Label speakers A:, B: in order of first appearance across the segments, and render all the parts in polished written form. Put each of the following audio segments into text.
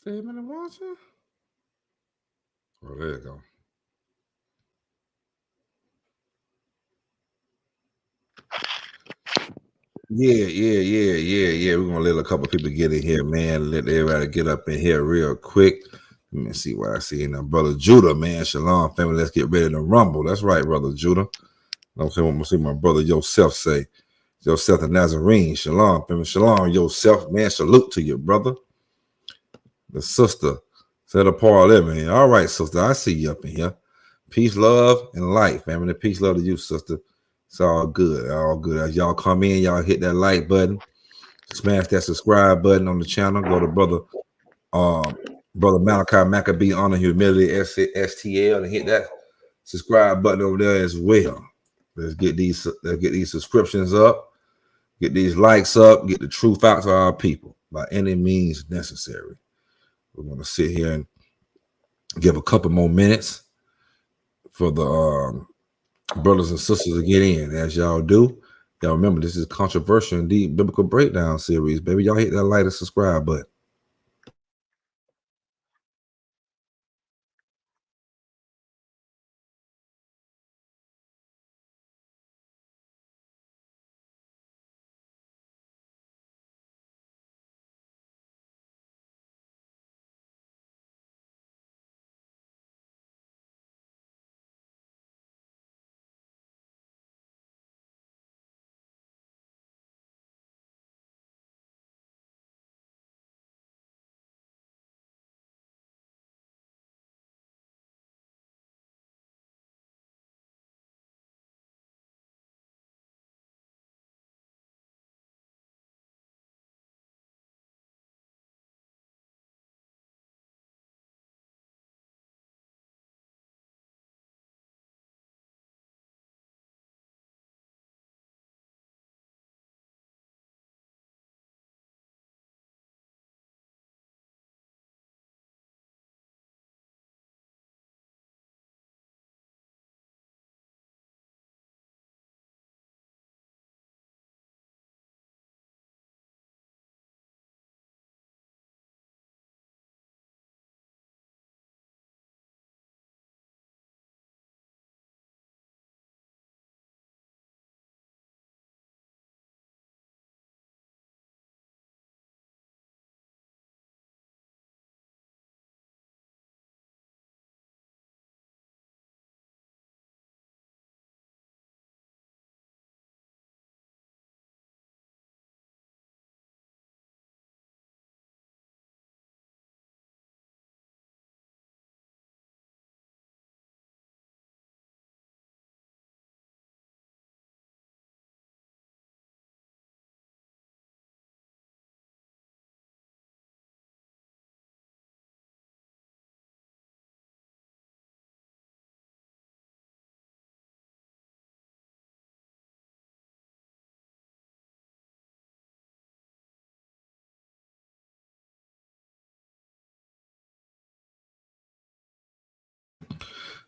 A: 5 minute watching? Oh, there you go. Yeah. We're gonna let a couple people get in here, man. Let everybody get up in here real quick. Let me see what I see now. Brother Judah, man. Shalom, family. Let's get ready to rumble. That's right, Brother Judah. I'm going to see my brother Yosef say. Yosef the Nazarene. Shalom, family. Shalom, Yosef, man. Salute to you, brother. The sister said a part living. All right, sister. I see you up in here. Peace, love, and light, family. Peace, love to you, sister. It's all good. All good. As y'all come in, y'all hit that like button. Smash that subscribe button on the channel. Go to brother Malachi Maccabee Honor Humility STL and hit that subscribe button over there as well. Let's get these subscriptions up, get these likes up, get the truth out to our people by any means necessary. We're gonna sit here and give a couple more minutes for the brothers and sisters to get in. As y'all do, y'all remember this is controversial and deep biblical breakdown series, baby. Y'all hit that like and subscribe button.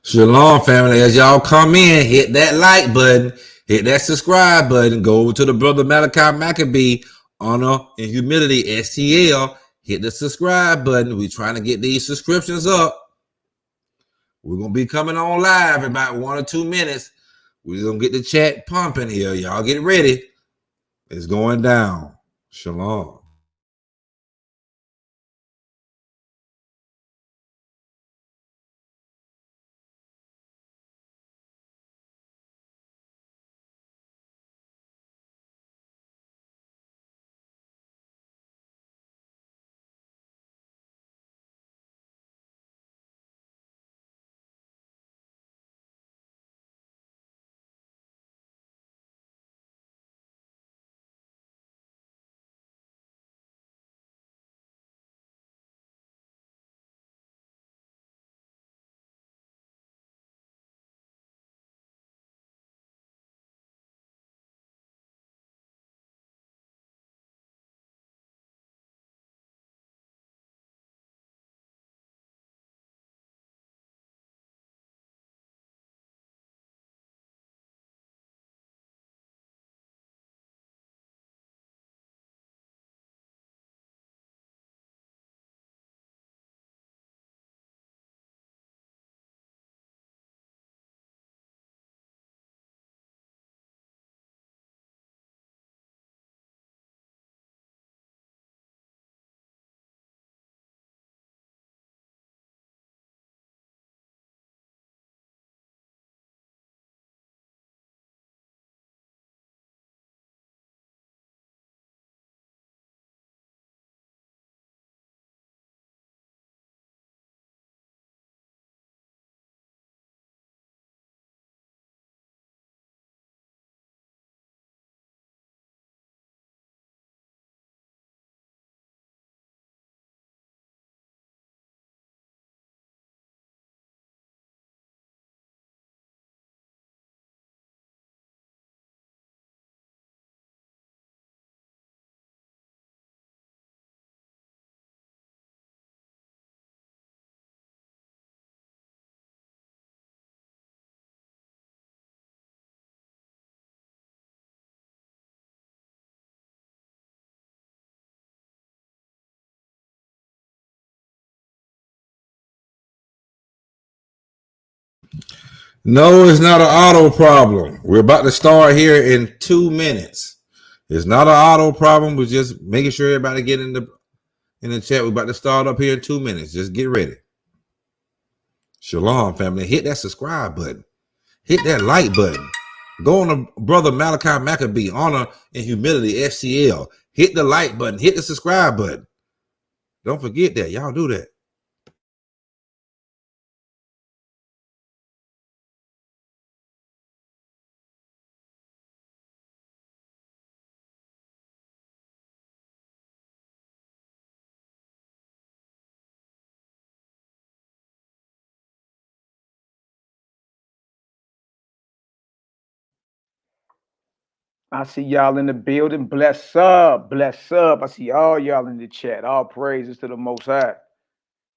A: Shalom, family. As y'all come in, hit that like button, hit that subscribe button, go over to the brother Malachi Maccabee Honor and Humility STL. Hit the subscribe button. We're trying to get these subscriptions up. We're gonna be coming on live in about 1 or 2 minutes. We're gonna get the chat pumping here. Y'all get ready. It's going down. Shalom. No, it's not an auto problem. We're about to start here in 2 minutes. It's not an auto problem. We're just making sure everybody get in the chat. We're about to start up here in 2 minutes. Just get ready. Shalom, family. Hit that subscribe button. Hit that like button. Go on to Brother Malachi Maccabee, Honor and Humility, SCL. Hit the like button. Hit the subscribe button. Don't forget that. Y'all do that.
B: I see y'all in the building. Bless up. Bless up. I see all y'all in the chat. All praises to the Most High.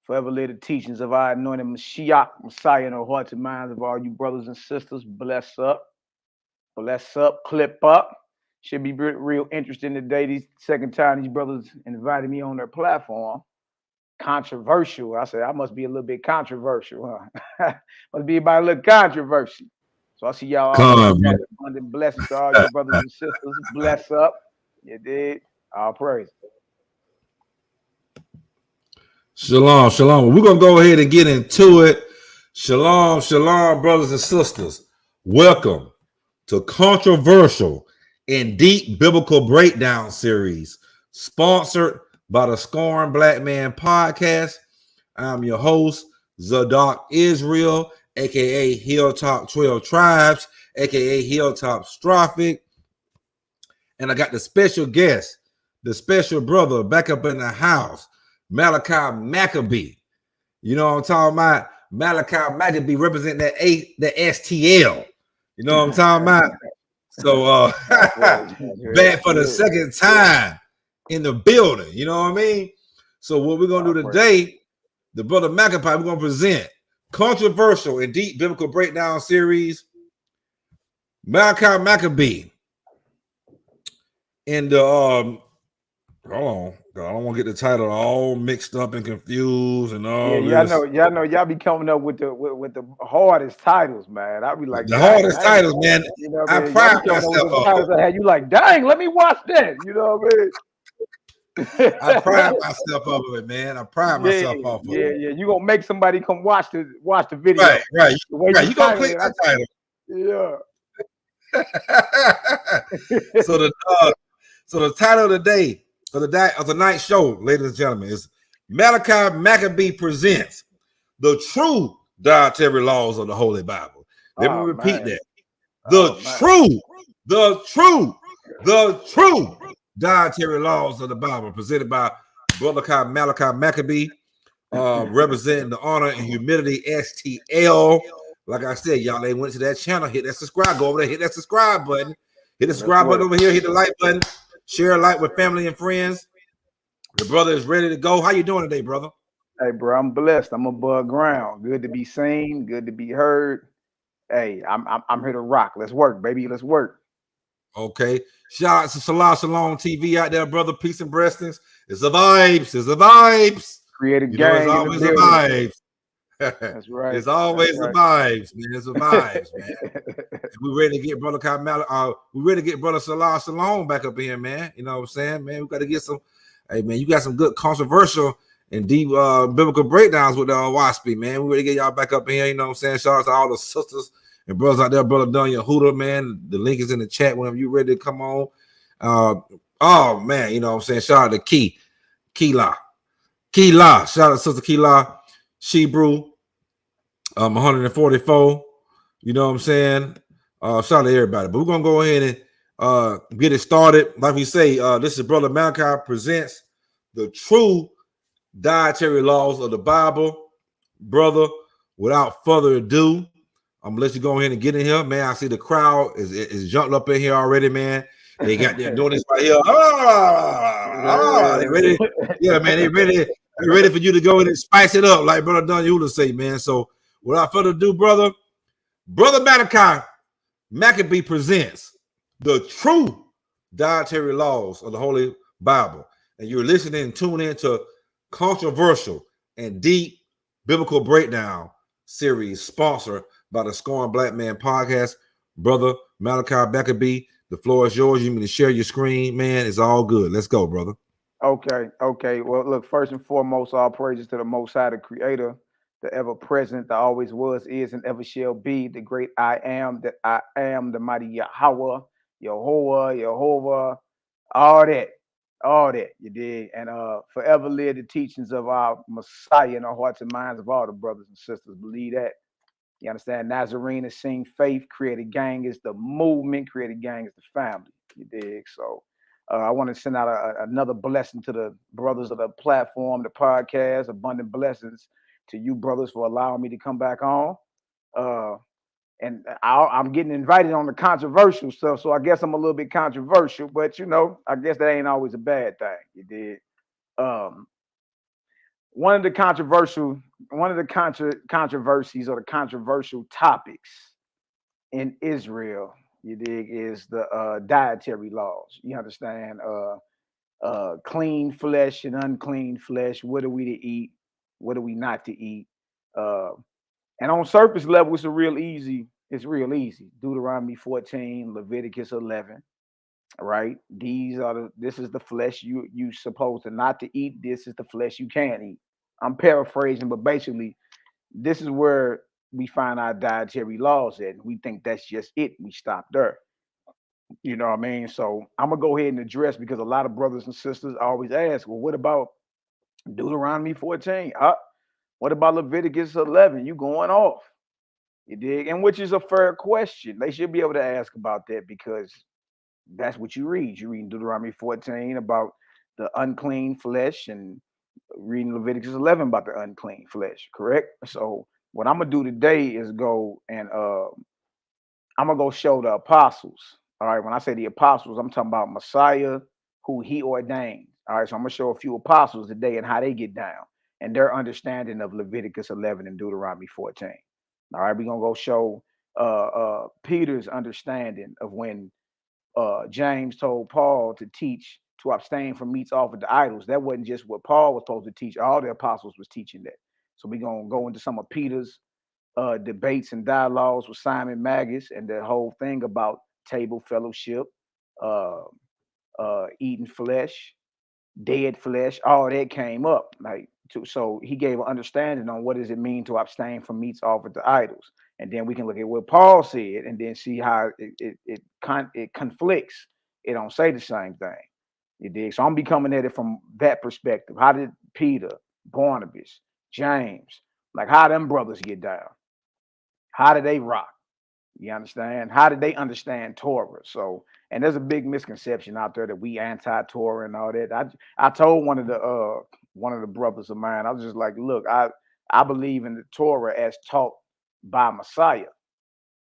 B: Forever live the teachings of our anointed Mashiach, Messiah, in the hearts and minds of all you brothers and sisters. Bless up. Bless up. Clip up. Should be real interesting today. The second time these brothers invited me on their platform. Controversial. I said, I must be a little bit controversial, huh? Must be about a little controversy. So I see y'all all in the chat. Abundant blessings to all you brothers and sisters. Bless up. You did. All praise.
A: Shalom, shalom. We're going to go ahead and get into it. Shalom, shalom, brothers and sisters. Welcome to Controversial and Deep Biblical Breakdown Series, sponsored by the Scorn Black Man Podcast. I'm your host, Zadok Israel, a.k.a. Hilltop 12 Tribes, a.k.a. HILLTOPSTROPHIC. And I got the special guest, the special brother back up in the house, Malachi Maccabee. You know what I'm talking about? Malachi Maccabee representing the STL. You know what I'm talking about? So back for the second time in the building. You know what I mean? So what we're going to do today, the brother Maccabee, we're going to present Controversial and Deep Biblical Breakdown Series, Malachi Maccabee. And hold on, I don't want to get the title all mixed up and confused and all.
B: Yeah, y'all know, y'all be coming up with the hardest titles, man. I be like,
A: the hardest titles, man.
B: You know what
A: I
B: mean?
A: pride myself on
B: titles I had you like, dang, let me watch that. You know what I mean?
A: I pride myself off of it, man. I pride myself off of it.
B: Yeah. You gonna make somebody come watch the video.
A: Right. You gonna click that title.
B: Yeah.
A: So the title of the day of the night show, ladies and gentlemen, is Malachi Maccabee presents the true dietary laws of the Holy Bible. Let me repeat that. The true dietary laws of the Bible, presented by Brother Malachi Maccabee, representing the Honor and Humility STL. Like I said, y'all ain't went to that channel, hit that subscribe, go over there, hit that subscribe button, hit the subscribe button over here, hit the like button, share a like with family and friends. The brother is ready to go. How you doing today, brother?
B: Hey, bro, I'm blessed. I'm above ground. Good to be seen, good to be heard. Hey, I'm here to rock. Let's work, baby. Let's work.
A: Okay. Shout out to Salah Shalom TV out there, brother. Peace and blessings. It's the vibes. It's the vibes.
B: Creative gang.
A: It's always the vibes.
B: That's right.
A: It's always the vibes, man. It's the vibes, man. We ready to get brother we ready to get brother Salah Shalom back up in here, man. You know what I'm saying, man? We got to get some. Hey, man, you got some good controversial and deep biblical breakdowns with the Waspy, man. We ready to get y'all back up in here. You know what I'm saying? Shout out to all the sisters and brothers out there, brother Don Yehuda, man. The link is in the chat whenever you ready to come on. Oh man, you know what I'm saying? Shout out to Keela. Shout out to Sister Keela. Shebrew, 144. You know what I'm saying? Shout out to everybody. But we're gonna go ahead and get it started. Like we say, this is Brother Malachi presents the true dietary laws of the Bible. Brother, without further ado, I'm gonna let you go ahead and get in here, man. I see the crowd is jumped up in here already, man. They got their doing this right here. They ready? Yeah, man, they ready for you to go in and spice it up, like Brother Don Yehuda say, man. So without further ado, brother Malachi Maccabee presents the true dietary laws of the Holy Bible. And you're listening and tuning in to Controversial and Deep Biblical Breakdown series, sponsored by the Scorn Black Man podcast. Brother Malachi Beckerby, the floor is yours. You mean to share your screen, man? It's all good. Let's go, brother.
B: Okay. Well, look, first and foremost, all praises to the Most High, the Creator, the ever present, the always was, is, and ever shall be, the great I am, that I am, the mighty Yahweh, Jehovah, all that, you dig? And forever live the teachings of our Messiah in the hearts and minds of all the brothers and sisters. Believe that. You understand? Nazarene is sing faith, created gang is the movement, created gang is the family. You dig? So I want to send out another blessing to the brothers of the platform, the podcast, abundant blessings to you brothers for allowing me to come back on. And I'm getting invited on the controversial stuff, so I guess I'm a little bit controversial, but I guess that ain't always a bad thing. You did. One of the controversies or the controversial topics in Israel, you dig, is the dietary laws. You understand? Clean flesh and unclean flesh. What are we to eat? What are we not to eat? And on surface level, it's real easy. Deuteronomy 14, Leviticus 11. Right? This is the flesh you supposed to not to eat. This is the flesh you can eat. I'm paraphrasing, but basically, this is where we find our dietary laws at. We think that's just it. We stop there. You know what I mean? So I'm gonna go ahead and address, because a lot of brothers and sisters always ask, well, what about Deuteronomy 14? What about Leviticus 11? You going off? You dig? And which is a fair question. They should be able to ask about that, because that's what you read. You read Deuteronomy 14 about the unclean flesh, and reading Leviticus 11 about the unclean flesh, correct? So what I'm gonna do today is go and I'm gonna go show the apostles. All right, when I say the apostles, I'm talking about Messiah, who he ordained. All right, so I'm gonna show a few apostles today and how they get down and their understanding of Leviticus 11 and Deuteronomy 14. All right, we're gonna go show Peter's understanding of when James told Paul to teach to abstain from meats offered to idols. That wasn't just what Paul was supposed to teach. All the apostles was teaching that. So we're going to go into some of Peter's debates and dialogues with Simon Magus, and the whole thing about table fellowship, uh, eating flesh, dead flesh, all that came up. So he gave an understanding on what does it mean to abstain from meats offered to idols. And then we can look at what Paul said and then see how it conflicts. It don't say the same thing. You dig? So I'm becoming at it from that perspective. How did Peter, Barnabas, James, like how them brothers get down? How did they rock? You understand? How did they understand Torah? So, and there's a big misconception out there that we anti-Torah and all that. I told one of the brothers of mine, I was just like, look, I believe in the Torah as taught by Messiah.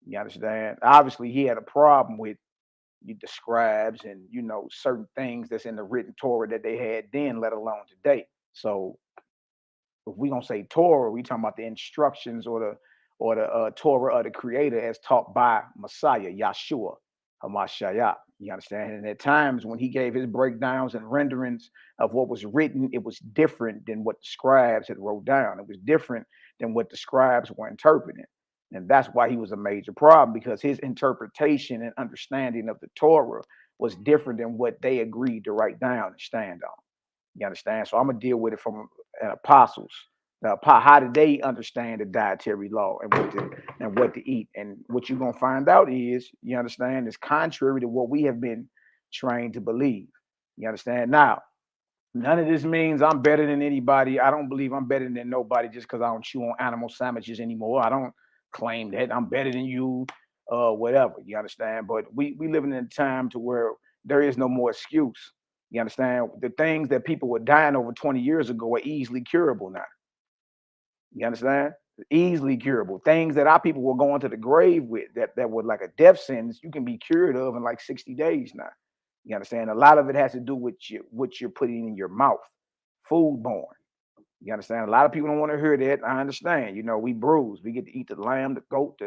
B: You understand? Obviously, he had a problem with the scribes and certain things that's in the written Torah that they had then, let alone today. So if we gonna say Torah, we talking about the instructions or the Torah of the Creator as taught by Messiah, Yahshua, Hamashiach. You understand? And at times when he gave his breakdowns and renderings of what was written, it was different than what the scribes had wrote down. It was different than what the scribes were interpreting. And that's why he was a major problem, because his interpretation and understanding of the Torah was different than what they agreed to write down and stand on. You understand? So I'm gonna deal with it from apostles. How did they understand the dietary law and what to eat? And what you're gonna find out is, you understand, is contrary to what we have been trained to believe. You understand? Now, none of this means I'm better than anybody. I don't believe I'm better than nobody just because I don't chew on animal sandwiches anymore. I don't claim that I'm better than you, whatever. You understand? But we living in a time to where there is no more excuse. You understand? The things that people were dying over 20 years ago are easily curable now. You understand? Easily curable. Things that our people were going to the grave with that were like a death sentence, you can be cured of in like 60 days now. You understand? A lot of it has to do with what you're putting in your mouth, foodborne. You understand? A lot of people don't want to hear that. I understand. We bruise. We get to eat the lamb, the goat,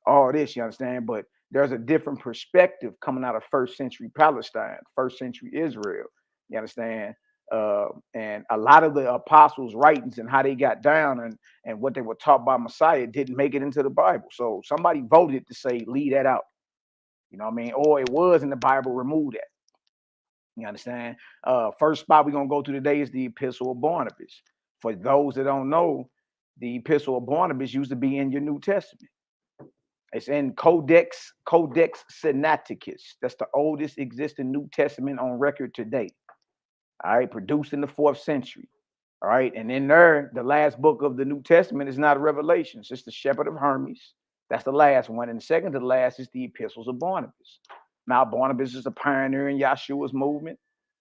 B: all this. You understand? But there's a different perspective coming out of first century Palestine, first century Israel. You understand? And a lot of the apostles' writings and how they got down and what they were taught by Messiah didn't make it into the Bible. So somebody voted to say, leave that out. You know what I mean? Or it was in the Bible, remove that. You understand? First spot we're going to go to today is the Epistle of Barnabas. For those that don't know, the Epistle of Barnabas used to be in your New Testament. It's in Codex Sinaiticus. That's the oldest existing New Testament on record today. All right, produced in the 4th century. All right, and in there, the last book of the New Testament is not a Revelation. It's just the Shepherd of Hermes. That's the last one. And the second to the last is the Epistles of Barnabas. Now, Barnabas is a pioneer in Yahshua's movement.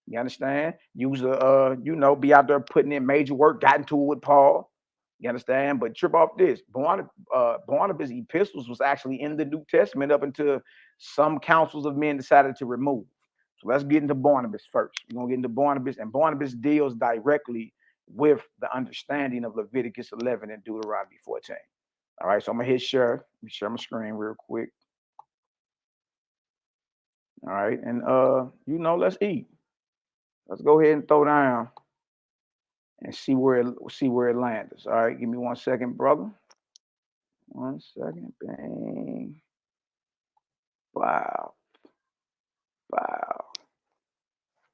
B: You understand? Used to, be out there putting in major work, got into it with Paul. You understand? But trip off this. Barnabas' epistles was actually in the New Testament up until some councils of men decided to remove. So let's get into Barnabas first. We're going to get into Barnabas, and Barnabas deals directly with the understanding of Leviticus 11 and Deuteronomy 14. All right, so I'm going to hit share. Let me share my screen real quick. All right, and let's eat. Let's go ahead and throw down and see where it lands. All right, give me 1 second, brother. 1 second. Bang. Wow.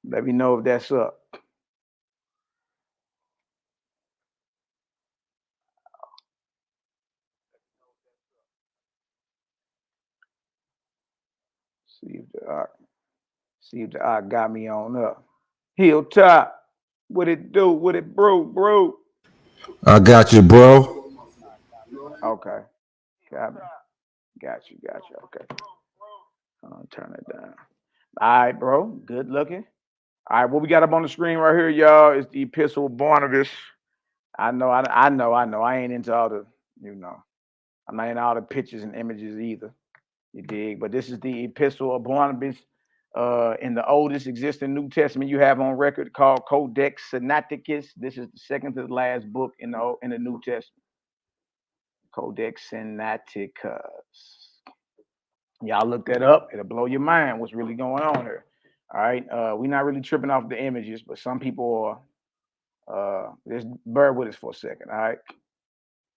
B: Let me know if that's up. See if the art got me on up. Hilltop. What it do? What it bro?
A: I got you, bro.
B: Okay. Got you. Okay. I'll turn it down. All right, bro. Good looking. All right, what we got up on the screen right here, y'all, is the Epistle of Barnabas. I know. I ain't into all the, I'm not into all the pictures and images either. You dig? But this is the Epistle of Barnabas in the oldest existing New Testament you have on record, called Codex Sinaiticus. This is the second to the last book in the New Testament. Codex Sinaiticus. Y'all look that up. It'll blow your mind what's really going on here. All right. We're not really tripping off the images, but some people are. Just bear with us for a second. All right.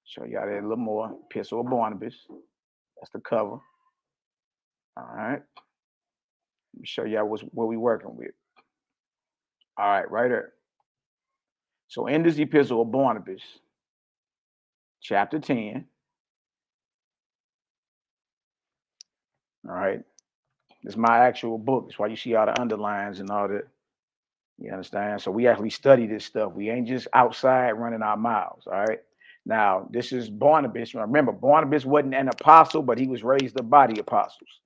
B: Show y'all that a little more. Epistle of Barnabas. That's the cover. All right. Let me show y'all what we're working with. All right, right there. So in this Epistle of Barnabas, chapter 10. All right. It's my actual book. That's why you see all the underlines and all that. You understand? So we actually study this stuff. We ain't just outside running our mouths. All right. Now, this is Barnabas. Remember, Barnabas wasn't an apostle, but he was raised up by the apostles.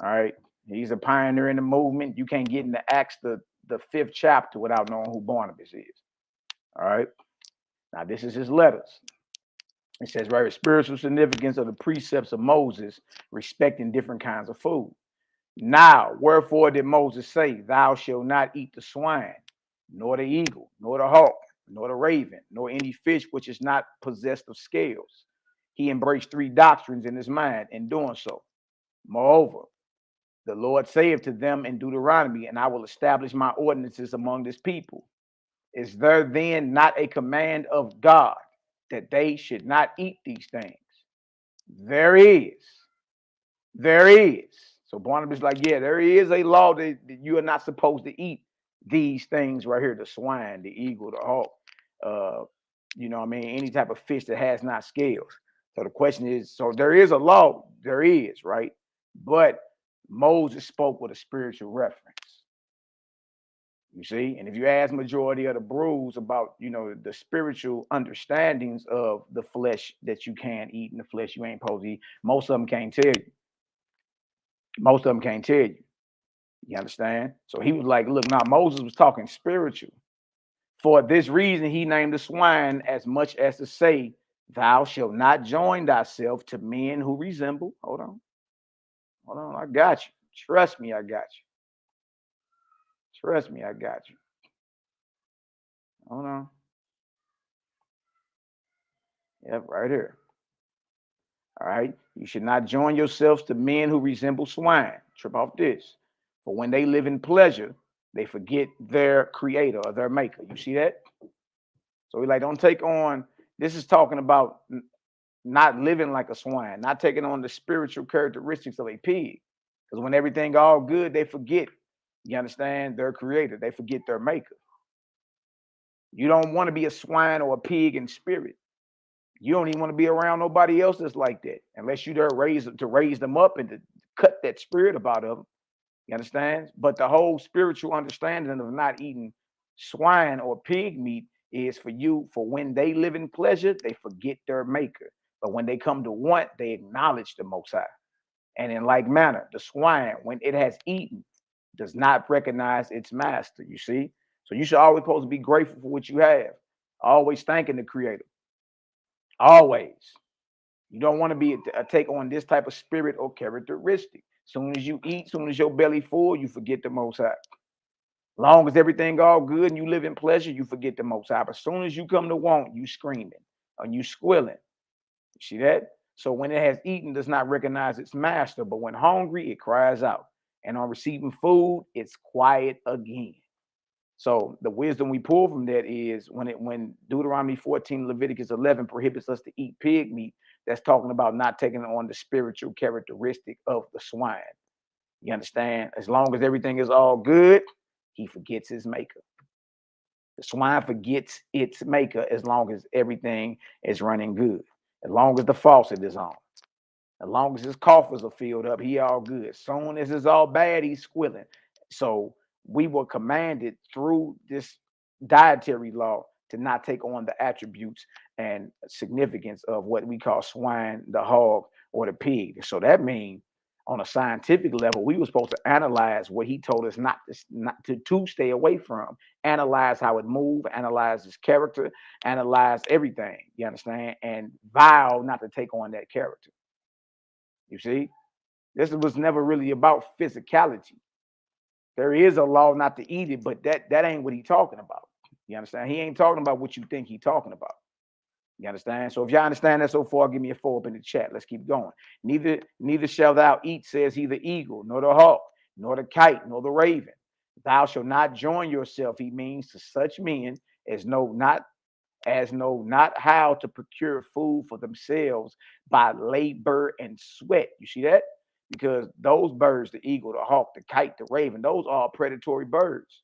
B: All right. He's a pioneer in the movement. You can't get into Acts, the 5th chapter, without knowing who Barnabas is. All right. Now, this is his letters. It says, right, spiritual significance of the precepts of Moses respecting different kinds of food. Now, wherefore did Moses say, thou shalt not eat the swine, nor the eagle, nor the hawk, nor the raven, nor any fish which is not possessed of scales? He embraced 3 doctrines in his mind in doing so. Moreover, the Lord saith to them in Deuteronomy, and I will establish my ordinances among this people. Is there then not a command of God that they should not eat these things? There is. So Barnabas is like, yeah, there is a law that you are not supposed to eat these things right here, the swine, the eagle, the hawk, any type of fish that has not scales. So the question is, so there is a law, there is, right? But Moses spoke with a spiritual reference. You see, and if you ask majority of the brews about, the spiritual understandings of the flesh that you can eat and the flesh you ain't supposed to eat, most of them can't tell you. You understand? So he was like, look, now Moses was talking spiritual. For this reason, he named the swine as much as to say, thou shalt not join thyself to men who resemble. Hold on. I got you. Trust me, I got you. Hold on. Yep, right here. All right. You should not join yourselves to men who resemble swine. Trip off this. For when they live in pleasure, They forget their creator or their maker. You see that? So we like, don't take on, this is talking about not living like a swine, not taking on the spiritual characteristics of a pig. Because when everything all good, they forget, you understand, their creator. They forget their maker. You don't want to be a swine or a pig in spirit. You don't even want to be around nobody else that's like that, unless you're there to raise them up and to cut that spirit about them. You understand? But the whole spiritual understanding of not eating swine or pig meat is for you, for when they live in pleasure, they forget their maker. But when they come to want, they acknowledge the Most High. And in like manner, the swine, when it has eaten, does not recognize its master. You see? So you should always supposed to be grateful for what you have. Always thanking the Creator. Always. You don't want to be take on this type of spirit or characteristic. Soon as you eat, soon as your belly full, you forget the Most High. Long as everything all good and you live in pleasure, you forget the Most High. But soon as you come to want, you screaming and you squilling. You see that? So when it has eaten, does not recognize its master, but when hungry, it cries out. And on receiving food, it's quiet again. So the wisdom we pull from that is when Deuteronomy 14, Leviticus 11 prohibits us to eat pig meat, that's talking about not taking on the spiritual characteristic of the swine. You understand? As long as everything is all good, he forgets his maker. The swine forgets its maker as long as everything is running good. As long as the faucet is on. As long as his coffers are filled up, he all good. As soon as it's all bad, he's squilling. So we were commanded through this dietary law to not take on the attributes and significance of what we call swine, the hog, or the pig. So that means on a scientific level, we were supposed to analyze what he told us not to stay away from, analyze how it moved, analyze his character, analyze everything, you understand, and vow not to take on that character. You see, this was never really about physicality. There is a law not to eat it, but that ain't what he's talking about. You understand? He ain't talking about what you think he's talking about. You understand? So if y'all understand that so far, give me a 4 up in the chat. Let's keep going. Neither shall thou eat, says he, the eagle, nor the hawk, nor the kite, nor the raven. Thou shalt not join yourself, he means, to such men as know not how to procure food for themselves by labor and sweat. You see that? Because those birds, the eagle, the hawk, the kite, the raven, those are predatory birds.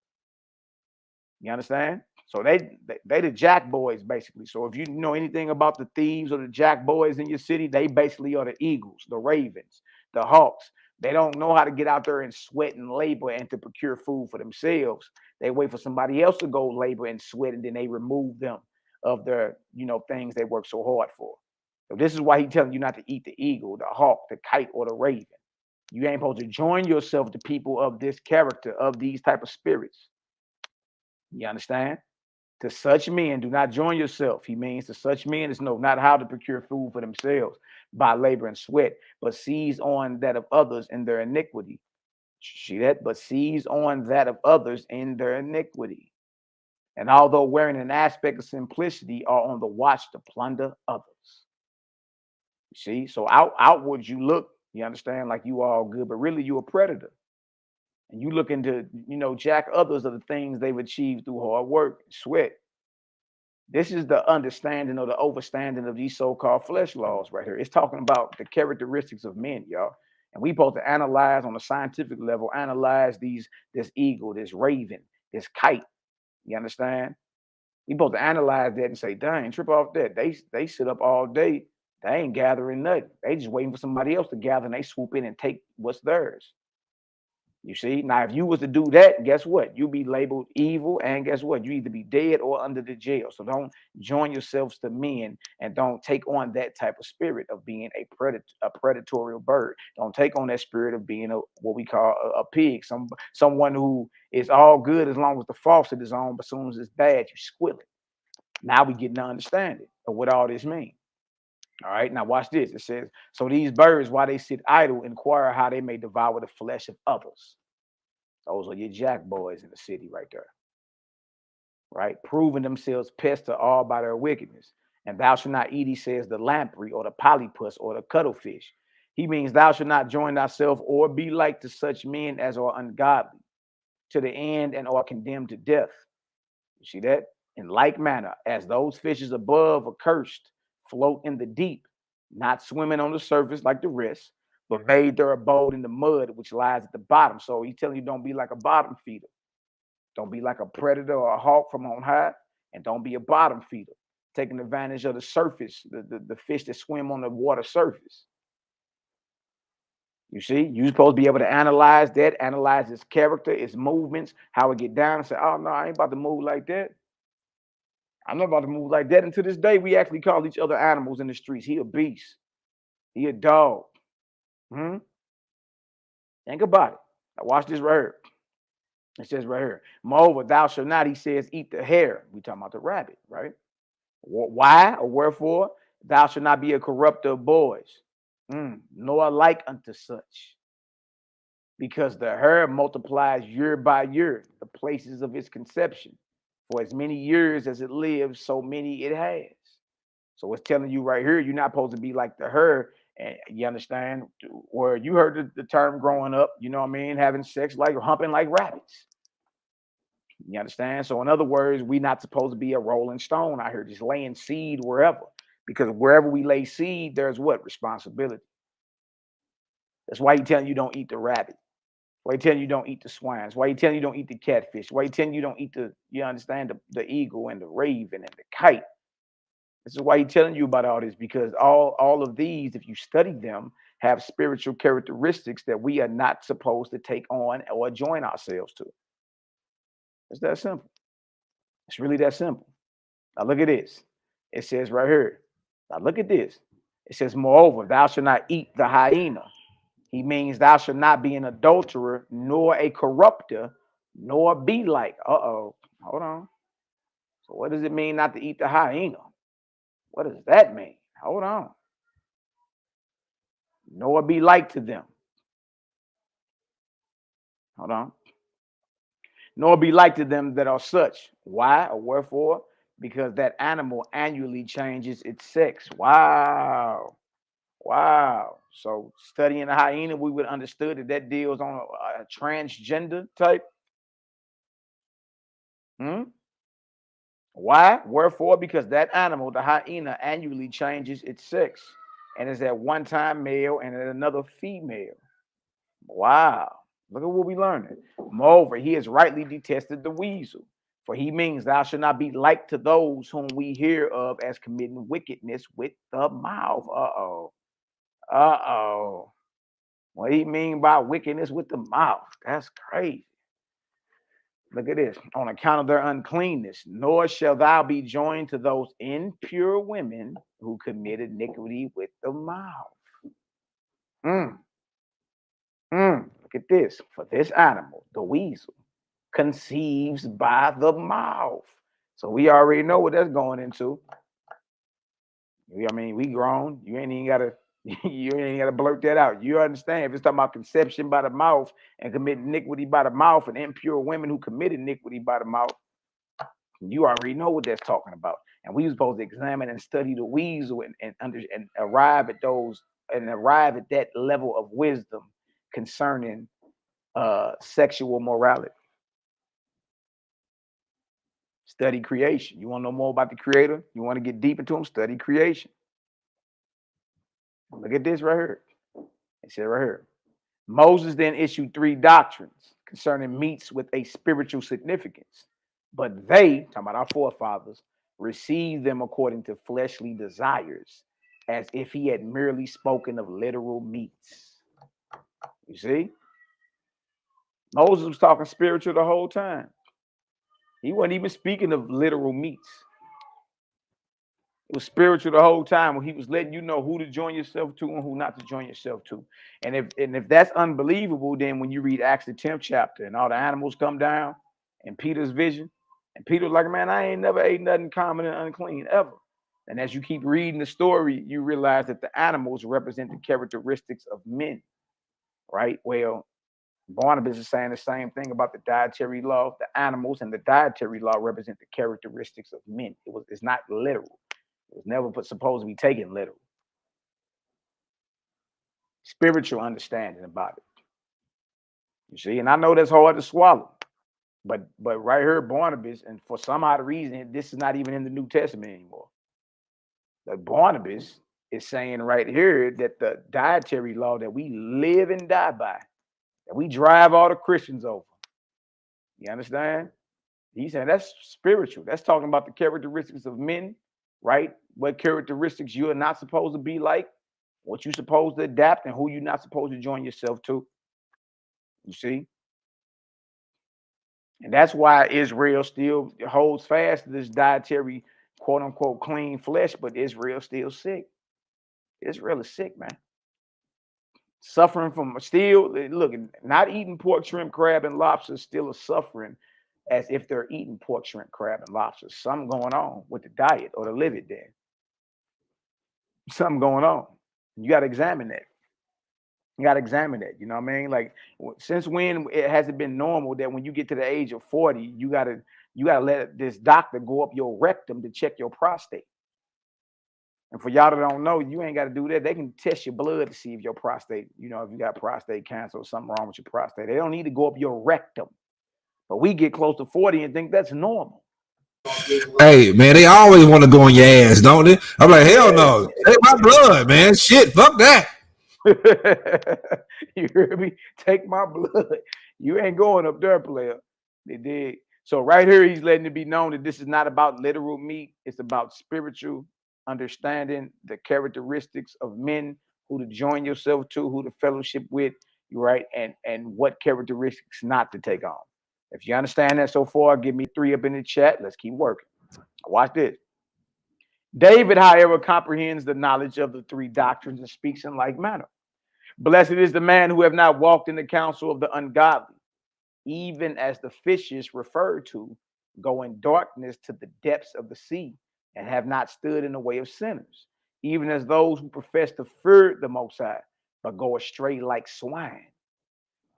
B: You understand? So they the jack boys, basically. So if you know anything about the thieves or the jack boys in your city, they basically are the eagles, the ravens, the hawks. They don't know how to get out there and sweat and labor and to procure food for themselves. They wait for somebody else to go labor and sweat, and then they remove them of their, things they work so hard for. So this is why he's telling you not to eat the eagle, the hawk, the kite, or the raven. You ain't supposed to join yourself to people of this character, of these type of spirits. You understand? To such men, do not join yourself. He means to such men is know not how to procure food for themselves by labor and sweat, but seize on that of others in their iniquity. See that? But seize on that of others in their iniquity. And although wearing an aspect of simplicity, are on the watch to plunder others. You see? So outwards you look, you understand, like you all good, but really you're a predator. And you looking to, jack others of the things they've achieved through hard work, sweat. This is the understanding or the overstanding of these so-called flesh laws right here. It's talking about the characteristics of men, y'all. And we supposed to analyze on a scientific level, analyze this eagle, this raven, this kite. You understand? We supposed to analyze that and say, dang, trip off that. They sit up all day. They ain't gathering nothing. They just waiting for somebody else to gather, and they swoop in and take what's theirs. You see, now if you was to do that, guess what? You be labeled evil, and guess what? You either be dead or under the jail. So don't join yourselves to men, and don't take on that type of spirit of being a predatorial bird. Don't take on that spirit of being what we call a pig, someone who is all good as long as the faucet is on, but as soon as it's bad, you squill it. Now we get an understanding of what all this means. All right, now watch this. It says, so these birds, while they sit idle, inquire how they may devour the flesh of others. Those are your jack boys in the city right there. Right? Proving themselves pests to all by their wickedness. And thou shalt not eat, he says, the lamprey or the polypus or the cuttlefish. He means thou shalt not join thyself or be like to such men as are ungodly. to the end and are condemned to death. You see that? In like manner, as those fishes above are cursed, float in the deep, not swimming on the surface like the rest, but made their abode in the mud which lies at the bottom. So he's telling you, don't be like a bottom feeder. Don't be like a predator or a hawk from on high, and don't be a bottom feeder, taking advantage of the surface, the fish that swim on the water surface. You see, you're supposed to be able to analyze that, analyze its character, its movements, how it get down, and say, oh no, I ain't about to move like that. I'm not about to move like that. And to this day, we actually call each other animals in the streets. He a beast. He a dog. Think about it. Now watch this right here. It says right here, moreover, thou shalt not, he says, eat the hare. We talking about the rabbit, right? Why or wherefore? Thou shalt not be a corrupter of boys, nor like unto such. Because the hare multiplies year by year, the places of its conception. For as many years as it lives, so many it has. So it's telling you right here, you're not supposed to be like the herd. And you understand? Where you heard the term growing up, you know what I mean? Having sex like humping like rabbits. You understand? So in other words, we're not supposed to be a rolling stone out here, just laying seed wherever. Because wherever we lay seed, there's what? Responsibility. That's why he's telling you don't eat the rabbit. Why he telling you don't eat the swines? Why he telling you don't eat the catfish? Why he telling you don't eat you understand, the eagle and the raven and the kite? This is why he's telling you about all this, because all of these, if you study them, have spiritual characteristics that we are not supposed to take on or join ourselves to. It's that simple. It's really that simple. Now look at this. It says right here. Now look at this. It says, moreover, thou shalt not eat the hyena. He means thou shalt not be an adulterer, nor a corrupter, nor be like. Hold on. So what does it mean not to eat the hyena? What does that mean? Hold on. Nor be like to them. Hold on. Nor be like to them that are such. Why or wherefore? Because that animal annually changes its sex. Wow. Wow. So studying the hyena, we would understood that deals on a transgender type. Why? Wherefore? Because that animal, the hyena, annually changes its sex and is at one time male and at another female. Wow. Look at what we learned. Moreover, he has rightly detested the weasel, for he means thou shalt not be like to those whom we hear of as committing wickedness with the mouth. What do you mean by wickedness with the mouth? That's crazy. Look at this. On account of their uncleanness, nor shall thou be joined to those impure women who commit iniquity with the mouth. Look at this. For this animal, the weasel, conceives by the mouth. So we already know what that's going into. I mean, we grown. You ain't even gotta blurt that out. You understand? If it's talking about conception by the mouth and commit iniquity by the mouth and impure women who commit iniquity by the mouth, you already know what that's talking about. And we were supposed to examine and study the weasel and arrive at that level of wisdom concerning sexual morality. Study creation. You want to know more about the creator? You want to get deep into him? Study creation. Look at this right here. It said right here. Moses then issued 3 doctrines concerning meats with a spiritual significance. But they, talking about our forefathers, received them according to fleshly desires, as if he had merely spoken of literal meats. You see? Moses was talking spiritual the whole time. He wasn't even speaking of literal meats. It was spiritual the whole time when he was letting you know who to join yourself to and who not to join yourself to. And if that's unbelievable, then when you read Acts the 10th chapter and all the animals come down and Peter's vision, and Peter's like, man, I ain't never ate nothing common and unclean ever. And as you keep reading the story, you realize that the animals represent the characteristics of men, right? Well, Barnabas is saying the same thing about the dietary law. The animals and the dietary law represent the characteristics of men. It's not literal. It was never supposed to be taken literal. Spiritual understanding about it. You see, and I know that's hard to swallow. But right here, Barnabas, and for some odd reason, this is not even in the New Testament anymore. But Barnabas is saying right here that the dietary law that we live and die by, that we drive all the Christians over. You understand? He's saying that's spiritual. That's talking about the characteristics of men, right? What characteristics you are not supposed to be like, what you're supposed to adapt, and who you're not supposed to join yourself to. You see? And that's why Israel still holds fast to this dietary, quote unquote, clean flesh, but Israel's still sick. Israel is sick, man. Suffering from still, look, not eating pork, shrimp, crab, and lobster is still a suffering as if they're eating pork, shrimp, crab, and lobster. Something going on with the diet or the liver there. Something going on. You got to examine that. You got to examine that. You know what I mean? Like, since when it hasn't been normal that when you get to the age of 40, you gotta let this doctor go up your rectum to check your prostate. And for y'all that don't know, you ain't got to do that. They can test your blood to see if your prostate, you know, if you got prostate cancer or something wrong with your prostate. They don't need to go up your rectum. But we get close to 40 and think that's normal.
A: Hey, man, they always want to go on your ass, don't they? I'm like, hell no. Take my blood, man. Shit, fuck that.
B: You hear me? Take my blood. You ain't going up there, player. They did. So right here, he's letting it be known that this is not about literal meat. It's about spiritual understanding the characteristics of men, who to join yourself to, who to fellowship with, right? And what characteristics not to take on. If you understand that so far, give me 3 up in the chat. Let's keep working. Watch this. David, however, comprehends the knowledge of the 3 doctrines and speaks in like manner. Blessed is the man who have not walked in the counsel of the ungodly, even as the fishes referred to go in darkness to the depths of the sea, and have not stood in the way of sinners, even as those who profess to fear the Most High, but go astray like swine,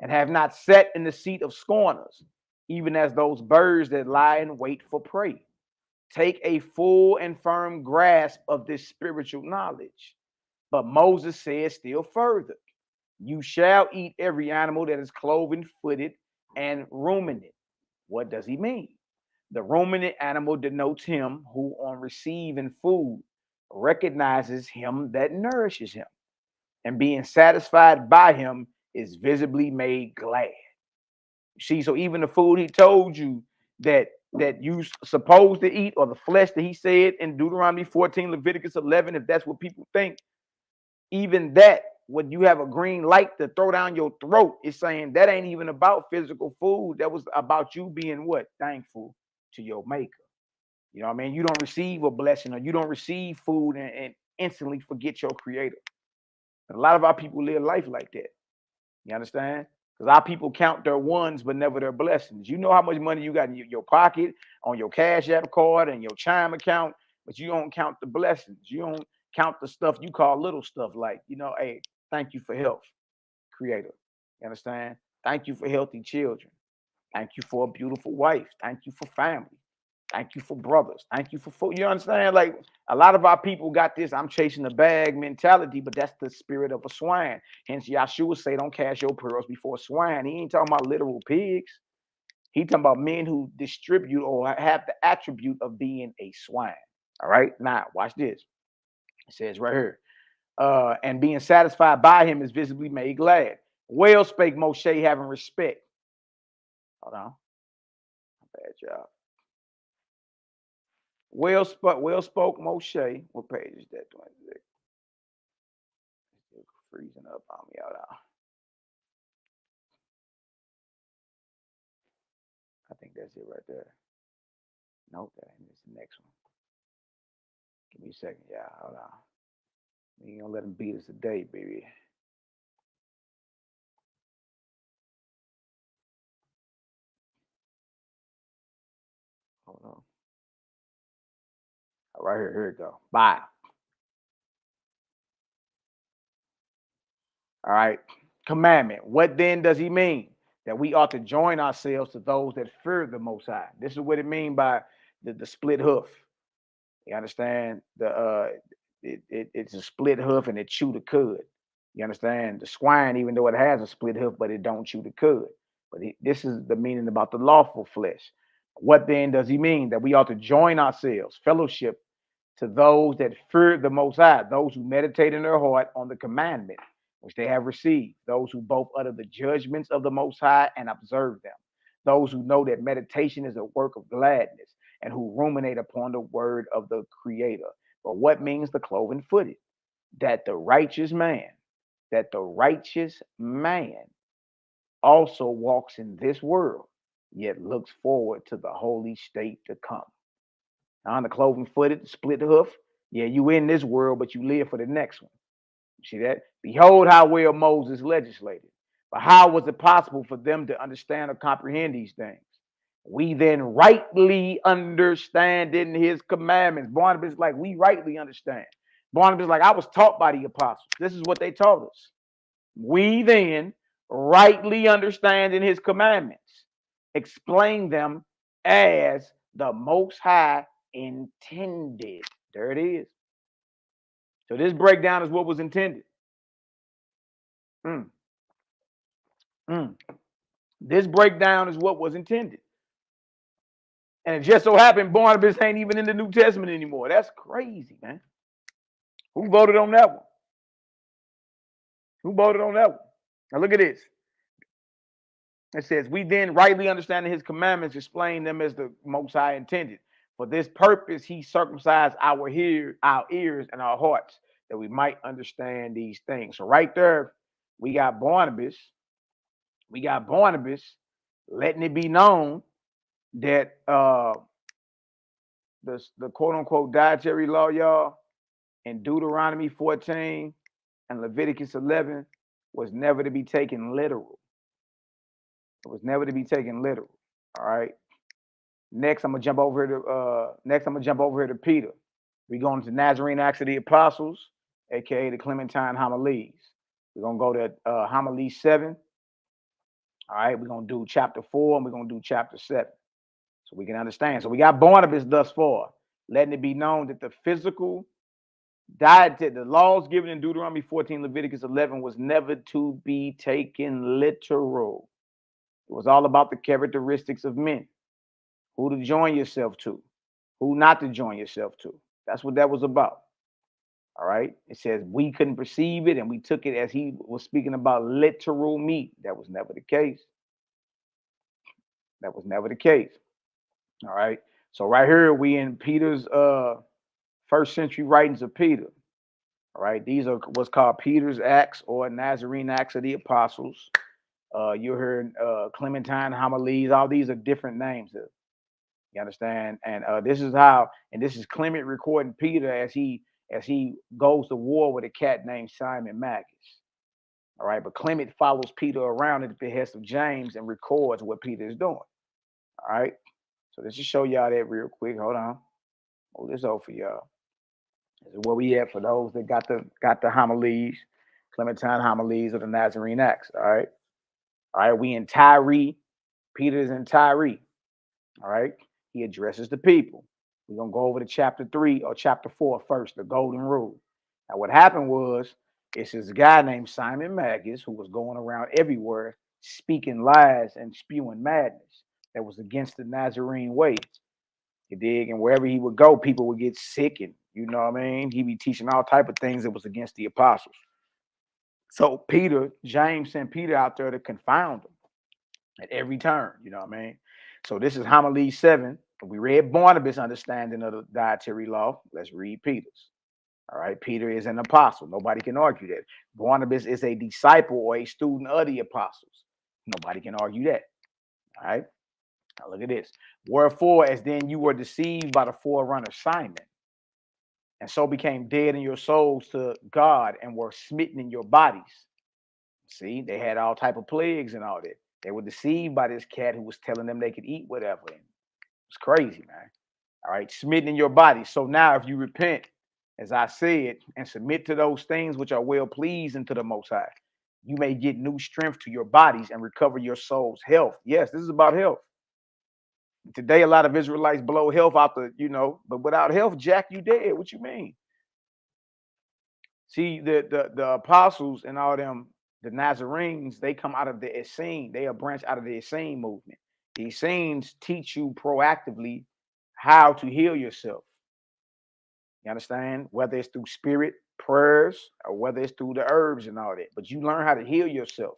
B: and have not sat in the seat of scorners, even as those birds that lie in wait for prey. Take a full and firm grasp of this spiritual knowledge. But Moses said still further, you shall eat every animal that is cloven footed and ruminant. What does he mean? The ruminant animal denotes him who, on receiving food, recognizes him that nourishes him, and being satisfied by him is visibly made glad. You see, so even the food he told you that you supposed to eat, or the flesh that he said in Deuteronomy 14, Leviticus 11, if that's what people think, even that, when you have a green light to throw down your throat, it's saying that ain't even about physical food. That was about you being what? Thankful to your maker. You know what I mean? You don't receive a blessing, or you don't receive food and instantly forget your creator. And a lot of our people live life like that. You understand? Because our people count their ones, but never their blessings. You know how much money you got in your pocket, on your Cash App card, and your Chime account, but you don't count the blessings. You don't count the stuff you call little stuff, like, you know, hey, thank you for health, creator. You understand? Thank you for healthy children. Thank you for a beautiful wife. Thank you for family. Thank you for brothers. Thank you for food. You understand? Like, a lot of our people got this I'm chasing the bag mentality, but that's the spirit of a swine. Hence, Yahshua say, don't cast your pearls before swine. He ain't talking about literal pigs. He talking about men who distribute or have the attribute of being a swine. All right. Now, watch this. It says right here, and being satisfied by him is visibly made glad. Well spake Moshe, having respect. Hold on. Bad job. Well spoke Moshe. What page is that? It's freezing up on me out. I think that's it right there. Nope, that ain't. It's the next one. Give me a second, yeah. Hold on. We ain't gonna let them beat us today, baby. Hold on. All right, here we go. Bye. All right. Commandment. What then does he mean? That we ought to join ourselves to those that fear the Most High. This is what it means by the split hoof. You understand? It's a split hoof and it chew the cud. You understand? The swine, even though it has a split hoof, but it don't chew the cud. But this is the meaning about the lawful flesh. What then does he mean? That we ought to join ourselves, fellowship, to those that fear the Most High, those who meditate in their heart on the commandment which they have received, those who both utter the judgments of the Most High and observe them, those who know that meditation is a work of gladness and who ruminate upon the word of the Creator. But what means the cloven footed? That the righteous man also walks in this world, yet looks forward to the holy state to come. On the cloven footed, split hoof. Yeah, you in this world, but you live for the next one. You see that? Behold how well Moses legislated. But how was it possible for them to understand or comprehend these things? We then rightly understand in his commandments. Barnabas, like, we rightly understand. Barnabas, like, I was taught by the apostles. This is what they taught us. We then rightly understand in his commandments, explain them as the Most High intended. There it is. So this breakdown is what was intended. This breakdown is what was intended. And it just so happened Barnabas ain't even in the New Testament anymore. That's crazy, man. Who voted on that one? Who voted on that one? Now look at this. It says, we then rightly understanding his commandments, explain them as the Most High intended. For this purpose, he circumcised our ears and our hearts, that we might understand these things. So right there, we got Barnabas. Letting it be known that the quote unquote dietary law, y'all, in Deuteronomy 14 and Leviticus 11 was never to be taken literal. It was never to be taken literal. All right. Next, I'm gonna jump over here to Peter. We going to Nazarene Acts of the Apostles, aka the Clementine Homilies. We're gonna go to Homily 7. All right, we're gonna do chapter 4 and we're gonna do chapter 7. So we can understand. So we got Barnabas thus far, letting it be known that the physical diet, the laws given in Deuteronomy 14, Leviticus 11 was never to be taken literal. It was all about the characteristics of men, who to join yourself to, who not to join yourself to. That's what that was about. All right. It says we couldn't perceive it and we took it as he was speaking about literal meat. That was never the case. That was never the case. All right. So right here we in Peter's first century writings of Peter. All right. These are what's called Peter's Acts or Nazarene Acts of the Apostles. You heard Clementine Homilies. All these are different names. You understand? And this is Clement recording Peter as he goes to war with a cat named Simon Magus. All right. But Clement follows Peter around at the behest of James and records what Peter is doing. All right. So let's just show y'all that real quick. Hold on. Hold this over for y'all. This is where we at for those that got the homilies, Clementine Homilies of the Nazarene Acts. All right. All right. We in Tyre. Peter's in Tyre. All right. He addresses the people. We're going to go over to chapter 3 or chapter 4 first, the golden rule. Now, what happened was, it's this guy named Simon Magus who was going around everywhere speaking lies and spewing madness that was against the Nazarene way. You dig? And wherever he would go, people would get sick, and you know what I mean? He'd be teaching all type of things that was against the apostles. So James sent Peter out there to confound him at every turn, you know what I mean? So this is Homily 7. We read Barnabas' understanding of the dietary law. Let's read Peter's. All right, Peter is an apostle. Nobody can argue that. Barnabas is a disciple or a student of the apostles. Nobody can argue that. All right. Now look at this. Wherefore, as then you were deceived by the forerunner Simon, and so became dead in your souls to God and were smitten in your bodies. See, they had all type of plagues and all that. They were deceived by this cat who was telling them they could eat whatever. And it's crazy, man. All right, smitten in your body. So now if you repent, as I said, and submit to those things which are well pleasing to the Most High, you may get new strength to your bodies and recover your soul's health. Yes, this is about health. Today, a lot of Israelites blow health out but without health, Jack, you dead. What you mean? See, the apostles and all them, The Nazarenes, they come out of the Essene. They are branched out of the Essene movement. The Essenes teach you proactively how to heal yourself. You understand? Whether it's through spirit, prayers, or whether it's through the herbs and all that. But you learn how to heal yourself.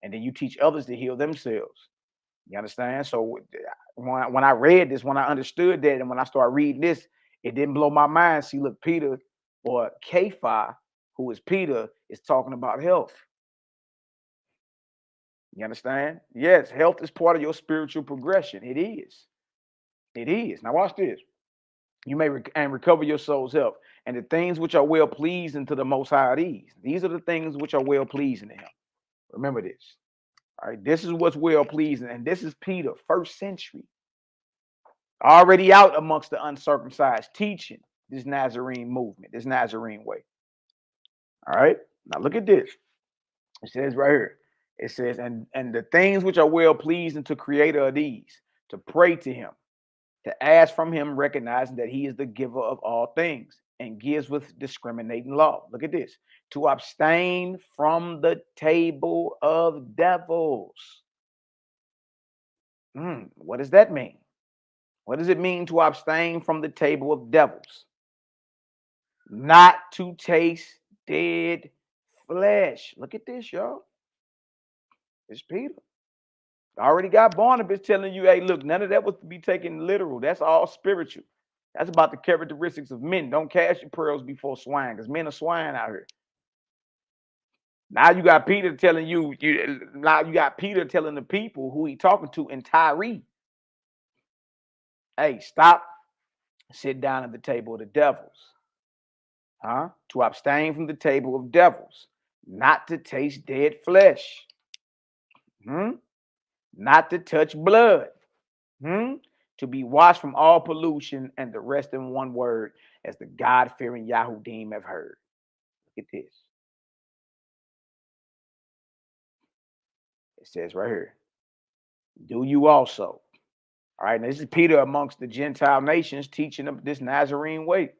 B: And then you teach others to heal themselves. You understand? So when I read this, when I understood that, and when I started reading this, it didn't blow my mind. See, look, Peter, or Kephi, who is Peter, is talking about health. You understand? Yes, health is part of your spiritual progression. It is. It is. Now watch this. You may recover your soul's health. And the things which are well pleasing to the Most High are these. These are the things which are well pleasing to him. Remember this. All right. This is what's well pleasing. And this is Peter, first century. Already out amongst the uncircumcised, teaching this Nazarene movement, this Nazarene way. All right. Now look at this. It says right here. It says, and the things which are well pleasing to Creator are these: to pray to him, to ask from him, recognizing that he is the giver of all things and gives with discriminating law. Look at this: to abstain from the table of devils. What does that mean? What does it mean to abstain from the table of devils? Not to taste dead flesh. Look at this, y'all. It's Peter. I already got Barnabas telling you, hey, look, none of that was to be taken literal. That's all spiritual. That's about the characteristics of men. Don't cast your pearls before swine, because men are swine out here. Now you got Peter telling now you got Peter telling the people who he talking to in Tyre, hey, stop, sit down at the table of the devils. To abstain from the table of devils, not to taste dead flesh, not to touch blood, to be washed from all pollution, and the rest in one word, as the God-fearing Yahudim have heard. Look at this. It says right here, do you also. All right, now this is Peter amongst the Gentile nations teaching them this Nazarene way.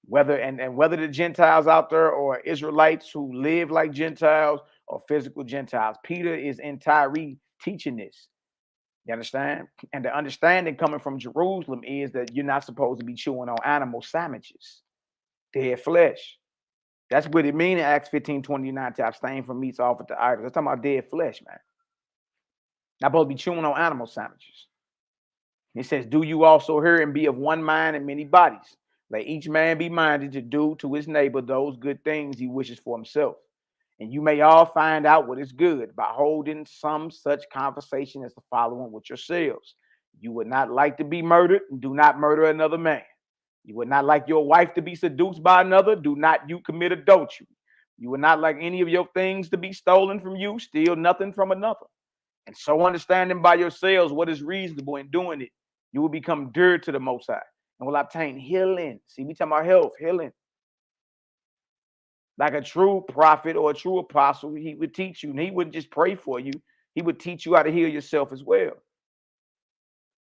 B: Whether the Gentiles out there or Israelites who live like Gentiles or physical Gentiles, Peter is in Tyre teaching this. You understand? And the understanding coming from Jerusalem is that you're not supposed to be chewing on animal sandwiches, dead flesh. That's what it means in Acts 15:29 to abstain from meats offered to idols. That's talking about dead flesh, man. Not supposed to be chewing on animal sandwiches. It says, do you also hear and be of one mind in many bodies? Let each man be minded to do to his neighbor those good things he wishes for himself. And you may all find out what is good by holding some such conversation as the following with yourselves. You would not like to be murdered, and do not murder another man. You would not like your wife to be seduced by another, do not you commit adultery. You would not like any of your things to be stolen from you, steal nothing from another. And so understanding by yourselves what is reasonable in doing it, you will become dear to the Most High and will obtain healing. See, we talking about health, healing. Like a true prophet or a true apostle, he would teach you, and he wouldn't just pray for you. He would teach you how to heal yourself as well.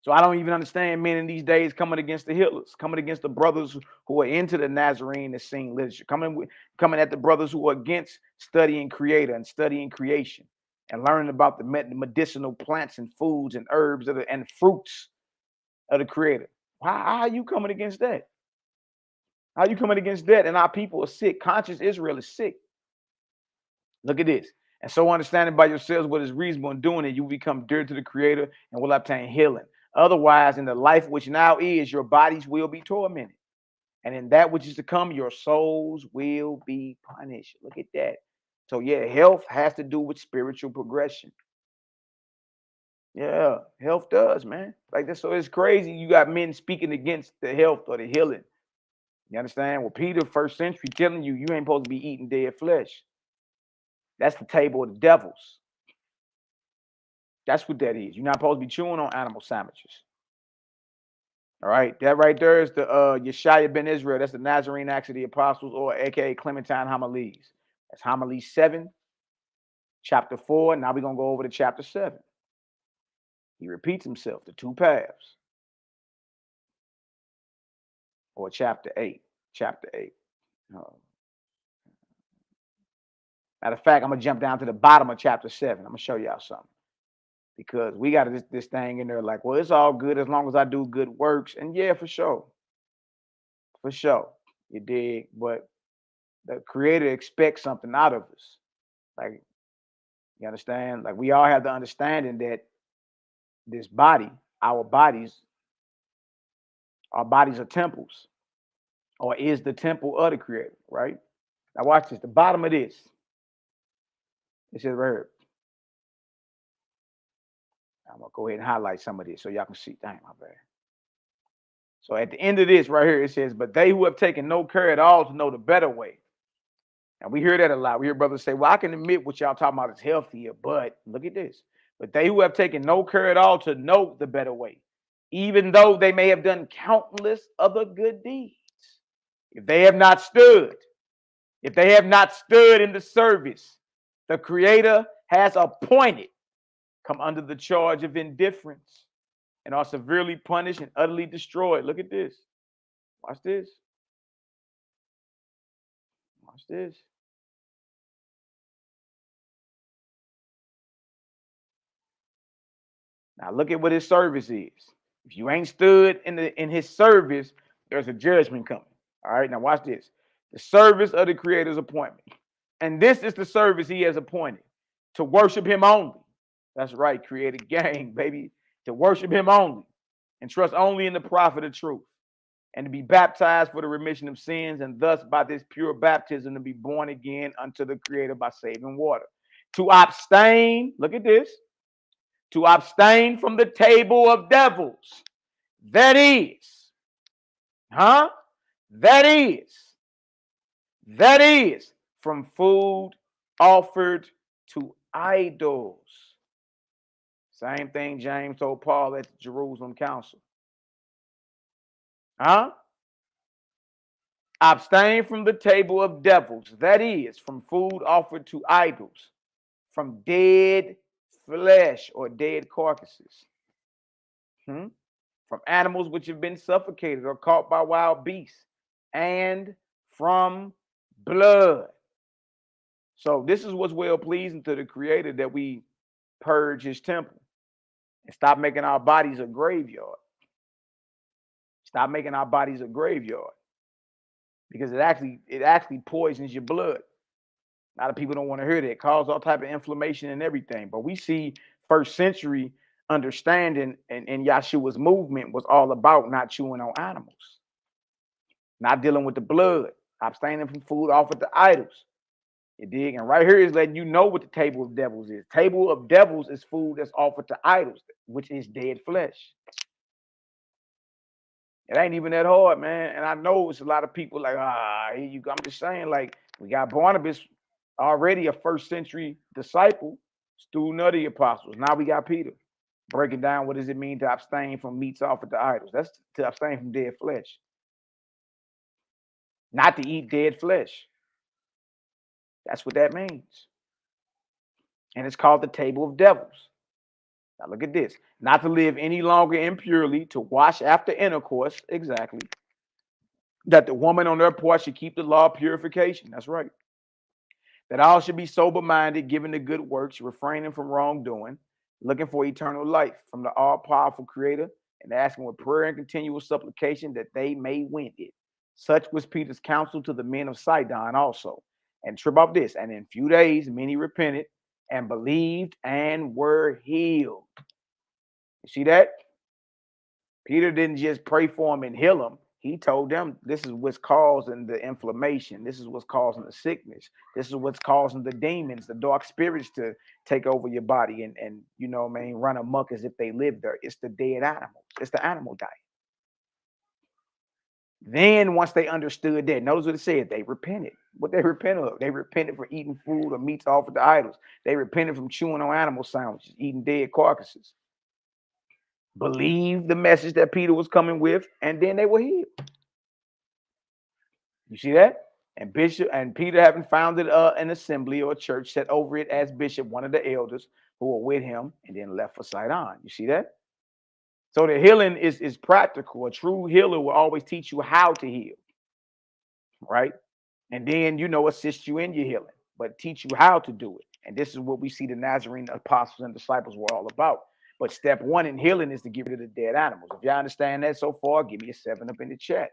B: So I don't even understand men in these days coming against the healers, coming against the brothers who are into the Nazarene and scene literature, coming at the brothers who are against studying Creator and studying creation and learning about the medicinal plants and foods and herbs and fruits of the Creator. How are you coming against that? How are you coming against that? And our people are sick. Conscious Israel is sick. Look at this. And so understanding by yourselves what is reasonable in doing it, you become dear to the Creator and will obtain healing. Otherwise, in the life which now is, your bodies will be tormented. And in that which is to come, your souls will be punished. Look at that. So yeah, health has to do with spiritual progression. Yeah, health does, man. Like that. So it's crazy. You got men speaking against the health or the healing. You understand? Well, Peter, first century, telling you ain't supposed to be eating dead flesh. That's the table of the devils. That's what that is. You're not supposed to be chewing on animal sandwiches. All right, that right there is the Yeshaya ben Israel. That's the Nazarene Acts of the Apostles, or aka Clementine Homilies. That's Homily 7, chapter 4. Now we're gonna go over to chapter 7. He repeats himself, the two paths. Or chapter 8. Chapter 8. Matter of fact, I'm going to jump down to the bottom of chapter 7. I'm going to show y'all something. Because we got this thing in there like, well, it's all good as long as I do good works. And yeah, for sure. For sure. You dig? But the creator expects something out of us. Like, you understand? Like, we all have the understanding that this body, our bodies are temples, or is the temple of the creator, right? Now watch this. The bottom of this. It says right here. I'm gonna go ahead and highlight some of this so y'all can see. Dang, my bad. So at the end of this right here, it says, but they who have taken no care at all to know the better way. And we hear that a lot. We hear brothers say, well, I can admit what y'all talking about is healthier, but look at this. But they who have taken no care at all to know the better way, even though they may have done countless other good deeds. If they have not stood in the service the Creator has appointed, come under the charge of indifference and are severely punished and utterly destroyed. Look at this. Watch this. Watch this. Now look at what his service is. If you ain't stood in his service, there's a judgment coming. All right, now watch this. The service of the Creator's appointment. And this is the service he has appointed, to worship him only. That's right, created gang, baby. To worship him only and trust only in the prophet of truth, and to be baptized for the remission of sins, and thus by this pure baptism to be born again unto the Creator by saving water. To abstain, look at this, to abstain from the table of devils. That is, that is from food offered to idols. Same thing James told Paul at the Jerusalem council. Abstain from the table of devils. That is, from food offered to idols, from dead flesh or dead carcasses, from animals which have been suffocated or caught by wild beasts, and from blood. So this is what's well pleasing to the Creator, that we purge his temple and stop making our bodies a graveyard. Stop making our bodies a graveyard, because it actually poisons your blood. A lot of people don't want to hear that. It causes all type of inflammation and everything. But we see first century understanding and Yahshua's movement was all about not chewing on animals, not dealing with the blood, abstaining from food offered to idols. You dig? And right here is letting you know what the table of devils is. Table of devils is food that's offered to idols, which is dead flesh. It ain't even that hard, man. And I know it's a lot of people like, here you go. I'm just saying, like, we got Barnabas, already a first century disciple, student of the apostles. Now we got Peter breaking down what does it mean to abstain from meats offered to idols. That's to abstain from dead flesh. Not to eat dead flesh. That's what that means. And it's called the table of devils. Now look at this. Not to live any longer impurely, to wash after intercourse, exactly. That the woman on their part should keep the law of purification. That's right. That all should be sober-minded, giving the good works, refraining from wrongdoing, looking for eternal life from the all-powerful Creator, and asking with prayer and continual supplication that they may win it. Such was Peter's counsel to the men of Sidon also. And trip off this. And in few days, many repented and believed and were healed. You see that? Peter didn't just pray for them and heal them. He told them this is what's causing the inflammation. This is what's causing the sickness. This is what's causing the demons, the dark spirits to take over your body and you know what I mean, run amok as if they live there. It's the dead animals. It's the animal diet. Then once they understood that, notice what it said, they repented. What they repented of? They repented for eating food or meats offered to idols. They repented from chewing on animal sandwiches, eating dead carcasses. Believed the message that Peter was coming with, and then they were healed. You see that? And Peter, having founded an assembly or a church, set over it as bishop one of the elders who were with him, and then left for Sidon. You see that? So the healing is practical. A true healer will always teach you how to heal, right? And then, assist you in your healing. but teach you how to do it. And this is what we see the Nazarene apostles and disciples were all about. But step one in healing is to get rid of the dead animals. If y'all understand that so far, give me a 7 up in the chat.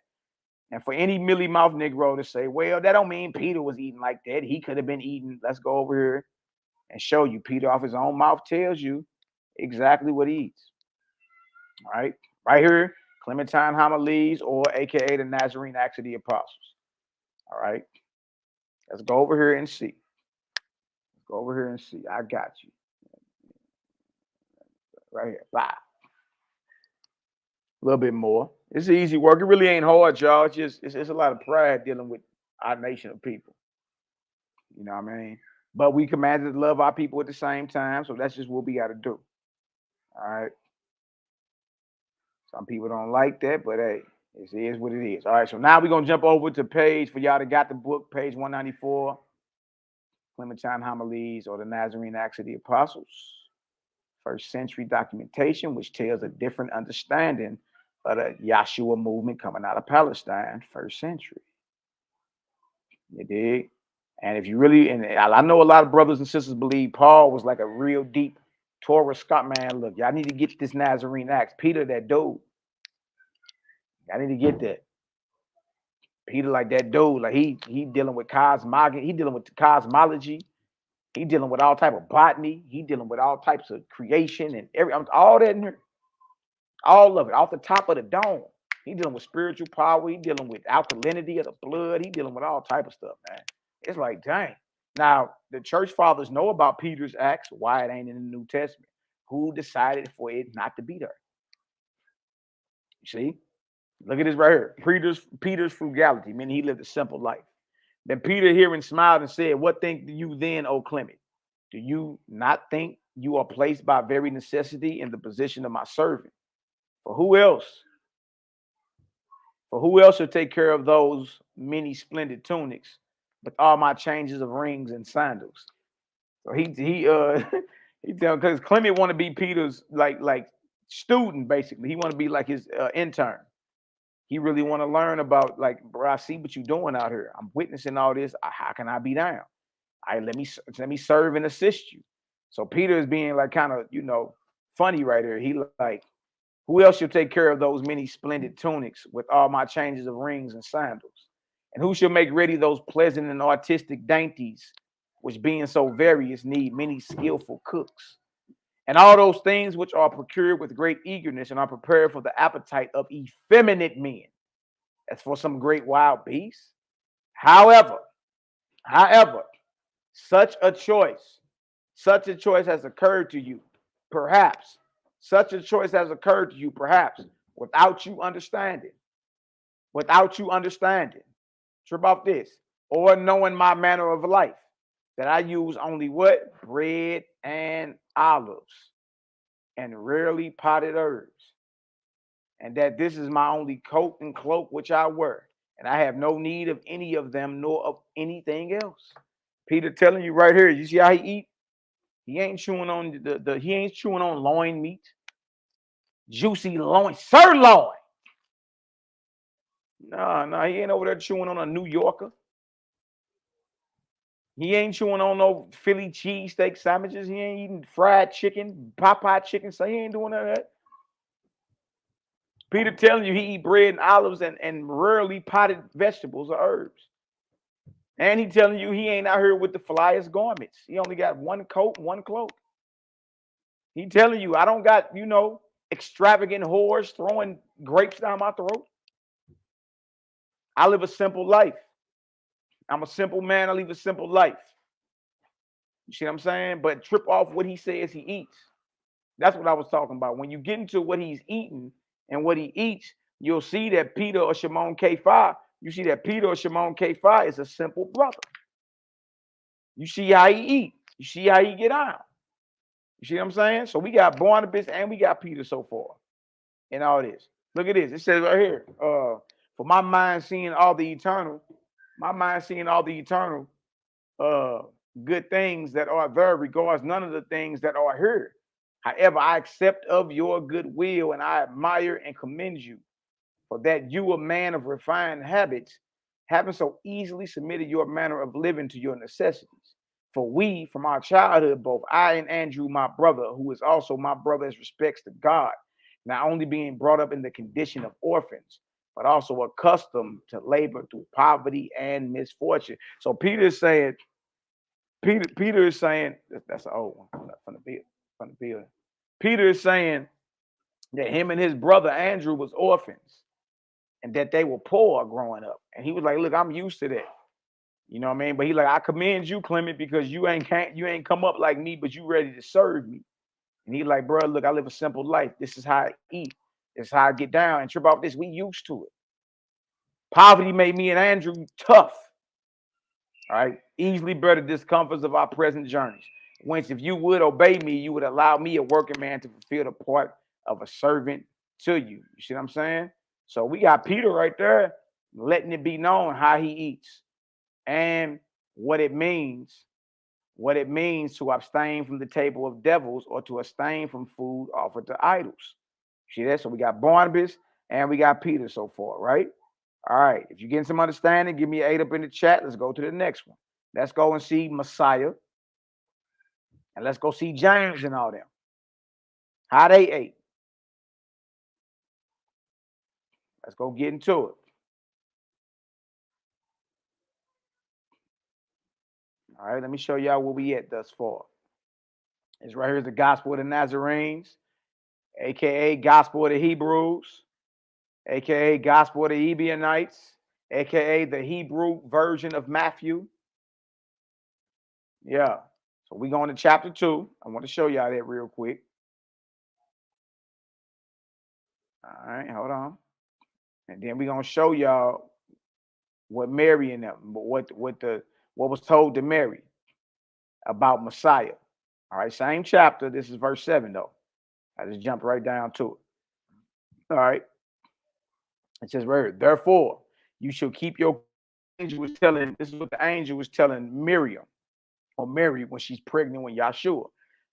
B: And for any mealy mouth Negro to say, well, that don't mean Peter was eating like that. He could have been eating. Let's go over here and show you. Peter off his own mouth tells you exactly what he eats. All right. Right here, Clementine Homilies, or AKA the Nazarene Acts of the Apostles. All right. Let's go over here and see. Let's go over here and see. I got you. Right here. Bye. A little bit more. It's easy work. It really ain't hard, y'all. It's a lot of pride dealing with our nation of people. You know what I mean? But we commanded to love our people at the same time. So that's just what we got to do. All right. Some people don't like that, but hey, it is what it is. All right. So now we're going to jump over to page, for y'all that got the book, page 194, Clementine Homilies, or the Nazarene Acts of the Apostles. First century documentation, which tells a different understanding of the Yahshua movement coming out of Palestine, first century. You dig? And if you really, and I know a lot of brothers and sisters believe Paul was like a real deep Torah Scott, man. Look, y'all need to get this Nazarene Acts. Peter, that dude. Y'all need to get that. Peter, like that dude, like he dealing with cosmology, he dealing with cosmology, he dealing with all type of botany, he dealing with all types of creation and all that in here. All of it, off the top of the dome. He dealing with spiritual power. He dealing with alkalinity of the blood. He dealing with all type of stuff, man. It's like, dang. Now, the church fathers know about Peter's acts, why it ain't in the New Testament. Who decided for it not to be there? You see? Look at this right here. Peter's frugality, meaning he lived a simple life. Then Peter hearing smiled and said, what think you then, O Clement? Do you not think you are placed by very necessity in the position of my servant? For who else should take care of those many splendid tunics with all my changes of rings and sandals? So he because Clement want to be Peter's like student, basically. He want to be like his intern. He really want to learn about, like, bro, I see what you're doing out here. I'm witnessing all this. How can I be down? Let me serve and assist you. So Peter is being like kind of, funny right here. He like, who else shall take care of those many splendid tunics with all my changes of rings and sandals? And who shall make ready those pleasant and artistic dainties, which being so various need many skillful cooks? And all those things which are procured with great eagerness and are prepared for the appetite of effeminate men, as for some great wild beast. However, such a choice has occurred to you, perhaps. Such a choice has occurred to you, perhaps, without you understanding. Trip off this. Or knowing my manner of life, that I use only what? Bread and olives, and rarely potted herbs. And that this is my only coat and cloak which I wear. And I have no need of any of them, nor of anything else. Peter telling you right here, you see how he eat? He ain't chewing on he ain't chewing on loin meat. Juicy loin, sirloin. No, he ain't over there chewing on a New Yorker. He ain't chewing on no Philly cheesesteak sandwiches. He ain't eating fried chicken, Popeye chicken. So he ain't doing none of that. Peter telling you he eat bread and olives and rarely potted vegetables or herbs. And he telling you he ain't out here with the flyest garments. He only got one coat, one cloak. He telling you I don't got, extravagant whores throwing grapes down my throat. I live a simple life. I'm a simple man. I live a simple life. You see what I'm saying? But trip off what he says he eats. That's what I was talking about. When you get into what he's eating and what he eats, you'll see that Peter or Shimon K5, is a simple brother. You see how he eat. You see how he get on. You see what I'm saying? So we got Barnabas and we got Peter so far in all this. Look at this. It says right here, for my mind seeing all the eternal, good things that are there regards none of the things that are here. However, I accept of your goodwill and I admire and commend you for that you, a man of refined habits, having so easily submitted your manner of living to your necessities. For we, from our childhood, both I and Andrew, my brother, who is also my brother as respects to God, not only being brought up in the condition of orphans, but also accustomed to labor through poverty and misfortune. So Peter is saying, Peter is saying, that's an old one from the building. Peter is saying that him and his brother Andrew was orphans and that they were poor growing up. And he was like, look, I'm used to that. You know what I mean? But he like, I commend you, Clement, because you ain't come up like me, but you ready to serve me. And he like, bro, look, I live a simple life. This is how I eat. This is how I get down and trip off this. We used to it. Poverty made me and Andrew tough. All right, easily bear the discomforts of our present journeys. Whence, if you would obey me, you would allow me, a working man, to fulfill the part of a servant to you. You see what I'm saying? So we got Peter right there, letting it be known how he eats and what it means to abstain from the table of devils or to abstain from food offered to idols. See that? So we got Barnabas and we got Peter so far, right? All right. If you're getting some understanding, give me an 8 up in the chat. Let's go to the next one. Let's go and see Messiah. And let's go see James and all them. How they ate. Let's go get into it. All right, let me show y'all where we at thus far. It's right here is the Gospel of the Nazarenes, aka Gospel of the Hebrews, aka Gospel of the Ebionites, aka the Hebrew version of Matthew. Yeah. So we going to chapter 2. I want to show y'all that real quick. All right, hold on. And then we're gonna show y'all what Mary and them, what was told to Mary about Messiah. All right, same chapter. This is verse 7, though. I just jumped right down to it. All right. It says right here, therefore, you shall keep your angel was telling, this is what the angel was telling Miriam or Mary when she's pregnant with Yahshua.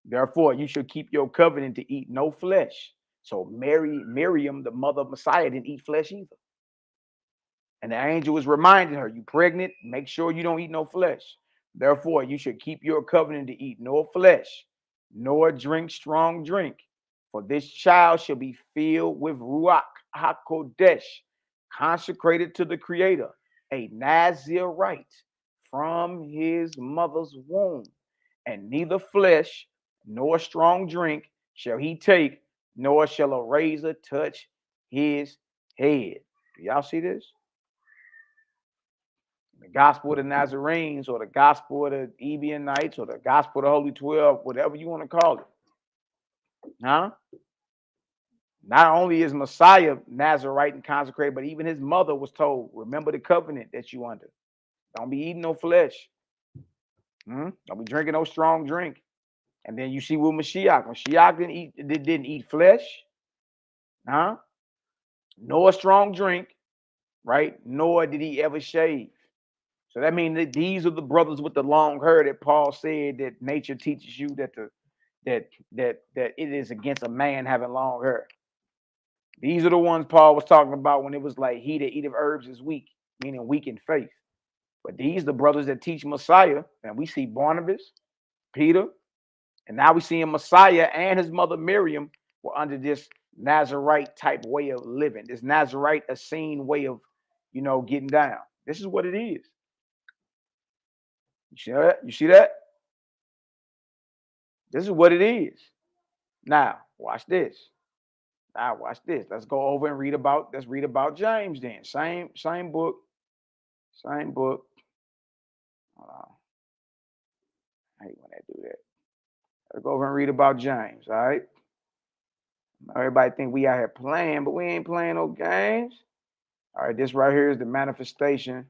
B: Therefore, you shall keep your covenant to eat no flesh. So Miriam, the mother of Messiah, didn't eat flesh either. And the angel was reminding her, you pregnant, make sure you don't eat no flesh. Therefore, you should keep your covenant to eat no flesh, nor drink strong drink. For this child shall be filled with Ruach HaKodesh, consecrated to the Creator, a Nazirite from his mother's womb. And neither flesh nor strong drink shall he take, nor shall a razor touch his head. Do y'all see this? The Gospel of the Nazarenes, or the Gospel of the Ebionites, or the Gospel of the Holy 12, whatever you want to call it. Huh? Not only is Messiah Nazarite and consecrated, but even his mother was told, remember the covenant that you under. Don't be eating no flesh. Don't be drinking no strong drink. And then you see with Mashiach didn't eat flesh. Huh? Nor strong drink, right? Nor did he ever shave. So that means that these are the brothers with the long hair that Paul said that nature teaches you that it is against a man having long hair. These are the ones Paul was talking about when it was like he that eateth herbs is weak, meaning weak in faith. But these are the brothers that teach Messiah, and we see Barnabas, Peter, and now we see him Messiah and his mother Miriam were under this Nazarite type way of living, this Nazarite Essene way of, getting down. This is what it is. You see that? You see that? This is what it is. Now, watch this. Let's go over and read about, James then. Same book. Hold on. I hate when I do that. Let's go over and read about James, all right? Everybody think we out here playing, but we ain't playing no games. All right, this right here is the manifestation.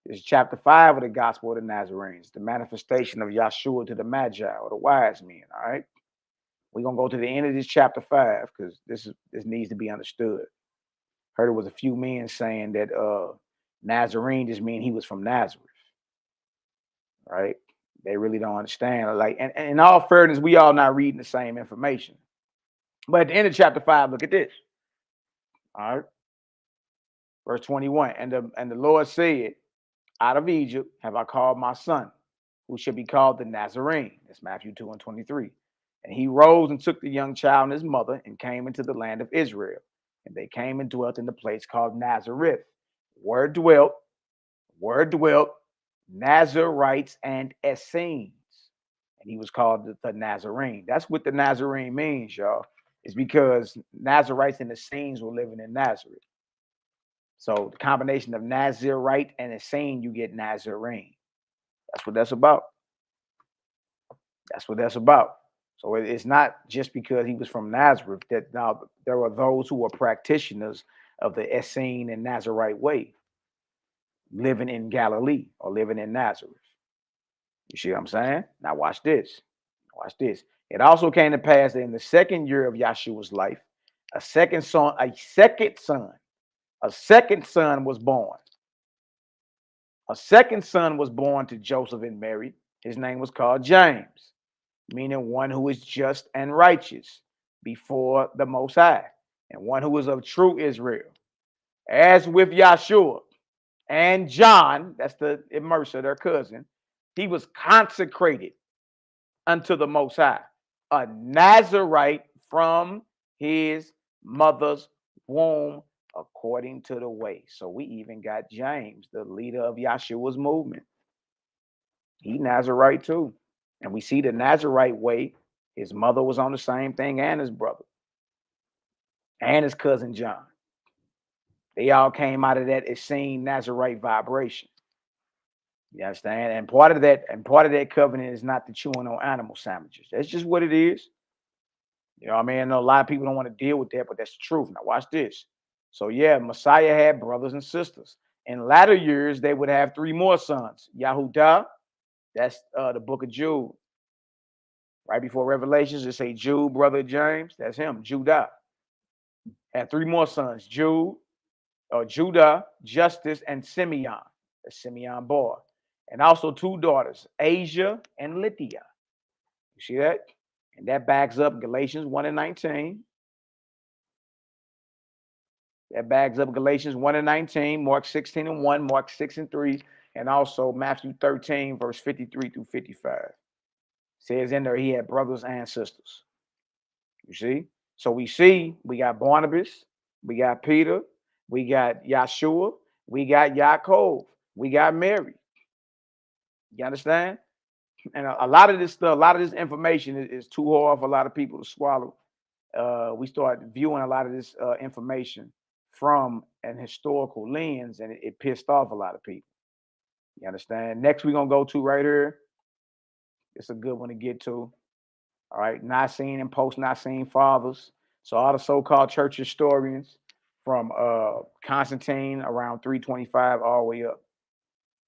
B: This is chapter 5 of the Gospel of the Nazarenes, the manifestation of Yahshua to the Magi or the wise men. All right, we're gonna go to the end of this chapter 5 because this needs to be understood. Heard it was a few men saying that Nazarene just mean he was from Nazareth, right? They really don't understand. Like, and in all fairness, we all not reading the same information. But at the end of chapter 5, look at this. All right, verse 21. And the Lord said, out of Egypt have I called my son, who should be called the Nazarene. That's Matthew 2:23. And he rose and took the young child and his mother and came into the land of Israel. And they came and dwelt in the place called Nazareth. Word dwelt, Nazarites and Essenes. And he was called the Nazarene. That's what the Nazarene means, y'all. It's because Nazarites and Essenes were living in Nazareth. So the combination of Nazarite and Essene, you get Nazarene. That's what that's about. That's what that's about. So it's not just because he was from Nazareth that now there were those who were practitioners of the Essene and Nazarite way living in Galilee or living in Nazareth. You see what I'm saying? Now watch this. Watch this. It also came to pass that in the second year of Yahshua's life, a second son was born. A second son was born to Joseph and Mary. His name was called James, meaning one who is just and righteous before the Most High, and one who is of true Israel. As with Yahshua and John, that's the immerser, their cousin, he was consecrated unto the Most High, a Nazarite from his mother's womb, according to the way. So we even got James, the leader of Yahshua's movement. He Nazarite too. And we see the Nazarite way. His mother was on the same thing, and his brother, and his cousin John. They all came out of that Essene Nazarite vibration. You understand? And part of that covenant is not the chewing on animal sandwiches. That's just what it is. You know what I mean? I know a lot of people don't want to deal with that, but that's the truth. Now watch this. So yeah, Messiah had brothers and sisters. In latter years, they would have 3 more sons. Yahudah, that's the book of Jude. Right before Revelations, it say Jude, brother of James. That's him, Judah. Had 3 more sons, Judah, Justice, and Simeon. That's Simeon boy. And also 2 daughters, Asia and Lydia. You see that? And that backs up Galatians 1:19. That backs up Galatians 1:19, Mark 16:1, Mark 6:3, and also Matthew 13, verse 53 through 55. Says in there he had brothers and sisters. You see? So we got Barnabas, we got Peter, we got Yahshua, we got Yaakov, we got Mary. You understand? And a lot of this stuff, a lot of this information is too hard for a lot of people to swallow. We start viewing a lot of this information from an historical lens, and it pissed off a lot of people. You understand? Next, we're gonna go to right here. It's a good one to get to. All right, Nicene and post-Nicene fathers. So all the so-called church historians from Constantine around 325 all the way up.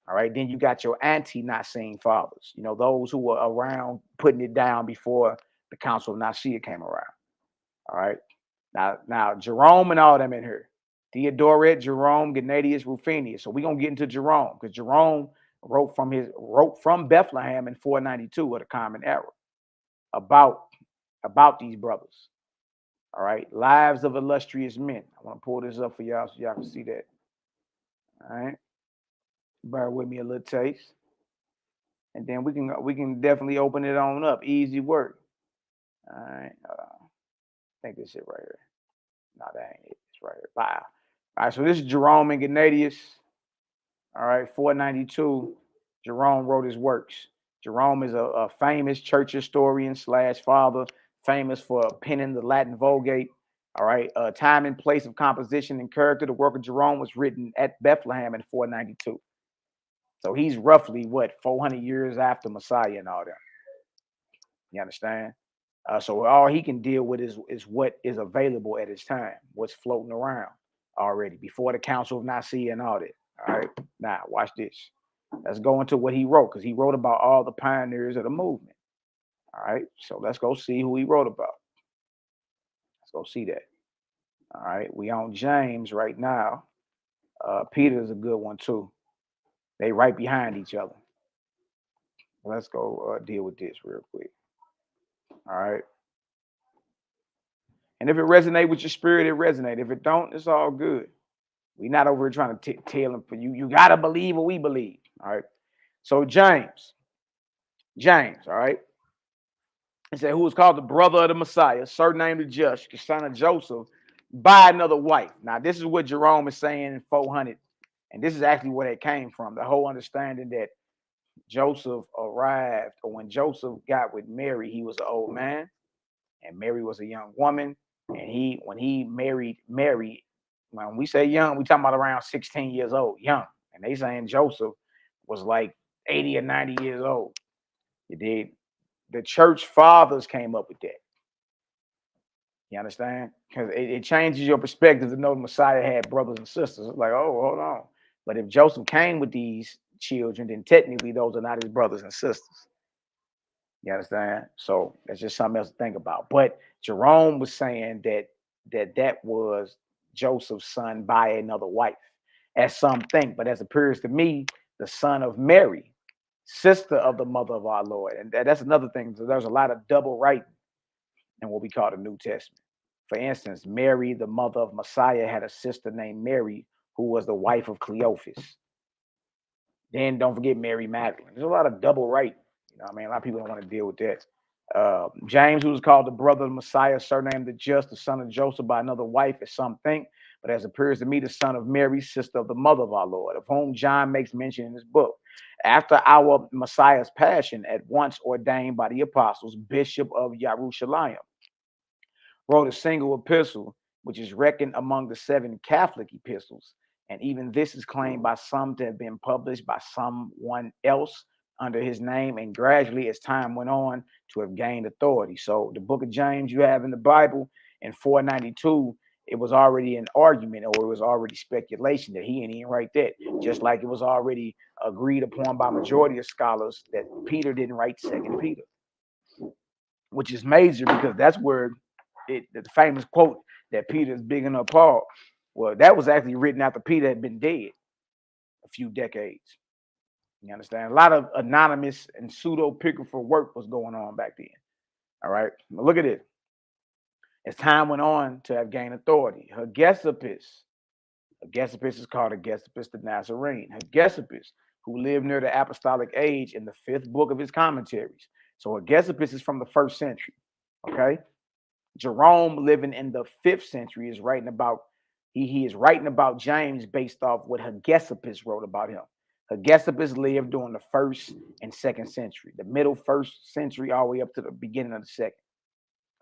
B: All right, then you got your anti-Nicene fathers. You know, those who were around putting it down before the Council of Nicaea came around. All right, now Jerome and all them in here. Theodoret, Jerome, Gennadius, Rufinus. So we're gonna get into Jerome because Jerome wrote from Bethlehem in 492 of the Common Era about these brothers. All right, lives of illustrious men. I want to pull this up for y'all so y'all can see that. All right, bear with me a little taste, and then we can definitely open it on up. Easy work. All right, I think this is it right here. No, that ain't it. It's right here. Wow. All right, so this is Jerome and Gennadius. All right, 492. Jerome wrote his works. Jerome is a famous church historian / father, famous for penning the Latin Vulgate. All right, time and place of composition and character. The work of Jerome was written at Bethlehem in 492. So he's roughly 400 years after Messiah and all that. You understand? So all he can deal with is what is available at his time, what's floating around already before the Council of Nicaea and all that. All right, now watch this. Let's go into what he wrote because he wrote about all the pioneers of the movement. All right, so let's go see who he wrote about. Let's go see that. All right, we on James right now. Peter's a good one too. They right behind each other. Let's go deal with this real quick. All right. And if it resonates with your spirit, it resonates. If it don't, it's all good. We're not over here trying to tell them for you. You got to believe what we believe. All right. So James, James, all right? It said, who was called the brother of the Messiah, surnamed the Just, the son of Joseph, by another wife. Now, this is what Jerome is saying in 400. And this is actually where it came from. The whole understanding that Joseph arrived, or when Joseph got with Mary, he was an old man, and Mary was a young woman. And when he married Mary, when we say young, we talking about around 16 years old, young. And they saying Joseph was like 80 or 90 years old. You did. The church fathers came up with that. You understand? Because it changes your perspective to know the Messiah had brothers and sisters. It's like, oh, hold on. But if Joseph came with these children, then technically those are not his brothers and sisters. You understand? So that's just something else to think about. But Jerome was saying that was Joseph's son by another wife, as some think. But as appears to me, the son of Mary, sister of the mother of our Lord. And that's another thing. So there's a lot of double writing in what we call the New Testament. For instance, Mary, the mother of Messiah, had a sister named Mary, who was the wife of Cleophas. Then don't forget Mary Magdalene. There's a lot of double writing. You know what I mean? A lot of people don't want to deal with that. James, who was called the brother of the Messiah, surnamed the Just, the son of Joseph by another wife, as some think, but as appears to me, the son of Mary, sister of the mother of our Lord, of whom John makes mention in his book. After our Messiah's passion, at once ordained by the apostles, Bishop of Jerusalem, wrote a single epistle, which is reckoned among the 7 Catholic epistles. And even this is claimed by some to have been published by someone else under his name, and gradually, as time went on, to have gained authority. So the book of James you have in the Bible in 492, it was already an argument, or it was already speculation that he ain't even write that. Just like it was already agreed upon by majority of scholars that Peter didn't write 2 Peter, which is major because that's where the famous quote that Peter is bigging up Paul. Well, that was actually written after Peter had been dead a few decades. You understand? A lot of anonymous and pseudo-picographer work was going on back then. All right. Now look at it. As time went on to have gained authority, Hegesippus is called Hegesippus the Nazarene. Hegesippus, who lived near the apostolic age, in the 5th book of his commentaries. So Hegesippus is from the 1st century. Okay. Jerome, living in the 5th century, is writing about he is writing about James based off what Hegesippus wrote about him. Hegesippus lived during the 1st and 2nd century, the middle 1st century all the way up to the beginning of the 2nd.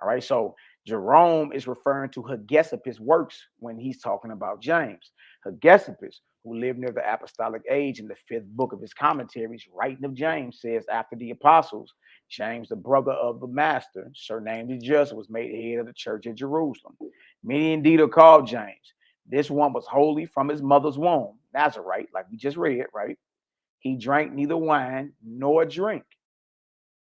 B: All right, so Jerome is referring to Hegesippus' works when he's talking about James. Hegesippus, who lived near the apostolic age, in the 5th book of his commentaries, writing of James, says, after the apostles, James, the brother of the master, surnamed the Just, was made head of the church at Jerusalem. Many indeed are called James. This one was holy from his mother's womb, Nazarite, like we just read, right? He drank neither wine nor drink,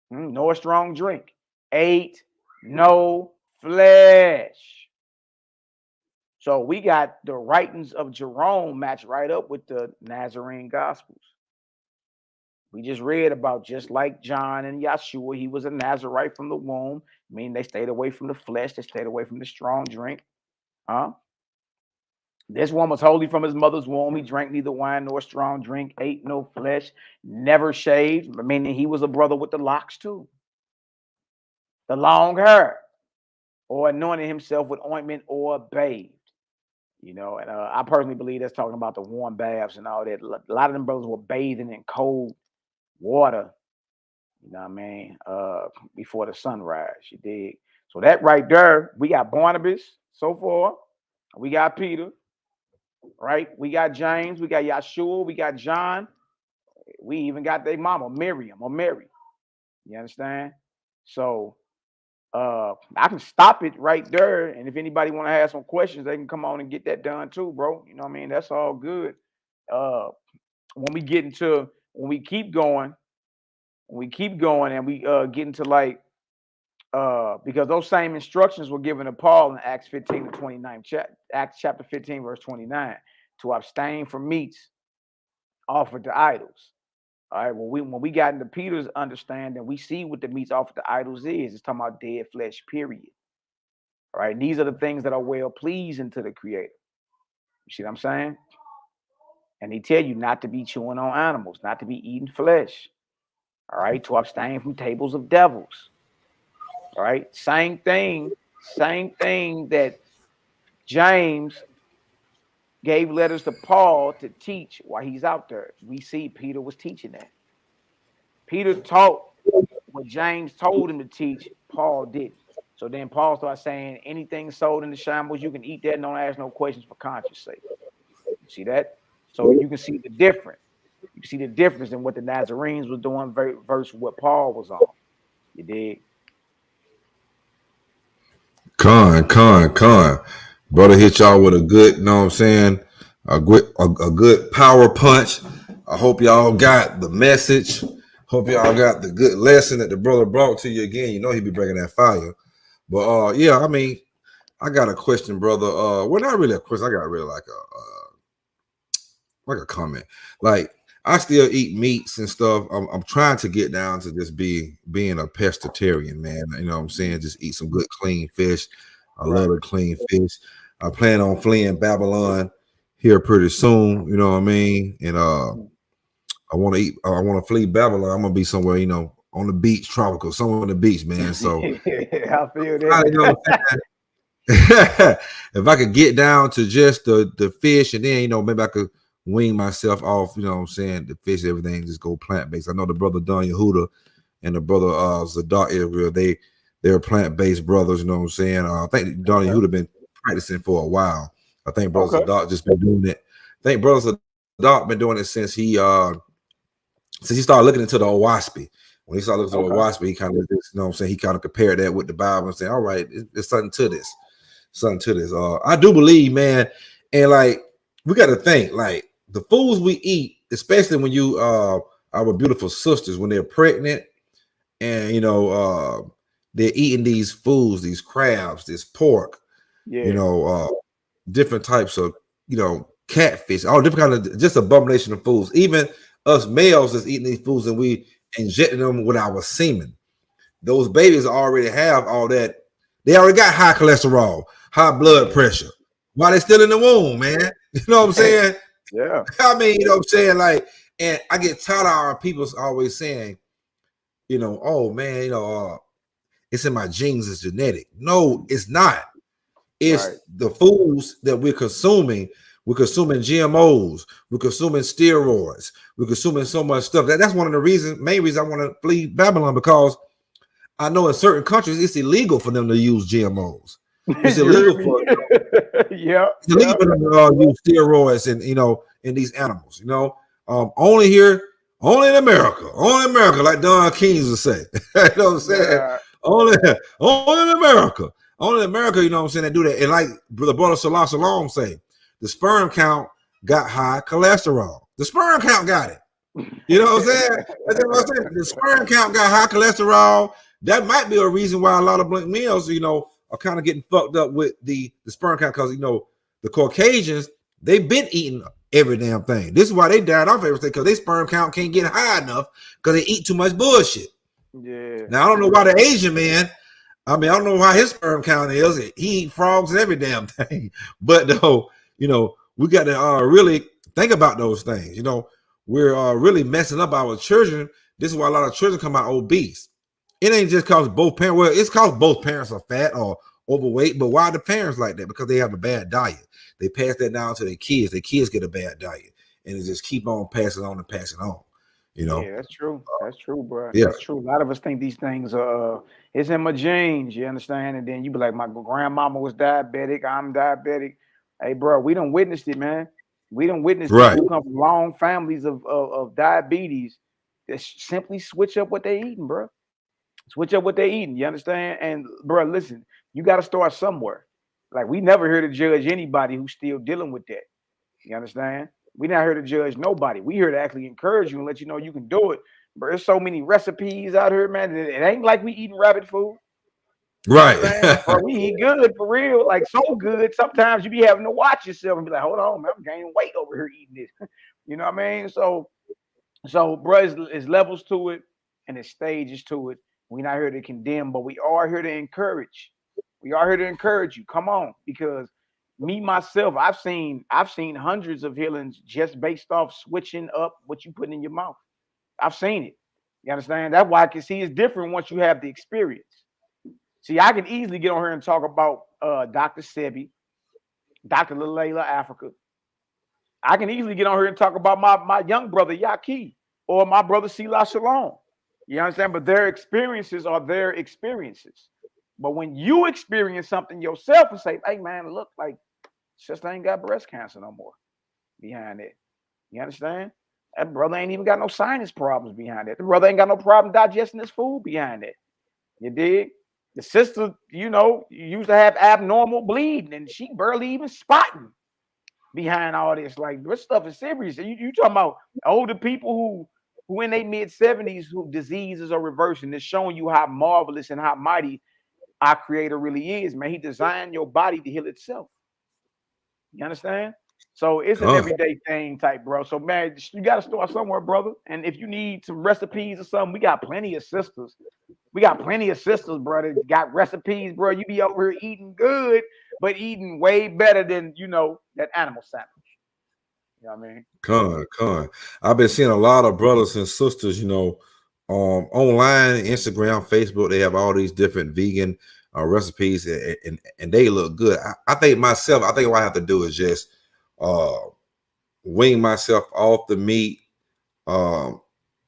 B: nor strong drink, ate no flesh. So we got the writings of Jerome match right up with the Nazarene Gospels. We just read about, just like John and Yeshua, he was a Nazarite from the womb, meaning they stayed away from the flesh, they stayed away from the strong drink. This one was holy from his mother's womb. He drank neither wine nor strong drink, ate no flesh, never shaved, meaning he was a brother with the locks too, the long hair, or anointed himself with ointment or bathed. You know, and I personally believe that's talking about the warm baths and all that. A lot of them brothers were bathing in cold water, you know what I mean, before the sunrise, you dig? So that right there, we got Barnabas so far. We got Peter, right? We got James, we got Yeshua, we got John. We even got their mama, Miriam or Mary. You understand? So I can stop it right there. And if anybody want to have some questions, they can come on and get that done too, bro. You know what I mean? That's all good. When we keep going and we get into like because those same instructions were given to Paul in Acts 15 to 29, Acts chapter 15, verse 29, to abstain from meats offered to idols. All right, well, when we got into Peter's understanding, we see what the meats offered to idols is. It's talking about dead flesh, period. All right, these are the things that are well pleasing to the Creator. You see what I'm saying? And he tell you not to be chewing on animals, not to be eating flesh. All right, to abstain from tables of devils. All right, same thing that James gave letters to Paul to teach while he's out there. We see Peter was teaching that. Peter taught what James told him to teach, Paul didn't. So then Paul started saying, anything sold in the shambles, you can eat that and don't ask no questions for conscience sake. You see that? So you can see the difference. You can see the difference in what the Nazarenes was doing versus what Paul was on. You dig?
A: Con. Brother hit y'all with a good, you know what I'm saying? A good power punch. I hope y'all got the message. Hope y'all got the good lesson that the brother brought to you again. You know he be bringing that fire. But yeah, I mean, I got a question, brother. Well, not really a question. I got really like a comment. Like I still eat meats and stuff. I'm trying to get down to just being a pescatarian, man. You know what I'm saying? Just eat some good clean fish. I love the clean fish. I plan on fleeing Babylon here pretty soon. You know what I mean? And I want to eat. I want to flee Babylon. I'm gonna be somewhere, you know, on the beach, tropical, somewhere on the beach, man. So
B: I feel
A: you know what I'm saying? If I could get down to just the fish, and then you know maybe I could wean myself off. You know what I'm saying? The fish, everything, just go plant based. I know the brother Don Yehuda and the brother Zadok Israel. They're plant based brothers. You know what I'm saying? I think Don Yehuda been practicing for a while. I think brother Zadok just been doing it. I think brother Zadok been doing it since he started looking into the Owaspy. When he started looking into the Owaspy, he kind of, you know what I'm saying, he kind of compared that with the Bible and saying, all right, there's something to this. I do believe, man, and like we got to think, like the foods we eat, especially when you our beautiful sisters when they're pregnant, and you know they're eating these foods, these crabs, this pork, you know, different types of, you know, catfish, all different kind of just abomination of foods. Even us males that's eating these foods and we injecting them with our semen. Those babies already have all that. They already got high cholesterol, high blood pressure while they're still in the womb, man. You know what I'm saying?
B: Yeah.
A: I mean, you know what I'm saying? Like, and I get tired of our people always saying, you know, oh man, you know, it's in my genes, it's genetic. No, it's not. It's the foods that we're consuming. We're consuming GMOs. We're consuming steroids. We're consuming so much stuff. That's one of the main reasons I want to flee Babylon, because I know in certain countries it's illegal for them to use GMOs. It's illegal for it's illegal for them to use steroids and, you know, in these animals. You know, only in America, like Don Keynes would say. You know what I'm saying? Only in America. Only in America, you know what I'm saying, they do that. And like the brother Salah Salam say, the sperm count got high cholesterol. The sperm count got it. You know what I'm saying? That's what I'm saying. The sperm count got high cholesterol. That might be a reason why a lot of black males, you know, are kind of getting fucked up with the sperm count, because, you know, the Caucasians, they've been eating every damn thing. This is why they died off everything, because their sperm count can't get high enough because they eat too much bullshit.
B: Yeah.
A: Now, I don't know why the Asian man, I mean, I don't know why his sperm count is. He eat frogs and every damn thing. But though, you know, we got to really think about those things. You know, we're really messing up our children. This is why a lot of children come out obese. It ain't just cause both parents. Well, it's cause both parents are fat or overweight. But why are the parents like that? Because they have a bad diet. They pass that down to their kids. Their kids get a bad diet, and it just keep on passing on and passing on. You know.
B: Yeah, that's true. That's true, bro.
A: Yeah.
B: That's true. A lot of us think these things are it's in my genes, you understand? And then you be like, my grandmama was diabetic, I'm diabetic. Hey, bro, we done witnessed it, man. We done witnessed people who come from long families of diabetes that simply switch up what they eating, bro. Switch up what they eating. You understand? And bro, listen, you got to start somewhere. Like we never here to judge anybody who's still dealing with that. You understand? We're not here to judge nobody. We here to actually encourage you and let you know you can do it. But there's so many recipes out here, man. It ain't like we eating rabbit food. You know what I'm saying? Bro, we eat good for real, like so good. Sometimes you be having to watch yourself and be like, hold on, man, I'm gaining weight over here eating this. You know what I mean? So bro, it's levels to it and it's stages to it. We're not here to condemn, but we are here to encourage. We are here to encourage you. Come on, because me myself, I've seen hundreds of healings just based off switching up what you put in your mouth. I've seen it. You understand? That's why I can see it's different once you have the experience. See, I can easily get on here and talk about Dr. Sebi, Dr. Lalela Africa. I can easily get on here and talk about my young brother Yaki or my brother Sila Shalom. You understand? But their experiences are their experiences. But when you experience something yourself and say, hey man, look, like sister ain't got breast cancer no more behind it. You understand? That brother ain't even got no sinus problems behind it. The brother ain't got no problem digesting his food behind it. You dig? The sister, used to have abnormal bleeding and she barely even spotting behind all this. Like, this stuff is serious. You talking about older people who in their mid-70s who diseases are reversing. It's showing you how marvelous and how mighty our creator really is, man. He designed your body to heal itself. You understand? So it's an everyday thing type, bro. So, man, you got to start somewhere, brother. And if you need some recipes or something, we got plenty of sisters. We got plenty of sisters, brother. Got recipes, bro. You be over here eating good, but eating way better than, that animal sandwich. You know what I mean?
A: Con. I've been seeing a lot of brothers and sisters, online, Instagram, Facebook. They have all these different vegan recipes, and they look good. I think what I have to do is just wean myself off the meat. Like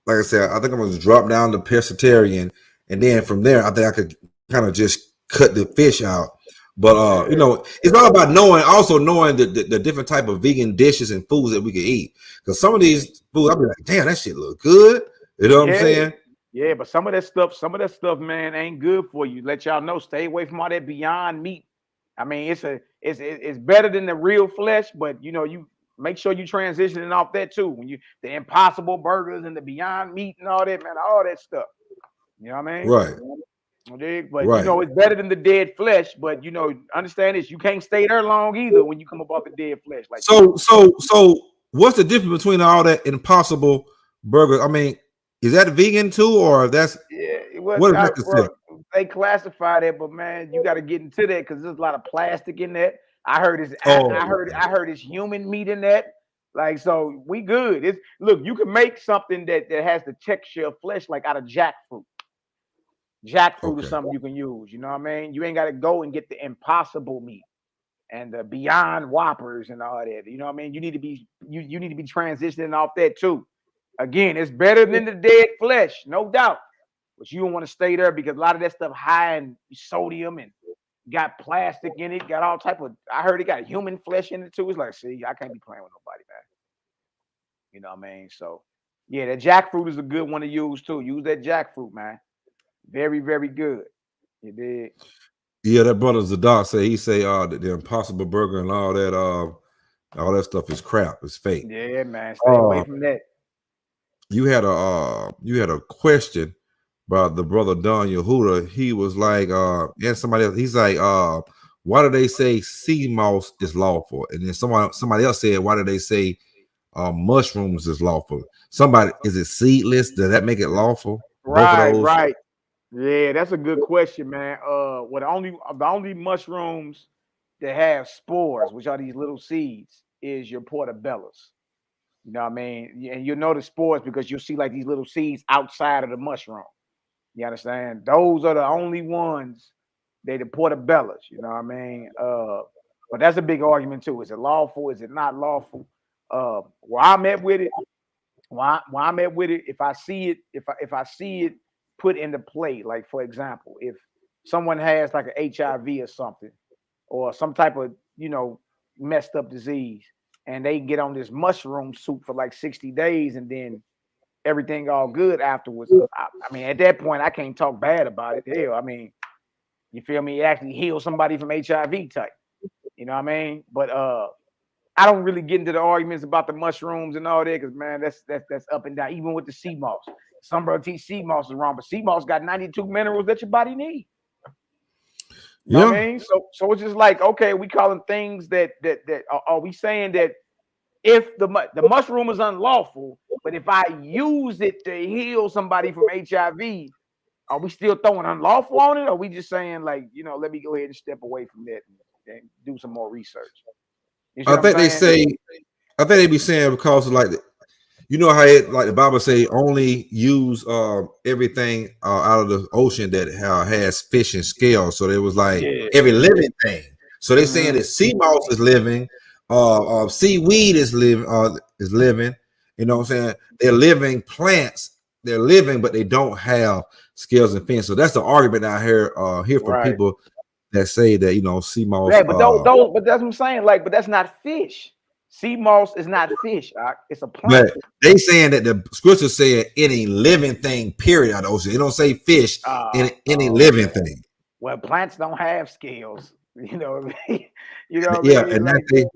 A: I said, I think I'm gonna drop down to pescatarian, and then from there, I think I could kind of just cut the fish out. But it's all about knowing the different type of vegan dishes and foods that we can eat. Because some of these foods, I'll be like, damn, that shit look good. You know what I'm saying?
B: Yeah, but some of that stuff, man, ain't good for you. Let y'all know, stay away from all that Beyond Meat. I mean, it's better than the real flesh, but you make sure you transitioning off that too. When the Impossible Burgers and the Beyond Meat and all that, man, all that stuff. You know what I mean?
A: Right.
B: But it's better than the dead flesh. But understand this: you can't stay there long either when you come up off the dead flesh. Like
A: so, what's the difference between all that Impossible Burger? I mean, is that vegan too, or that's what is that considered?
B: They classify that, but man, you got to get into that because there's a lot of plastic in that. I heard it's human meat in that. Like, so we good. Look, you can make something that has the texture of flesh, like out of jackfruit. Jackfruit is something you can use. You know what I mean? You ain't got to go and get the Impossible meat and the Beyond Whoppers and all that. You know what I mean? You need to be you need to be transitioning off that too. Again, it's better than the dead flesh, no doubt. But you don't want to stay there because a lot of that stuff high in sodium and got plastic in it, got all type of. I heard it got human flesh in it too. It's like, see, I can't be playing with nobody, man. You know what I mean? So, yeah, that jackfruit is a good one to use too. Use that jackfruit, man. Very, very good. You did.
A: Yeah, that brother Zadok say the Impossible Burger and all that stuff is crap. It's fake.
B: Yeah, man. Stay away from that.
A: You had a question about the brother Don Yehuda. He was like, and somebody else. He's like, why do they say sea moss is lawful? And then somebody else said, why do they say mushrooms is lawful? Is it seedless? Does that make it lawful?
B: Right. Yeah, that's a good question, man. The only mushrooms that have spores, which are these little seeds, is your portobellas. You know what I mean? And you'll know the spores because you'll see like these little seeds outside of the mushroom. You understand? Those are the only ones. They the portobellas. You know what I mean? But that's a big argument too. Is it lawful? Is it not lawful? Where I'm at with it, if I see it put into play, like for example, if someone has like an HIV or something, or some type of messed up disease, and they get on this mushroom soup for like 60 days, and then everything all good afterwards. I mean, at that point, I can't talk bad about it. Hell, I mean, you feel me? It actually heals somebody from HIV type. You know what I mean? But I don't really get into the arguments about the mushrooms and all that because, man, that's up and down. Even with the sea moss, some bro teach sea moss is wrong, but sea moss got 92 minerals that your body needs. You know what I mean? So it's just like, okay, we calling things that are we saying that if the mushroom is unlawful, but if I use it to heal somebody from HIV, are we still throwing unlawful on it? Or are we just saying like, let me go ahead and step away from that and do some more research?
A: I think they be saying because of like You know how it, like the Bible say, only use everything out of the ocean that has fish and scales. So there was like
B: Yeah.
A: every living thing. So they're saying
B: Mm-hmm.
A: that sea moss is living, seaweed is living, is living. You know what I'm saying? They're living plants. They're living, but they don't have scales and fins. So that's the argument I hear from
B: Right.
A: people that say that sea moss.
B: Yeah, but those, but that's what I'm saying. Like, but that's not fish. Sea moss is not fish. It's a plant.
A: But they saying that the scripture said any living thing, period, out of the ocean. It don't say fish in any living
B: Okay.
A: thing.
B: Well, plants don't have scales. You know what I mean? You know what I
A: Yeah,
B: mean?
A: and
B: Like,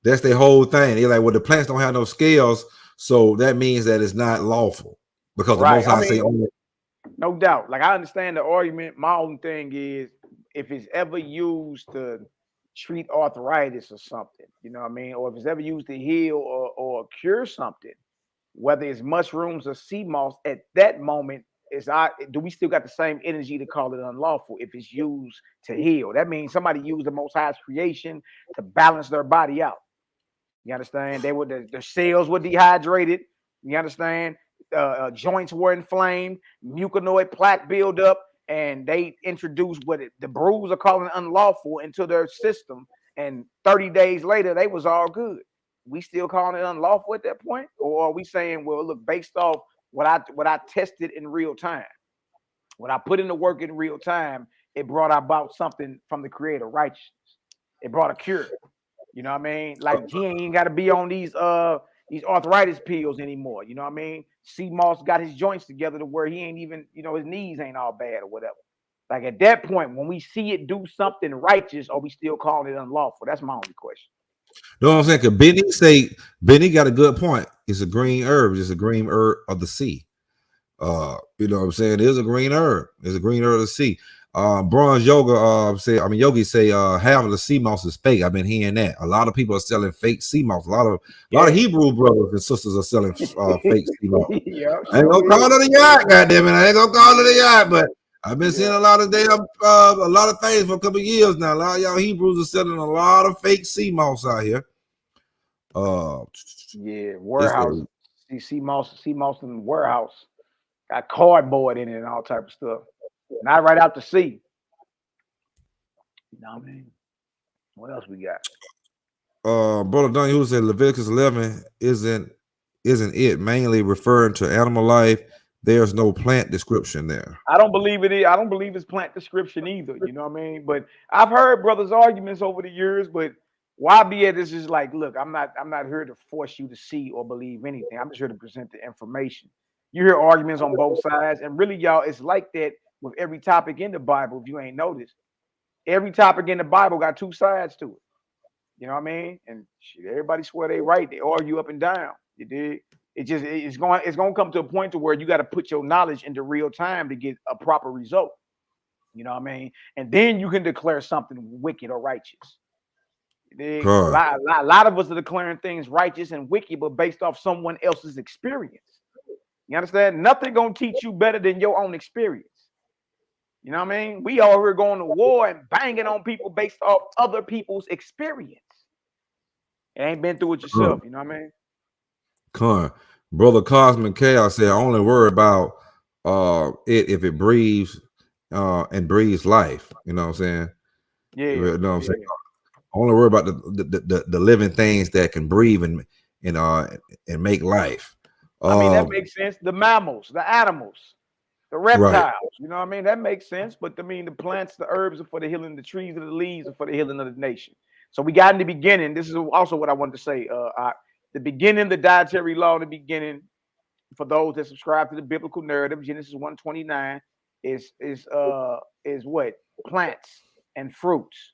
A: that's the whole thing. They're like, well, the plants don't have no scales, so that means that it's not lawful because the
B: right.
A: Most
B: I
A: High say
B: mean,
A: only.
B: no doubt. Like, I understand the argument. My own thing is if it's ever used to treat arthritis or something, you know what I mean? Or if it's ever used to heal or cure something, whether it's mushrooms or sea moss, at that moment, do we still got the same energy to call it unlawful if it's used to heal? That means somebody used the Most High's creation to balance their body out. You understand? They were the cells were dehydrated. You understand? Joints were inflamed, muconoid plaque buildup, and they introduced the brews are calling unlawful into their system. And 30 days later, they was all good. We still calling it unlawful at that point, or are we saying, well, look, based off what I tested in real time, when I put in the work in real time, it brought about something from the Creator, righteousness. It brought a cure. You know what I mean? Like he ain't got to be on these arthritis pills anymore. You know what I mean? C Moss got his joints together to where he ain't even, his knees ain't all bad or whatever. Like at that point, when we see it do something righteous, are we still calling it unlawful? That's my only question.
A: You know what I'm saying? Because Benny got a good point. It's a green herb. It's a green herb of the sea. You know what I'm saying? There's a green herb. There's a green herb of the sea. Bronze Yoga yogis say half of the sea moss is fake. I've been hearing that. A lot of people are selling fake sea moss. A lot of Hebrew brothers and sisters are selling fake sea moss.
B: Yeah,
A: I ain't gonna call it a yacht, goddamn it. I ain't gonna call it a yacht, but I've been seeing a lot of a lot of things for a couple of years now. A lot of y'all Hebrews are selling a lot of fake sea moss out here.
B: Yeah, warehouse. See sea moss in the warehouse. Got cardboard in it and all type of stuff. Not right out to sea. You know what I mean? What else we got?
A: Brother Donnie who said Leviticus 11 isn't it mainly referring to animal life? There's no plant description there.
B: I don't believe it is. I don't believe it's plant description either. You know what I mean? But I've heard brothers' arguments over the years. But why be at this is like, look, I'm not here to force you to see or believe anything. I'm just here to present the information. You hear arguments on both sides, and really, y'all, it's like that with every topic in the Bible. If you ain't noticed, every topic in the Bible got two sides to it. You know what I mean? And shit, everybody swear they right. They argue up and down. You dig? It's going to come to a point to where you got to put your knowledge into real time to get a proper result. You know what I mean? And then you can declare something wicked or righteous. You dig? A
A: God.
B: lot of us are declaring things righteous and wicked, but based off someone else's experience. You understand? Nothing gonna teach you better than your own experience. You know what I mean? We all here going to war and banging on people based off other people's experience. You ain't been through it yourself. You know what I mean?
A: Brother Cosmic Chaos said, I only worry about it if it breathes and breathes life. You know what I'm saying?
B: Yeah.
A: You know what I'm saying? I only worry about the living things that can breathe and make life.
B: I mean, that makes sense. The mammals, the animals, the reptiles.
A: Right.
B: You know what I mean? That makes sense. But I mean, the plants, the herbs are for the healing, the trees and the leaves are for the healing of the nation. So we got in the beginning. This is also what I wanted to say. The beginning, the dietary law in the beginning, for those that subscribe to the biblical narrative, Genesis 129 is what? Plants and fruits.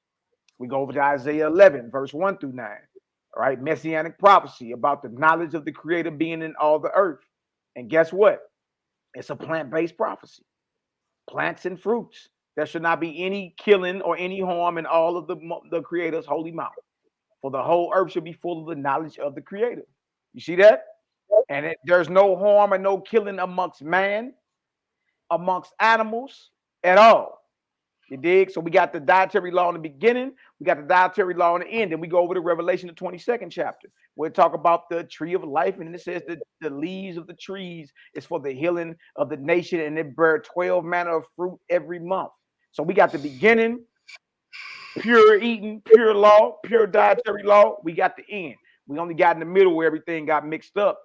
B: We go over to Isaiah 11, verse 1 through 9. All right, messianic prophecy about the knowledge of the creator being in all the earth. And guess what? It's a plant-based prophecy. Plants and fruits. There should not be any killing or any harm in all of the creator's holy mouth. For the whole earth should be full of the knowledge of the creator. You see that? And there's no harm and no killing amongst man, amongst animals at all. You dig? So we got the dietary law in the beginning, we got the dietary law in the end, and we go over to Revelation, the 22nd chapter, where it talk about the tree of life, and it says that the leaves of the trees is for the healing of the nation, and it bear 12 manner of fruit every month. So we got the beginning, pure eating, pure law, pure dietary law. We got the end. We only got in the middle where everything got mixed up.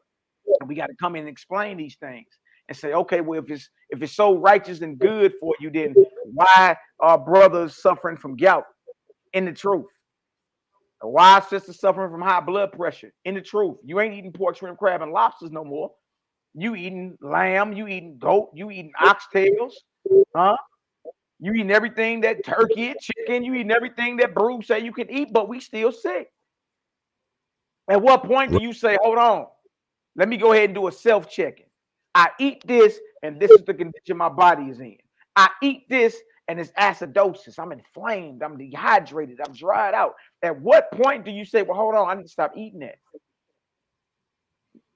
B: And we got to come in and explain these things and say, okay, well, if it's so righteous and good for you, then why are brothers suffering from gout? In the truth. Or why are sisters suffering from high blood pressure? In the truth. You ain't eating pork, shrimp, crab, and lobsters no more. You eating lamb, you eating goat, you eating oxtails, huh? You eating everything that turkey, chicken, you eating everything that Bruce say you can eat, but we still sick. At what point do you say, hold on, let me go ahead and do a self-checking? I eat this, and this is the condition my body is in. I eat this, and it's acidosis. I'm inflamed. I'm dehydrated. I'm dried out. At what point do you say, well, hold on, I need to stop eating that?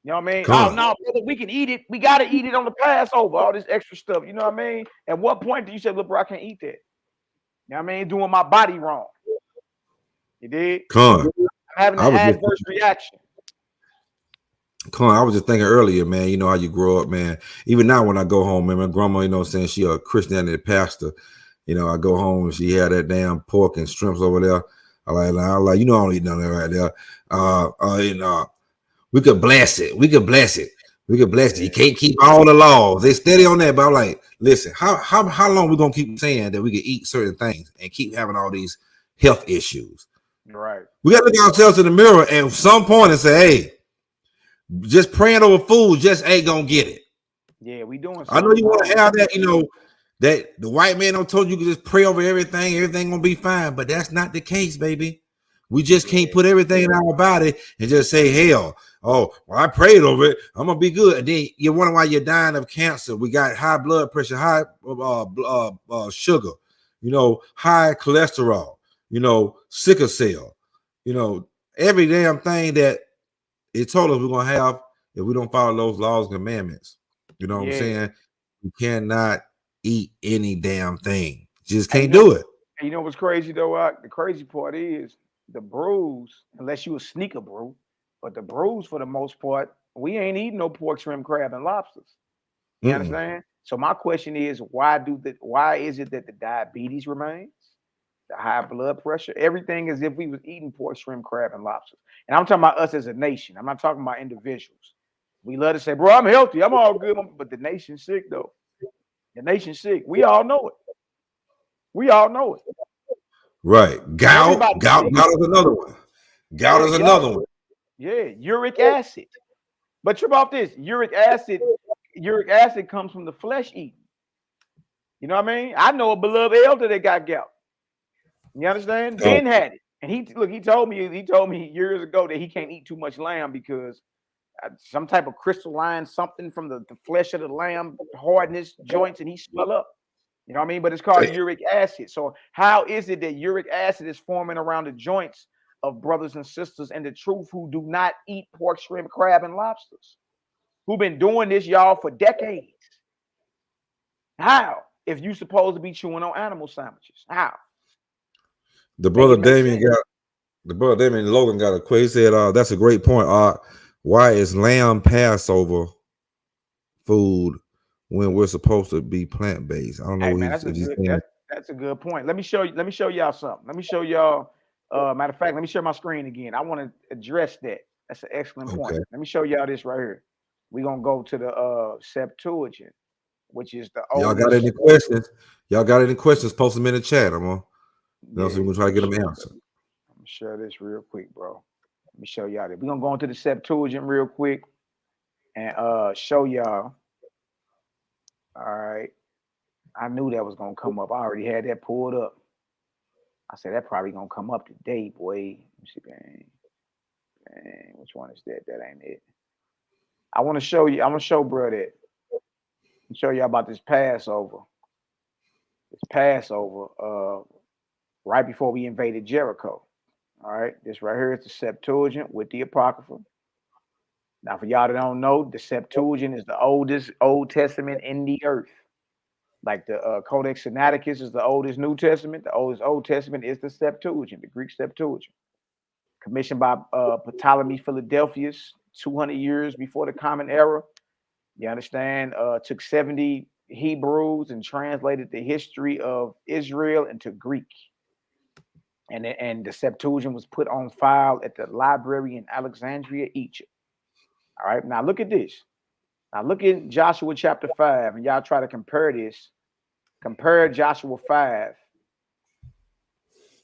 B: You know what I mean?
A: Come
B: Oh,
A: on.
B: no, brother, we can eat it. We got to eat it on the Passover, all this extra stuff. You know what I mean? At what point do you say, look, bro, I can't eat that? You know what I mean? Doing my body wrong. You did?
A: Come on.
B: I'm having an adverse reaction.
A: Come on, I was just thinking earlier, man, you know how you grow up, man. Even now when I go home, man, my grandma, you know what I'm saying, she a Christianity pastor. You know, I go home and she had that damn pork and shrimps over there. I like, you know, I don't eat none of that right there. You know, we could bless it. We could bless it. We could bless it. You can't keep all the laws. They steady on that, but I'm like, listen, how long we gonna keep saying that we can eat certain things and keep having all these health issues?
B: Right.
A: We gotta look at ourselves in the mirror at some point and say, hey, just praying over food just ain't gonna get it.
B: Yeah, we doing something.
A: I know you want to have that, you know, that the white man don't told you can just pray over everything gonna be fine, but that's not the case, baby. We just can't put everything in our body and just say, hell, oh, well, I prayed over it, I'm gonna be good. And then you wonder why you're dying of cancer. We got high blood pressure, high sugar, you know, high cholesterol, you know, sickle cell, you know, every damn thing that it told us we're gonna have if we don't follow those laws and commandments. You know what I'm saying? You cannot eat any damn thing. You just can't do it.
B: And you know what's crazy though? The crazy part is the brews, unless you a sneaker brew, but the brews for the most part, we ain't eating no pork, shrimp, crab, and lobsters. You understand? So my question is, why is it that the diabetes remains? The high blood pressure, everything as if we was eating pork, shrimp, crab, and lobsters. And I'm talking about us as a nation. I'm not talking about individuals. We love to say, bro, I'm healthy, I'm all good, but the nation's sick though. The nation's sick. We all know it. We all know it.
A: Right. Gout is another one. Gout is another one.
B: Yeah, uric acid. But trip off this. Uric acid comes from the flesh eating. You know what I mean? I know a beloved elder that got gout. You understand? Ben had it. And he told me years ago that he can't eat too much lamb because some type of crystalline something from the flesh of the lamb hardness joints, and he swell up. You know what I mean? But it's called uric acid. So how is it that uric acid is forming around the joints of brothers and sisters and the truth who do not eat pork, shrimp, crab, and lobsters? Who've been doing this, y'all, for decades? How? If you supposed to be chewing on animal sandwiches. How?
A: The brother Damien Logan got a question. He said, that's a great point. Why is lamb Passover food when we're supposed to be plant-based? I don't know.
B: Hey, man, that's a good point. Let me show y'all something. Let me show y'all. Matter of fact, let me share my screen again. I want to address that. That's an excellent point. Let me show y'all this right here. We're gonna go to the Septuagint, which is the oldest.
A: Y'all got any questions? Y'all got any questions? Post them in the chat. I'm gonna, so we're gonna try to get them answered.
B: Let me share this real quick, bro. Let me show y'all that. We're gonna go into the Septuagint real quick and show y'all. All right. I knew that was gonna come up. I already had that pulled up. I said that probably gonna come up today, boy. Let me see, dang, which one is that? That ain't it. I want to show you. I'm gonna show bro that. Show you about this Passover. This Passover, right before we invaded Jericho. All right, this right here is the Septuagint with the Apocrypha. Now, for y'all that don't know, the Septuagint is the oldest Old Testament in the earth. Like the Codex Sinaiticus is the oldest New Testament. The oldest Old Testament is the Septuagint, the Greek Septuagint, commissioned by Ptolemy Philadelphus 200 years before the Common Era. You understand? Took 70 Hebrews and translated the history of Israel into Greek. And the Septuagint was put on file at the library in Alexandria, Egypt. All right, now look at this. Now look at Joshua chapter 5, and y'all try to compare this. Compare Joshua 5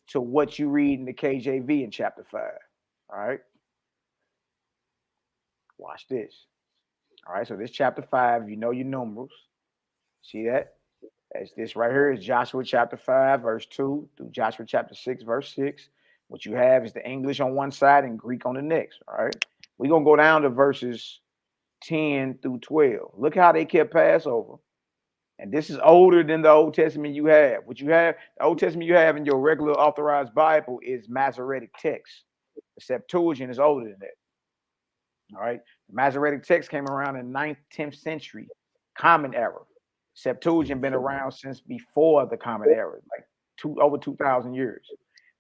B: to what you read in the KJV in chapter 5. All right. Watch this. All right, so this chapter 5, you know your numerals. See that? As this right here is Joshua chapter 5, verse 2 through Joshua chapter 6, verse 6. What you have is the English on one side and Greek on the next. All right. We're going to go down to verses 10 through 12. Look how they kept Passover. And this is older than the Old Testament you have. What you have, the Old Testament you have in your regular authorized Bible is Masoretic text. The Septuagint is older than that. All right. The Masoretic text came around in 9th, 10th century, Common Era. Septuagint been around since before the Common Era, like over 2,000 years.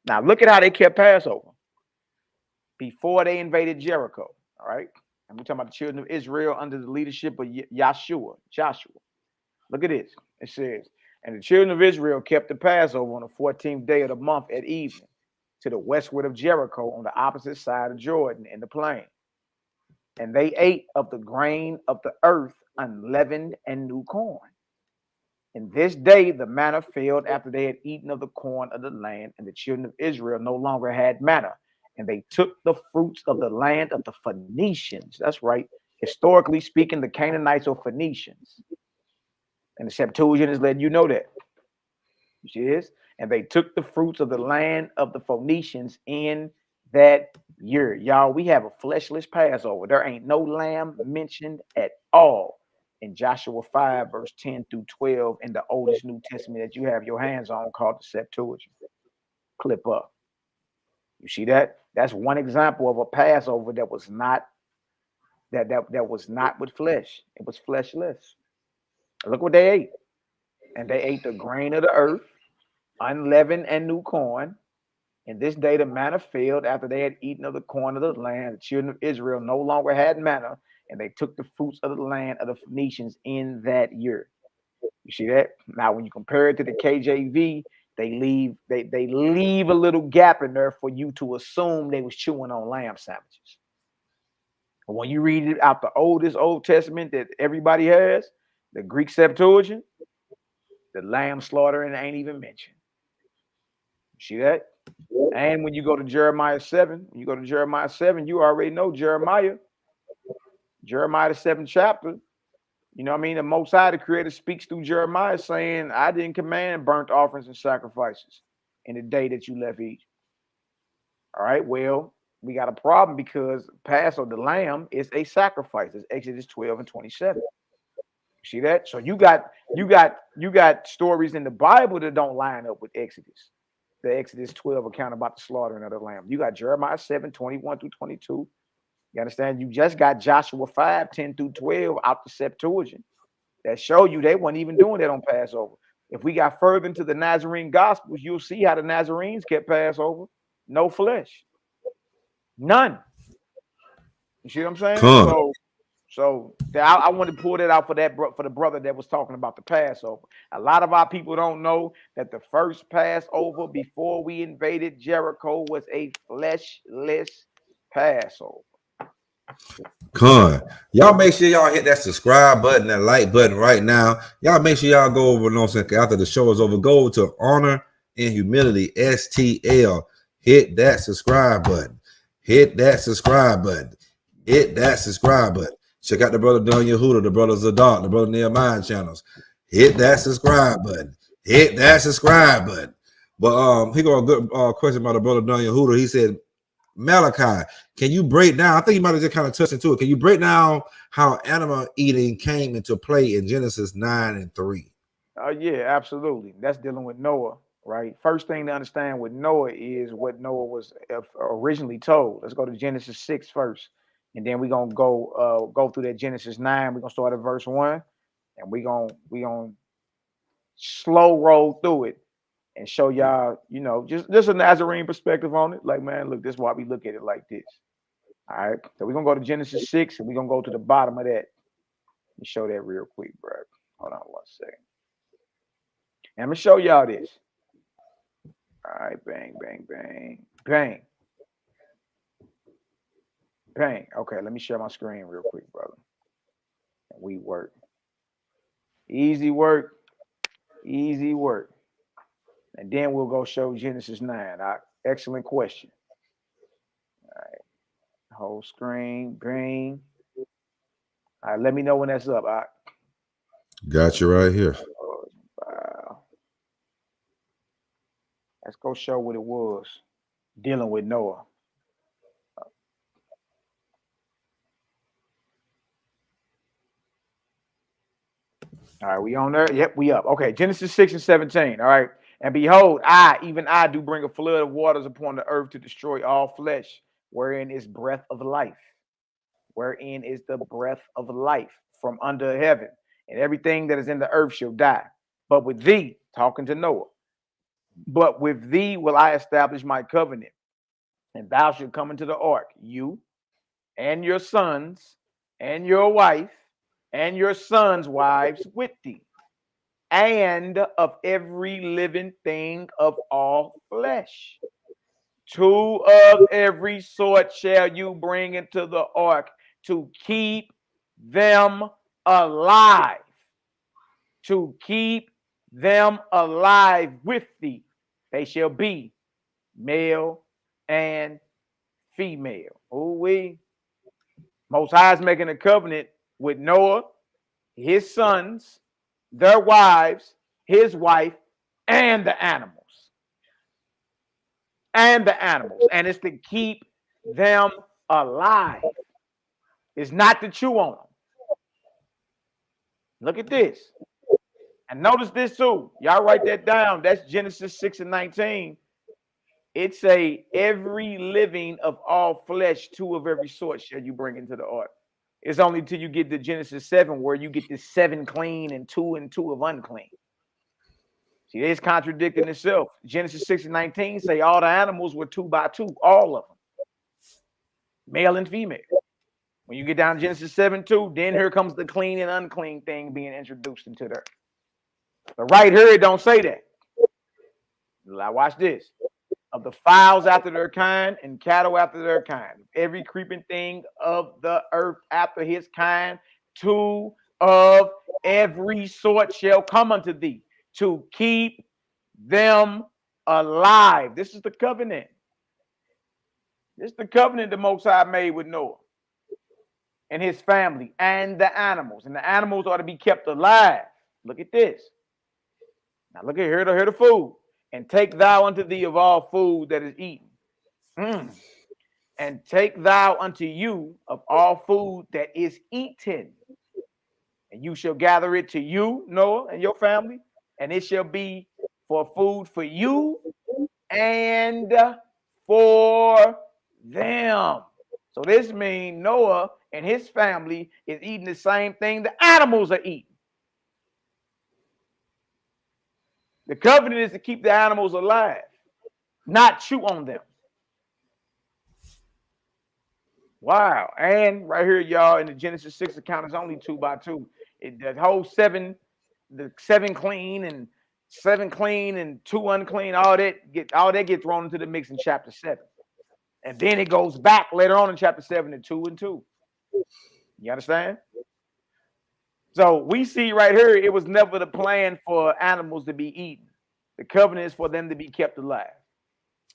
B: Now look at how they kept Passover before they invaded Jericho. All right. And we're talking about the children of Israel under the leadership of Joshua. Look at this. It says, and the children of Israel kept the Passover on the 14th day of the month at evening to the westward of Jericho on the opposite side of Jordan in the plain. And they ate of the grain of the earth, unleavened and new corn. And this day the manna failed after they had eaten of the corn of the land, and the children of Israel no longer had manna. And they took the fruits of the land of the Phoenicians. That's right. Historically speaking, the Canaanites or Phoenicians. And the Septuagint is letting you know that. You see this? And they took the fruits of the land of the Phoenicians in that year. Y'all, we have a fleshless Passover. There ain't no lamb mentioned at all in Joshua 5, verse 10 through 12 in the oldest New Testament that you have your hands on called the Septuagint. Clip up. You see that? That's one example of a Passover that was not that was not with flesh. It was fleshless. Look what they ate. And they ate the grain of the earth, unleavened and new corn. And this day the manna failed after they had eaten of the corn of the land. The children of Israel no longer had manna, and they took the fruits of the land of the Phoenicians in that year. You see that? Now, when you compare it to the KJV, they leave a little gap in there for you to assume they was chewing on lamb sandwiches. But when you read it out the oldest Old Testament that everybody has, the Greek Septuagint, the lamb slaughtering ain't even mentioned. You see that? And when you go to Jeremiah 7, you already know Jeremiah, the 7th chapter. You know what I mean? The Most High, the Creator, speaks through Jeremiah saying, I didn't command burnt offerings and sacrifices in the day that you left Egypt. All right, well, we got a problem because Passover, the lamb, is a sacrifice. It's Exodus 12 and 27. See that? So you got stories in the Bible that don't line up with Exodus. The Exodus 12 account about the slaughtering of the lamb. You got Jeremiah 7, 21 through 22. You understand? You just got Joshua 5, 10 through 12 out the Septuagint that show you they weren't even doing that on Passover. If we got further into the Nazarene Gospels, you'll see how the Nazarenes kept Passover. No flesh. None. You see what I'm saying?
A: Come.
B: So I want to pull that out for the brother that was talking about the Passover. A lot of our people don't know that the first Passover before we invaded Jericho was a fleshless Passover.
A: Y'all make sure y'all hit that subscribe button, that like button right now. Y'all make sure y'all go over, you know what I'm saying, after the show is over, go to Honor and Humility STL. Hit that subscribe button. Hit that subscribe button. Hit that subscribe button. Check out the brother Don Yehuda, the brother Zadok, the brother Nehemiah channels. Hit that subscribe button. Hit that subscribe button. But he got a good question about the brother Don Yehuda. He said, Malachi, can you break down? I think you might have just kind of touched into it. Can you break down how animal eating came into play in Genesis 9 and 3?
B: Yeah, absolutely. That's dealing with Noah, right? First thing to understand with Noah is what Noah was originally told. Let's go to Genesis 6 first, and then we're gonna go through that Genesis 9. We're gonna start at verse 1, and we're gonna slow roll through it and show y'all, you know, just a Nazarene perspective on it. Like, man, look, this is why we look at it like this. All right. So we're gonna go to Genesis 6 and we're gonna go to the bottom of that. Let me show that real quick, bro. Hold on one second. And I'm gonna show y'all this. All right, bang, bang, bang, bang. Bang. Okay, let me share my screen real quick, brother. And we work. Easy work. Easy work. And then we'll go show Genesis 9. Excellent question. All right. Whole screen, green. All right, let me know when that's up.
A: Got you right here.
B: Wow. Let's go show what it was dealing with Noah. All right, we on there? Yep, we up. Okay, Genesis 6 and 17. All right. And behold, even I do bring a flood of waters upon the earth to destroy all flesh, wherein is breath of life. Wherein is the breath of life from under heaven, and everything that is in the earth shall die. But with thee, talking to Noah, but with thee will I establish my covenant, and thou shalt come into the ark, you and your sons and your wife and your sons' wives with thee, and of every living thing of all flesh. 2 of every sort shall you bring into the ark to keep them alive. To keep them alive with thee. They shall be male and female. We Most High is making a covenant with Noah, his sons, their wives, his wife, and the animals. And it's to keep them alive. It's not to chew on them. Look at this. And notice this too. Y'all write that down. That's Genesis 6 and 19. It say, every living of all flesh, 2 of every sort shall you bring into the ark. It's only till you get to Genesis 7 where you get this 7 clean and 2 of unclean. See, it's contradicting itself. Genesis 6 and 19 say all the animals were 2 by 2, all of them, male and female. When you get down to Genesis 7:2, then here comes the clean and unclean thing being introduced into there. But right here, it don't say that. Now watch this. Of the fowls after their kind and cattle after their kind, every creeping thing of the earth after his kind, 2 of every sort shall come unto thee to keep them alive. This is the covenant. This is the covenant the Most High made with Noah and his family and the animals. And the animals are to be kept alive. Look at this. Now look at here the food. And take thou unto thee of all food that is eaten. And take thou unto you of all food that is eaten. And you shall gather it to you, Noah, and your family. And it shall be for food for you and for them. So this means Noah and his family is eating the same thing the animals are eating. The covenant is to keep the animals alive, not chew on them. Wow. And right here, y'all, in the Genesis 6 account, it's only 2 by 2. The whole 7, the 7 clean and 2 unclean, all that get thrown into the mix in chapter 7. And then it goes back later on in chapter 7 to 2 and 2. You understand? So we see right here, it was never the plan for animals to be eaten. The covenant is for them to be kept alive.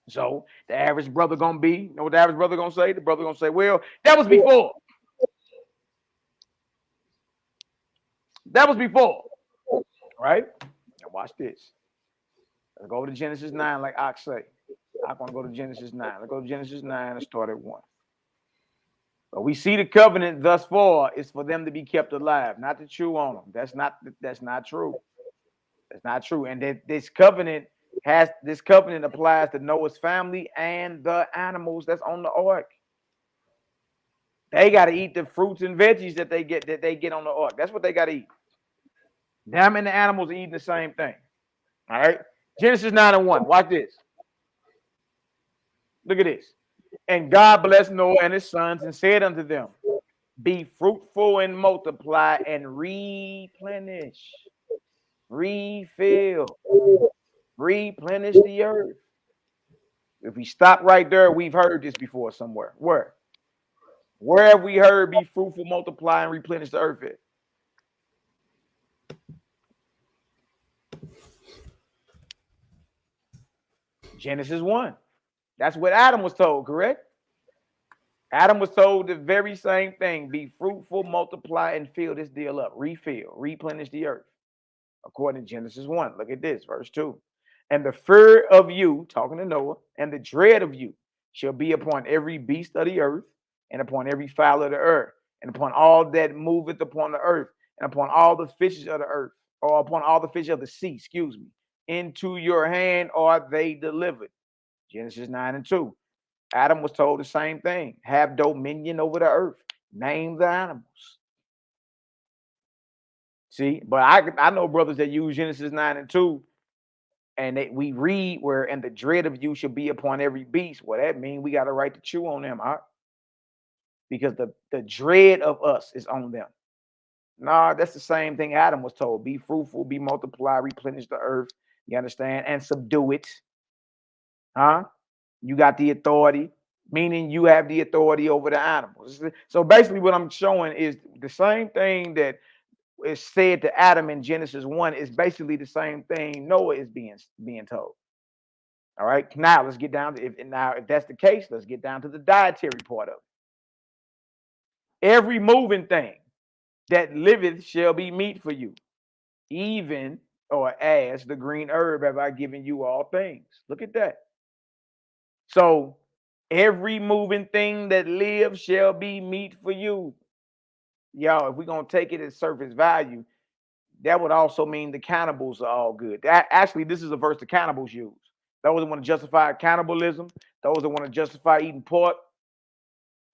B: So the average brother gonna be, you know what the average brother gonna say? The brother gonna say, well, that was before. That was before. Right? Now watch this. Let's go to Genesis 9, like I say. I want to go to Genesis 9. Let's go to Genesis 9 and start at 1. But we see the covenant thus far is for them to be kept alive, not to chew on them. That's not true. That's not true. And that this covenant applies to Noah's family and the animals that's on the ark. They got to eat the fruits and veggies that they get on the ark. That's what they got to eat. Them and the animals are eating the same thing. All right. Genesis 9:1. Watch this. Look at this. And God blessed Noah and his sons and said unto them, be fruitful and multiply and replenish, refill, replenish the earth. If we stop right there, we've heard this before somewhere. Where? Where have we heard be fruitful, multiply, and replenish the earth at? Genesis 1. That's what Adam was told, correct? Adam was told the very same thing. Be fruitful, multiply, and fill this deal up. Refill, replenish the earth. According to Genesis 1. Look at this, verse 2. And the fear of you, talking to Noah, and the dread of you shall be upon every beast of the earth, and upon every fowl of the earth, and upon all that moveth upon the earth, and upon all the fishes of the earth, or upon all the fish of the sea, excuse me. Into your hand are they delivered. Genesis 9:2. Adam was told the same thing. Have dominion over the earth. Name the animals. See, but I know brothers that use Genesis 9:2, and we read where, and the dread of you shall be upon every beast. Well, that means we got a right to chew on them, huh? Because the dread of us is on them. Nah, that's the same thing Adam was told. Be fruitful, be multiply, replenish the earth. You understand? And subdue it. Huh? You got the authority, meaning you have the authority over the animals. So basically what I'm showing is the same thing that is said to Adam in Genesis 1 is basically the same thing Noah is being told. All right. Now let's get down to if that's the case, let's get down to the dietary part of it. Every moving thing that liveth shall be meat for you, even or as the green herb have I given you all things. Look at that. So every moving thing that lives shall be meat for you. Y'all, if we're gonna take it at surface value, that would also mean the cannibals are all good. Actually, this is a verse the cannibals use. Those that want to justify cannibalism, those that want to justify eating pork,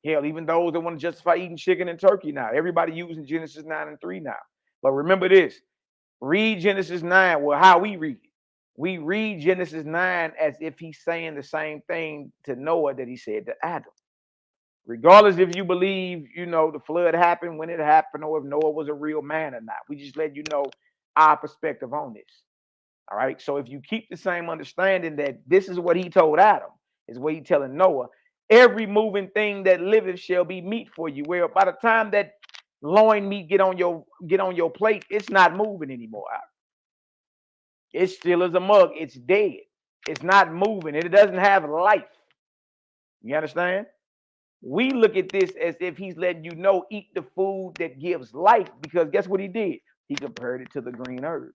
B: hell, even those that want to justify eating chicken and turkey now. Everybody using Genesis 9:3 now. But remember this, read Genesis 9, well, how we read it. We read Genesis 9 as if he's saying the same thing to Noah that he said to Adam. Regardless if you believe, the flood happened when it happened, or if Noah was a real man or not. We just let you know our perspective on this. All right. So if you keep the same understanding that this is what he told Adam, is what he telling Noah, every moving thing that liveth shall be meat for you. Well, by the time that loin meat get on your plate, it's not moving anymore. It's still as a mug. It's dead. It's not moving. It doesn't have life. You understand? We look at this as if he's letting you know, eat the food that gives life, because guess what he did? He compared it to the green herb.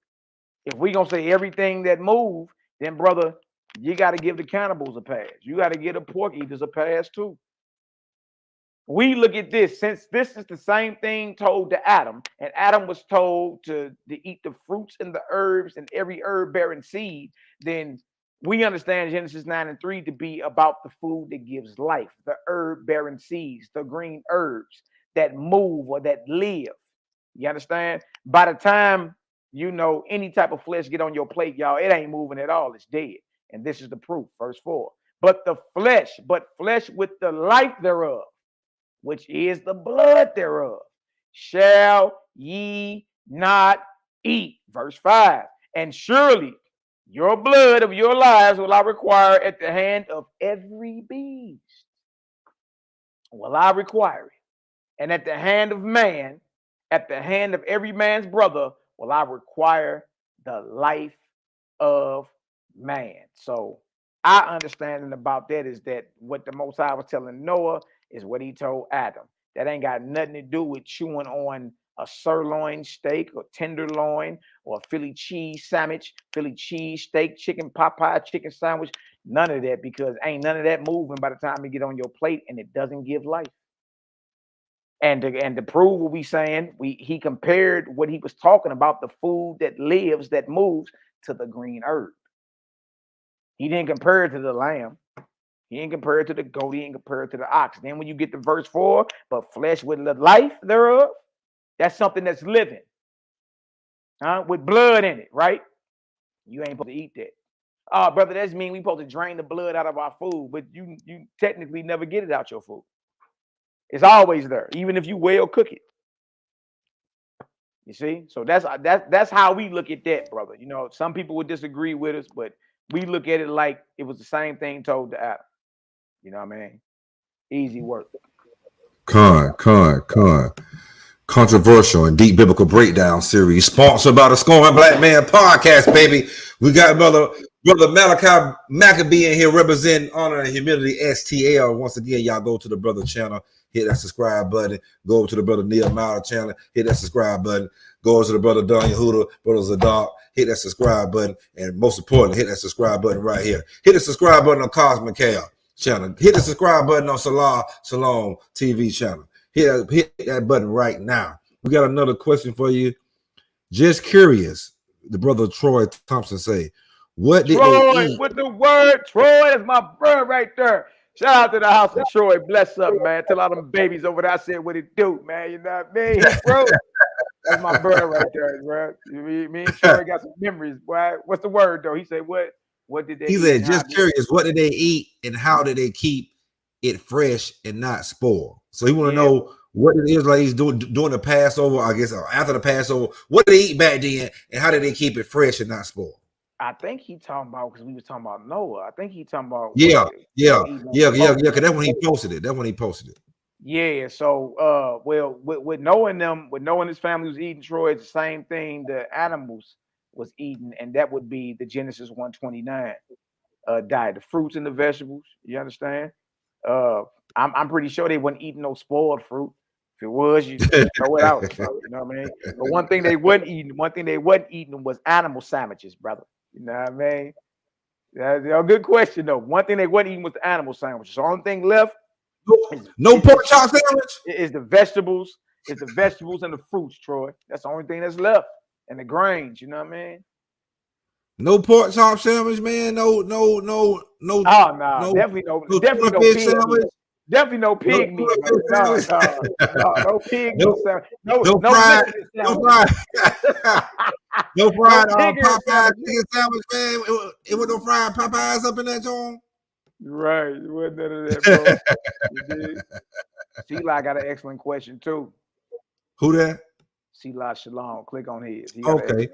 B: If we're going to say everything that moves, then, brother, you got to give the cannibals a pass. You got to give the pork eaters a pass, too. We look at this, since this is the same thing told to Adam, and Adam was told to eat the fruits and the herbs and every herb bearing seed, then we understand Genesis 9:3 to be about the food that gives life, the herb bearing seeds, the green herbs that move or that live. You understand? By the time any type of flesh get on your plate, y'all, it ain't moving at all. It's dead. And this is the proof, verse 4. But flesh with the life thereof, which is the blood thereof, shall ye not eat. Verse 5. And surely your blood of your lives will I require at the hand of every beast. Will I require it? And at the hand of man, at the hand of every man's brother, will I require the life of man. So our understanding about that is that what the Most High was telling Noah is what he told Adam. That ain't got nothing to do with chewing on a sirloin steak or tenderloin or a Philly cheese sandwich, Philly cheese steak, chicken Popeye chicken sandwich. None of that, because ain't none of that moving by the time you get on your plate, and it doesn't give life. And to prove what we saying, he compared what he was talking about, the food that lives, that moves, to the green herb. He didn't compare it to the lamb. He didn't compare it to the goat. He didn't compare it to the ox. Then when you get to verse 4, but flesh with the life thereof, that's something that's living. with blood in it, right? You ain't supposed to eat that. Oh, brother, that's mean we supposed to drain the blood out of our food, but you technically never get it out your food. It's always there, even if you well cook it. You see, so that's how we look at that, brother. You know, some people would disagree with us, but we look at it like it was the same thing told to Adam. You know what I mean? Easy work.
A: Controversial and deep biblical breakdown series sponsored by the Scoring Black Man podcast, baby. We got brother Malachi Maccabee in here representing Honor and Humility STL. Once again, y'all go to the brother channel, hit that subscribe button. Go over to the brother Nehemiah channel, hit that subscribe button. Go over to the brother Don Yehuda, brother Zadok, hit that subscribe button. And most importantly, hit that subscribe button right here. Hit the subscribe button on Cosmic Chaos channel. Hit the subscribe button on Salah Shalom TV channel. Hit that button right now. We got another question for you. Just curious, the brother Troy Thompson say, what did
B: Troy
A: they eat?
B: with the word? Troy, that's my brother right there. Shout out to the house of Troy. Bless up, man. Tell all them babies over there I said what it do, man. You know what I mean? Bro, that's my brother right there, bro. Me and Troy got some memories, boy. What's the word though? He said what? What did they eat?
A: He said, just curious, what did they eat and how did they keep it fresh and not spoiled? So he want to know what the Israelites during the Passover, I guess, or after the Passover. What did they eat back then and how did they keep it fresh and not spoiled?
B: I think he talking about, because we was talking about Noah. I think he talking about
A: because that's when he posted it. That's when he posted it.
B: Yeah, so well, with Noah and his family was eating, Troy, it's the same thing the animals was eating, and that would be the Genesis 129 diet, the fruits and the vegetables. You understand? I'm pretty sure they wasn't eating no spoiled fruit. If it was, you throw it out. You know what I mean? But one thing they wasn't eating was animal sandwiches, brother. You know what I mean? That's a good question though. One thing they wasn't eating was the animal sandwiches. The only thing left
A: no pork chop sandwich.
B: Is the vegetables. It's the vegetables and the fruits, Troy. That's the only thing that's left. And the grains, you know what I mean?
A: No pork chop sandwich, man. No.
B: Oh no, definitely no pig sandwich. Definitely no pig meat. No pig meat sandwich. No fried.
A: No fried Popeye chicken sandwich, man. It was no fried Popeyes up in that joint.
B: Right. It wasn't none of that, bro. C-Li got an excellent question too.
A: Who that?
B: C-Li Shalom. Click on his.
A: Okay.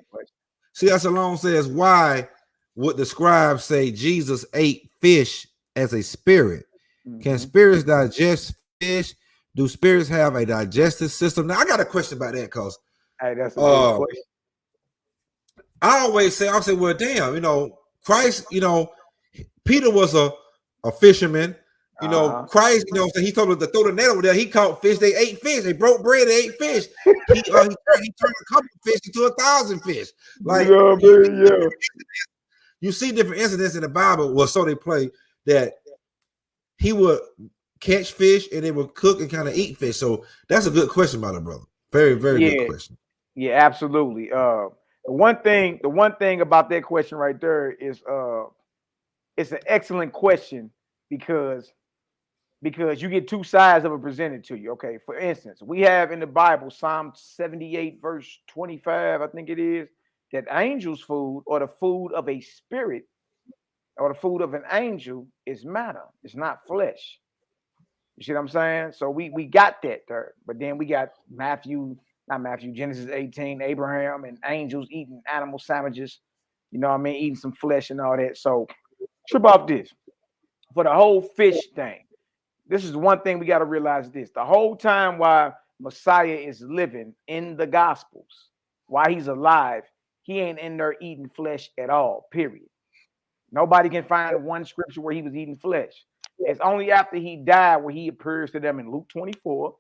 A: C-Li Shalom says, why would the scribes say Jesus ate fish as a spirit? Mm-hmm. Can spirits digest fish? Do spirits have a digestive system? Now, I got a question about that because
B: that's a good question.
A: I always say, well, damn, you know, Christ, you know, Peter was a fisherman. You know, Christ, you know, so he told them to throw the net over there. He caught fish. They ate fish. They broke bread. They ate fish. He turned a couple of fish into 1,000 fish. Like, you see different incidents in the Bible. Well, so they play that he would catch fish and they would cook and kind of eat fish. So that's a good question, my brother. Very, very good question.
B: Yeah, absolutely. The one thing about that question right there is it's an excellent question because you get two sides of it presented to you. Okay, for instance, we have in the Bible Psalm 78 verse 25, I think it is, that angels' food or the food of a spirit or the food of an angel is matter. It's not flesh. You see what I'm saying? So we got that there, but then we got Genesis 18, Abraham and angels eating animal sandwiches. You know what I mean? Eating some flesh and all that. So trip off this. For the whole fish thing, this is one thing we got to realize this. The whole time while Messiah is living in the Gospels, while he's alive, he ain't in there eating flesh at all, period. Nobody can find one scripture where he was eating flesh. It's only after he died where he appears to them in Luke 24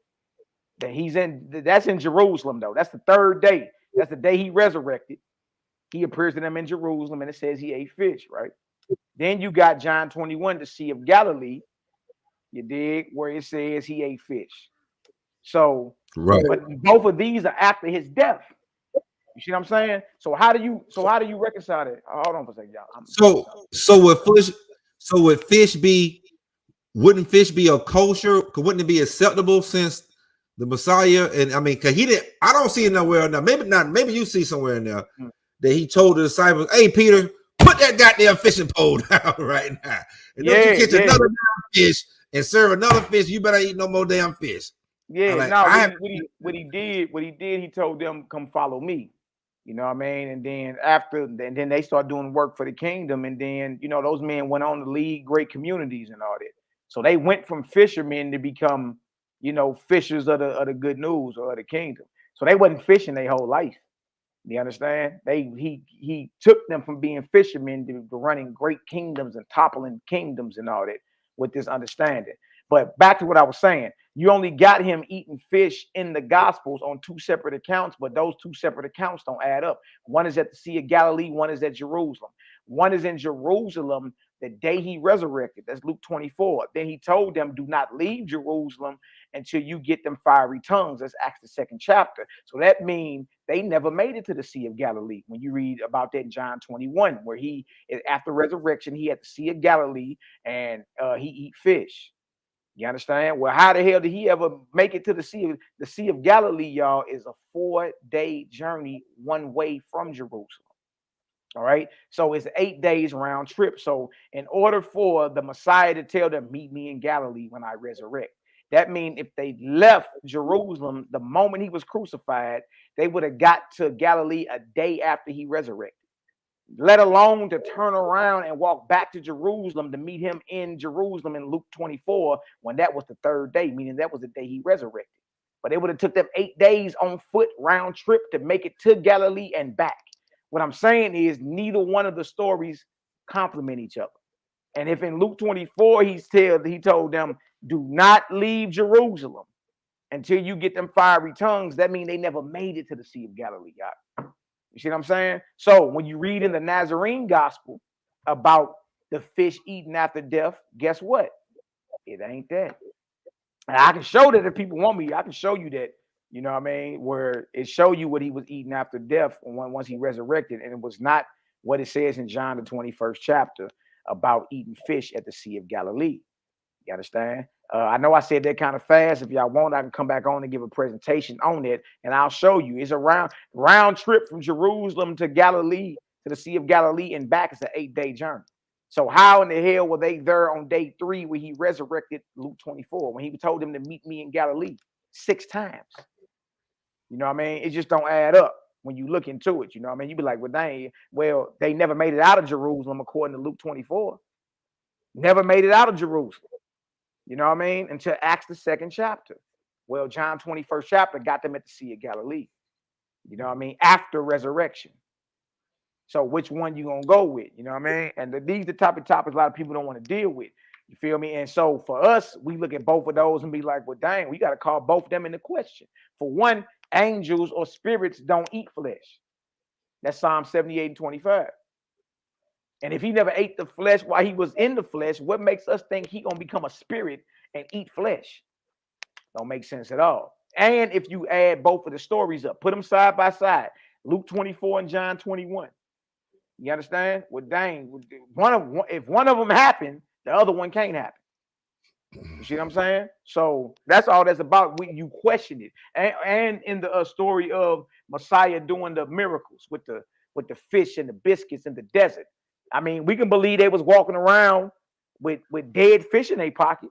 B: that that's in Jerusalem, though. That's the third day. That's the day he resurrected. He appears to them in Jerusalem, and it says he ate fish, right? Then you got John 21, the Sea of Galilee, you dig, where it says he ate fish. So, but both of these are after his death. You see what I'm saying? So how do you reconcile it? Hold on for a second, y'all.
A: Wouldn't fish be a kosher? Wouldn't it be acceptable since the Messiah, and I mean, because he didn't, I don't see it nowhere now. Maybe not, maybe you see somewhere in there that he told the disciples, hey, Peter, put that goddamn fishing pole down right now. And don't you catch another damn fish and serve another fish, you better eat no more damn fish.
B: Yeah,
A: like,
B: no, what he did, he told them, come follow me. You know what I mean? And then then they start doing work for the kingdom. And then, you know, those men went on to lead great communities and all that. So they went from fishermen to become, you know, fishers of the good news or of the kingdom. So they wasn't fishing their whole life. You understand? He took them from being fishermen to running great kingdoms and toppling kingdoms and all that with this understanding. But back to what I was saying, you only got him eating fish in the Gospels on 2 separate accounts, but those 2 separate accounts don't add up. One is at the Sea of Galilee, one is at Jerusalem. One is in Jerusalem the day he resurrected. That's Luke 24. Then he told them, do not leave Jerusalem until you get them fiery tongues. That's Acts the 2nd chapter. So that means they never made it to the Sea of Galilee. When you read about that in John 21, where he, after resurrection, he had the Sea of Galilee and he eat fish. You understand? Well, how the hell did he ever make it to the Sea? The Sea of Galilee, y'all, is a 4-day journey one way from Jerusalem. All right. So it's 8 days round trip. So in order for the Messiah to tell them, meet me in Galilee when I resurrect, that means if they left Jerusalem the moment he was crucified, they would have got to Galilee a day after he resurrected, let alone to turn around and walk back to Jerusalem to meet him in Jerusalem in Luke 24, when that was the 3rd day, meaning that was the day he resurrected. But it would have took them 8 days on foot round trip to make it to Galilee and back. What I'm saying is neither one of the stories complement each other. And if in Luke 24, he told them, do not leave Jerusalem until you get them fiery tongues, that means they never made it to the Sea of Galilee, y'all. You see what I'm saying? So when you read in the Nazarene gospel about the fish eaten after death, guess what? It ain't that. And I can show that if people want me, I can show you that, you know what I mean, where it show you what he was eating after death once he resurrected. And it was not what it says in John, the 21st chapter, about eating fish at the Sea of Galilee. You understand? I know I said that kind of fast. If y'all want, I can come back on and give a presentation on it, and I'll show you. It's a round trip from Jerusalem to Galilee, to the Sea of Galilee and back. It's an 8-day journey. So how in the hell were they there on day 3 when he resurrected, Luke 24, when he told them to meet me in Galilee 6 times? You know what I mean? It just don't add up when you look into it. You know what I mean? You be like, well, they never made it out of Jerusalem according to Luke 24. Never made it out of Jerusalem. You know what I mean? Until Acts the 2nd chapter. Well, John 21st chapter got them at the Sea of Galilee. You know what I mean? After resurrection. So which one you gonna go with? You know what I mean? And these the type of topics a lot of people don't want to deal with. You feel me? And so for us, we look at both of those and be like, well, dang, we got to call both of them into question. For one, angels or spirits don't eat flesh. That's Psalm 78:25. And if he never ate the flesh while he was in the flesh, what makes us think he gonna become a spirit and eat flesh? Don't make sense at all. And if you add both of the stories up, put them side by side, Luke 24 and John 21. You understand? Well, dang, if one of them happened, the other one can't happen. You see what I'm saying? So that's all that's about. When you question it, and in the story of Messiah doing the miracles with the fish and the biscuits in the desert. I mean, we can believe they was walking around with dead fish in their pocket.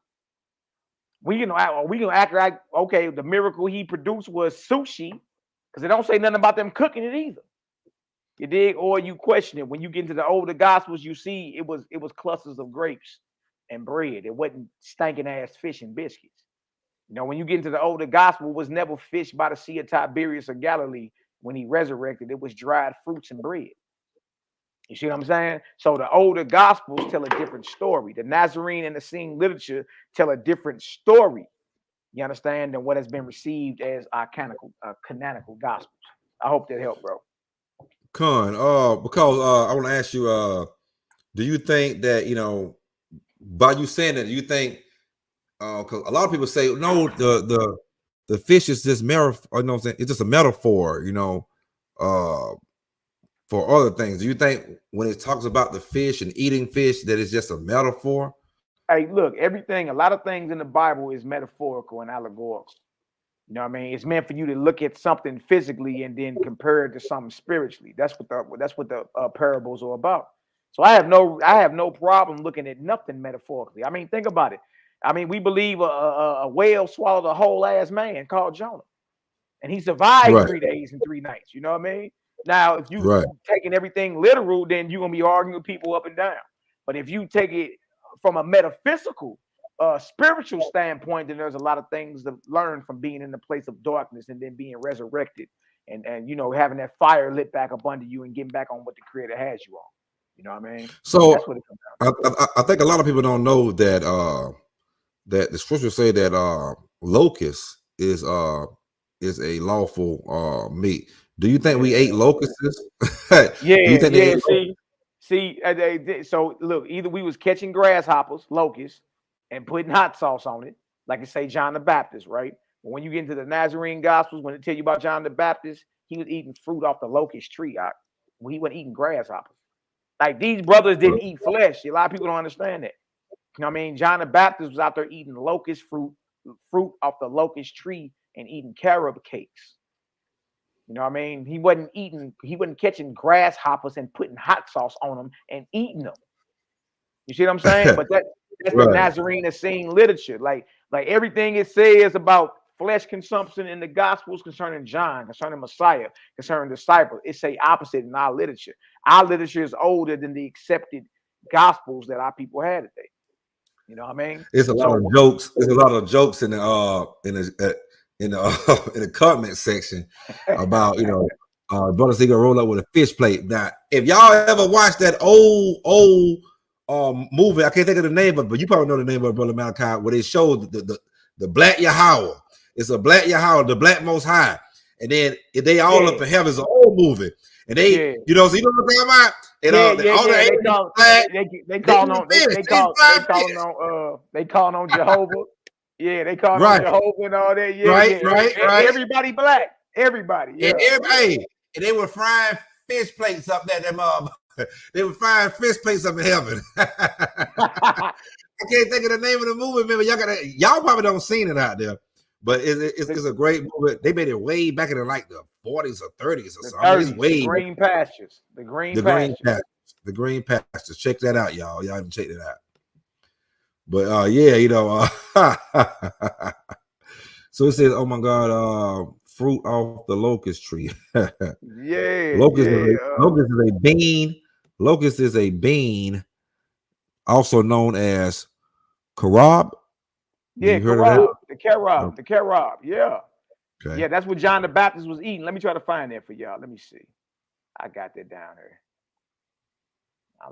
B: We gonna act like, okay, the miracle he produced was sushi, because they don't say nothing about them cooking it either. You dig? Or you question it. When you get into the older gospels, you see it was clusters of grapes and bread. It wasn't stinking ass fish and biscuits. You know, when you get into the older gospel, it was never fish by the Sea of Tiberias or Galilee when he resurrected. It was dried fruits and bread. You see what I'm saying? So the older gospels tell a different story. The Nazarene and the Essene literature tell a different story, you understand, than what has been received as our canonical gospels. I hope that helped, bro.
A: Because I want to ask you, do you think that, you know, by you saying that, do you think, because a lot of people say, no, the fish is just metaphor, you know what I'm saying? It's just a metaphor, you know, for other things. Do you think when it talks about the fish and eating fish that it's just a metaphor?
B: Hey, look, a lot of things in the Bible is metaphorical and allegorical. You know what I mean? It's meant for you to look at something physically and then compare it to something spiritually. That's what the parables are about. So I have no problem looking at nothing metaphorically. I mean, think about it. I mean, we believe a whale swallowed a whole ass man called Jonah, and he survived
A: Right.
B: 3 days and 3 nights. You know what I mean? Now, if you
A: Right.
B: taking everything literal, then you're gonna be arguing with people up and down. But if you take it from a metaphysical, spiritual standpoint, then there's a lot of things to learn from being in the place of darkness and then being resurrected, and you know, having that fire lit back up under you and getting back on what the Creator has you on. You know what I mean?
A: So
B: That's what it comes down to.
A: I think a lot of people don't know that that the scriptures say that locust is a lawful meat. Do you think we ate locusts? Do you think they
B: Yeah.
A: ate
B: So look, either we was catching grasshoppers, locusts, and putting hot sauce on it, like it say John the Baptist, right? But when you get into the Nazarene Gospels, when they tell you about John the Baptist, he was eating fruit off the locust tree. He wasn't eating grasshoppers. Like these brothers didn't eat flesh. A lot of people don't understand that. You know what I mean? John the Baptist was out there eating locust fruit off the locust tree and eating carob cakes. You know what I mean? He wasn't catching grasshoppers and putting hot sauce on them and eating them. You see what I'm saying? But that's the
A: right?
B: Nazarene scene literature. Like everything it says about flesh consumption in the Gospels concerning John, concerning Messiah, concerning disciples, it say opposite in our literature. Our literature is older than the accepted Gospels that our people had today. You know what I mean?
A: It's a lot of jokes. There's a lot of jokes in the in the comment section about brother Seagull roll up with a fish plate. Now, if y'all ever watched that old movie, I can't think of the name of it, but you probably know the name of it, Brother Malachi, where they showed the black Yahweh. It's a black Yahweh, the black Most High, and then they all up in heaven. It's an old movie, and they so you know what I'm talking about. And
B: they calling on Jehovah. Yeah, they calling on Jehovah and all that. Yeah,
A: right.
B: Everybody black. Everybody. Yeah.
A: And they were frying fish plates up there. They were frying fish plates up in heaven. I can't think of the name of the movie. Remember, y'all probably don't seen it out there, but it's a great movie. They made it way back in like the 40s or 30s or something. It's way
B: the green pastures. The
A: green pastures. Check that out, y'all. Y'all can check that out. But so it says, oh my God, fruit off the locust tree. Locust is a bean. Locust is a bean, also known as carob.
B: Yeah, carob. The carob. Yeah.
A: Okay.
B: Yeah, that's what John the Baptist was eating. Let me try to find that for y'all. Let me see. I got that down here.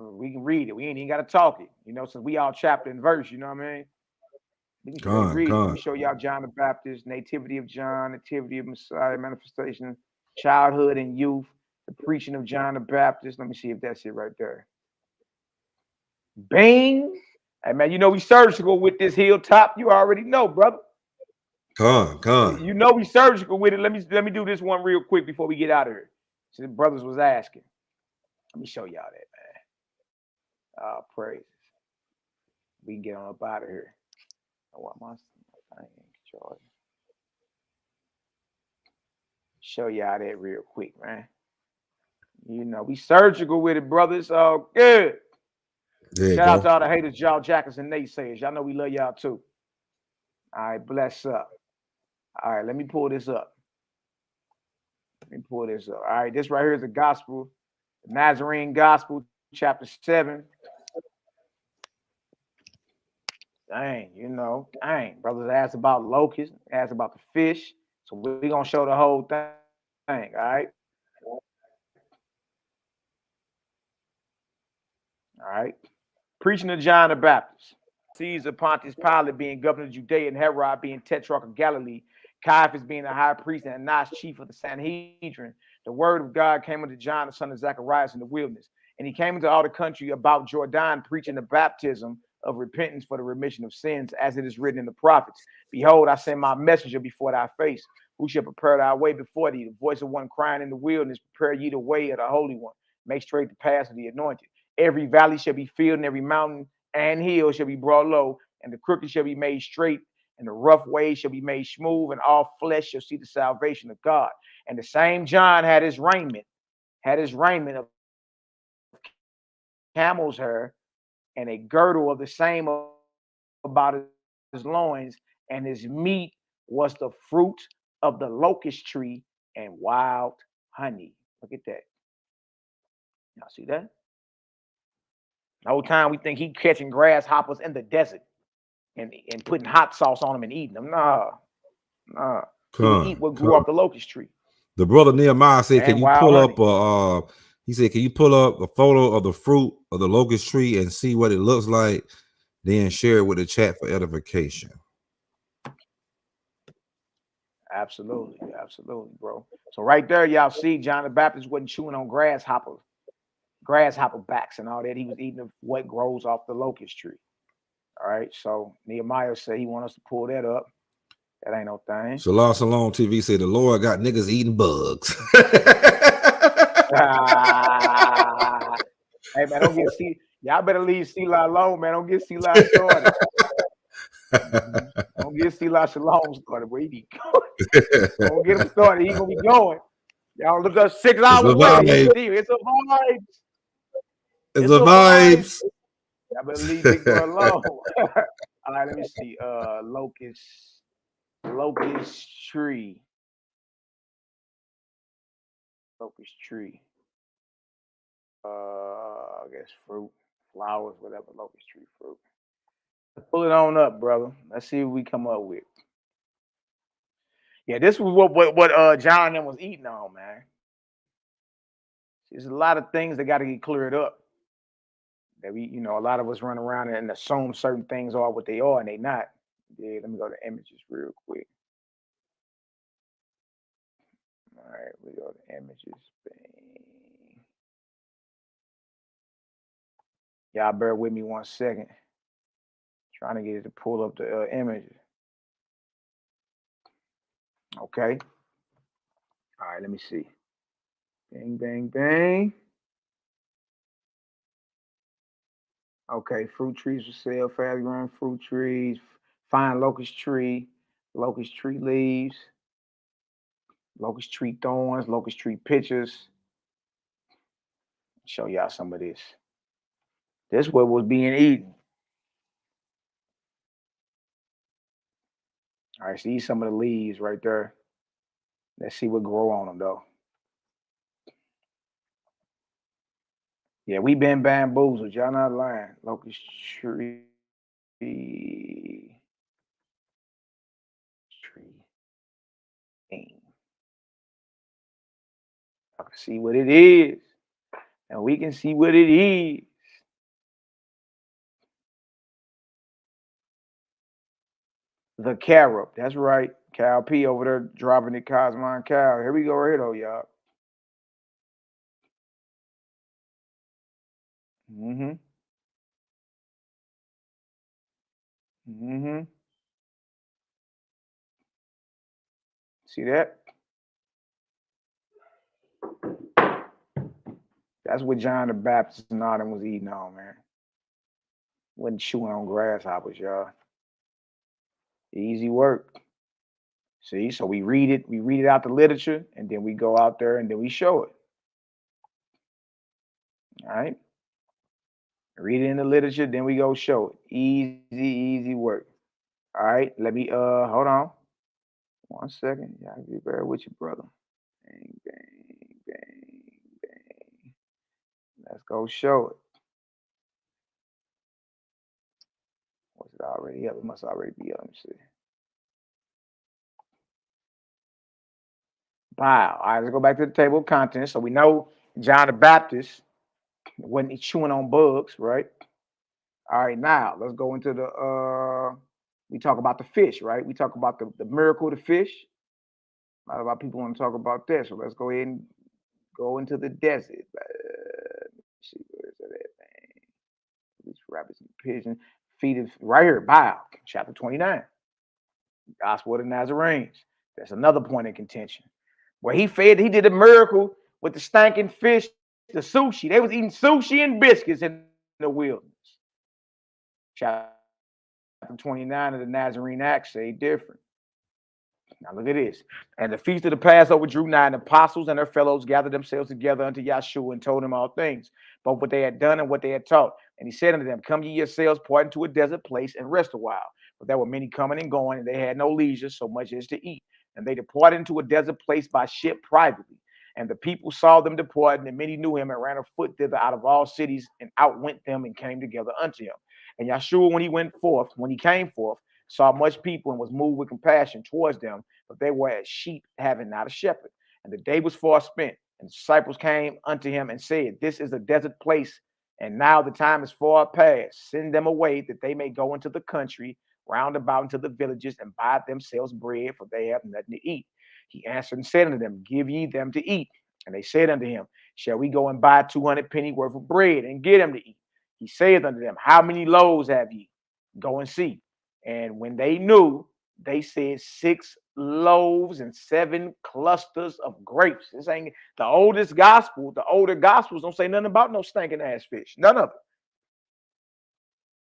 B: We can read it. We ain't even got to talk it. You know, since we all chapter and verse, you know what I mean? We can read it. Let me show y'all John the Baptist, nativity of John, nativity of Messiah, manifestation, childhood and youth, the preaching of John the Baptist. Let me see if that's it right there. Bang. Hey, man, you know we surgical with this hilltop. You already know, brother.
A: Con.
B: You know we surgical with it. Let me do this one real quick before we get out of here. So the brothers was asking. Let me show y'all that, man. Praises. We can get on up out of here. What am I saying? Show y'all that real quick, man. You know, we surgical with it, brothers. All good. Shout out to all the haters, y'all jackers and naysayers. Y'all know we love y'all too. All right, bless up. All right, let me pull this up. All right, this right here is the gospel, the Nazarene Gospel, chapter 7. Dang, brothers asked about locusts, asked about the fish. So we're going to show the whole thing, all right? All right. Preaching to John the Baptist. Caesar, Pontius Pilate being governor of Judea, and Herod being tetrarch of Galilee, Caiaphas being the high priest, and Annas chief of the Sanhedrin. The word of God came unto John, the son of Zacharias, in the wilderness. And he came into all the country about Jordan, preaching the baptism of repentance for the remission of sins, as it is written in the prophets. Behold, I send my messenger before thy face, who shall prepare thy way before thee. The voice of one crying in the wilderness, prepare ye the way of the Holy One. Make straight the path of the anointed. Every valley shall be filled, and every mountain and hill shall be brought low, and the crooked shall be made straight, and the rough ways shall be made smooth, and all flesh shall see the salvation of God. And the same John had his raiment of camel's hair, and a girdle of the same about his loins, and his meat was the fruit of the locust tree and wild honey. Look at that. Y'all see that? The whole time we think he catching grasshoppers in the desert and putting hot sauce on them and eating them. Nah. He would eat what grew off the locust tree.
A: The brother Nehemiah said,
B: and
A: "Can you pull up?" He said, "Can you pull up a photo of the fruit of the locust tree and see what it looks like? Then share it with the chat for edification."
B: Absolutely, bro. So right there, y'all see John the Baptist wasn't chewing on grasshopper backs and all that. He was eating what grows off the locust tree. All right. So Nehemiah said he wants us to pull that up. That ain't no thing.
A: Shalom TV said the Lord got niggas eating bugs.
B: Hey man, don't get y'all better leave Selah alone, man. Don't get Selah started. Don't get Selah Shalom started. Where he be going? Don't get him started. He gonna be going. Y'all look up 6 hours later. It's a vibe.
A: It's a vibes.
B: Y'all better leave Big Bro alone. All right, let me see. Locust tree. Locust tree. I guess fruit, flowers, whatever. Locust tree fruit. Pull it on up, brother. Let's see what we come up with. Yeah, this was what John and them was eating on, man. There's a lot of things that got to get cleared up. That a lot of us run around and assume certain things are what they are and they not. Yeah, let me go to images real quick. All right, we go to images. Bang. Y'all bear with me 1 second. Trying to get it to pull up the images. Okay. All right, let me see. Bang, bang, bang. Okay, fruit trees for sale, fast growing fruit trees, fine locust tree leaves, locust tree thorns, locust tree pitchers. Show y'all some of this. This what was being eaten. All right, see some of the leaves right there. Let's see what grow on them though. Yeah, we been bamboozled. Y'all not lying. Locust tree. I can see what it is. And we can see what it is. The carob. That's right. Cal P over there dropping the Cosmon Cal. Here we go right here though, y'all. See that? That's what John the Baptist and all them was eating on, man. Wasn't chewing on grasshoppers, y'all. Easy work. See, so we read it out the literature, and then we go out there and then we show it. All right. Read it in the literature, then we go show it. Easy work. All right. Let me hold on. 1 second. Y'all be bear with your brother. Bang, bang, bang, bang. Let's go show it. Was it already up? It must already be up. Let me see. Wow. All right, let's go back to the table of contents. So we know John the Baptist wasn't chewing on bugs, right? All right, now let's go into the we talk about the fish, right? We talk about the miracle of the fish. A lot of our people want to talk about that. So let's go ahead and go into the desert. Let's see, where is that at, man? These rabbits and pigeons. Feed it right here, Bio, chapter 29. Gospel of the Nazarenes. That's another point of contention. Where he did a miracle with the stinking fish, the sushi. They was eating sushi and biscuits in the wilderness. Chapter 29 of the Nazarene Act say different. Now look at this. And the feast of the Passover drew nigh, and the apostles and their fellows gathered themselves together unto Yahshua and told him all things, both what they had done and what they had taught. And he said unto them, come ye yourselves, part into a desert place, and rest a while. But there were many coming and going, and they had no leisure so much as to eat. And they departed into a desert place by ship privately. And the people saw them depart, and many knew him and ran afoot thither out of all cities, and outwent them and came together unto him. And Yahshua, when he came forth, saw much people and was moved with compassion towards them, but they were as sheep having not a shepherd. And the day was far spent, and the disciples came unto him and said, this is a desert place, and now the time is far past. Send them away that they may go into the country round about into the villages and buy themselves bread, for they have nothing to eat. He answered and said unto them, give ye them to eat. And they said unto him, shall we go and buy 200 penny worth of bread and get them to eat? He saith unto them, how many loaves have ye? Go and see. And when they knew, they said 6 loaves and 7 clusters of grapes. This ain't the oldest gospel. The older gospels don't say nothing about no stinking ass fish. None of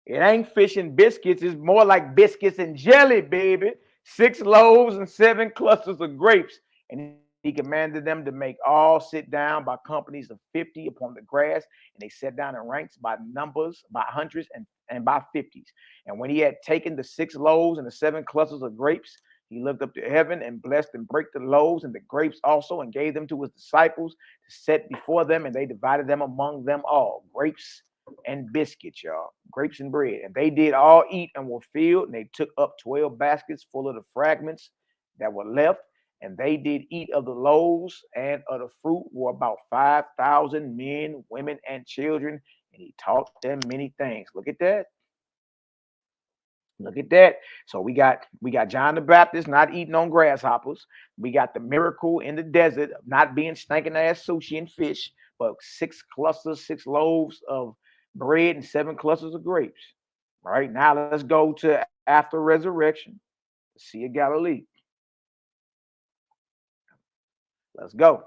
B: it. It ain't fish and biscuits. It's more like biscuits and jelly, baby. 6 loaves and 7 clusters of grapes. And he commanded them to make all sit down by companies of 50 upon the grass. And they sat down in ranks by numbers, by hundreds and by 50s. And when he had taken the 6 loaves and the 7 clusters of grapes, he looked up to heaven and blessed and brake the loaves and the grapes also and gave them to his disciples to set before them. And they divided them among them all. Grapes and biscuits, y'all. Grapes and bread. And they did all eat and were filled. And they took up 12 baskets full of the fragments that were left. And they did eat of the loaves and of the fruit were about 5,000 men, women, and children. And he taught them many things. Look at that. Look at that. So we got John the Baptist not eating on grasshoppers. We got the miracle in the desert of not being stinking ass sushi and fish, but 6 clusters, 6 loaves of bread and 7 clusters of grapes. All right, now let's go to after resurrection, the Sea of Galilee. Let's go.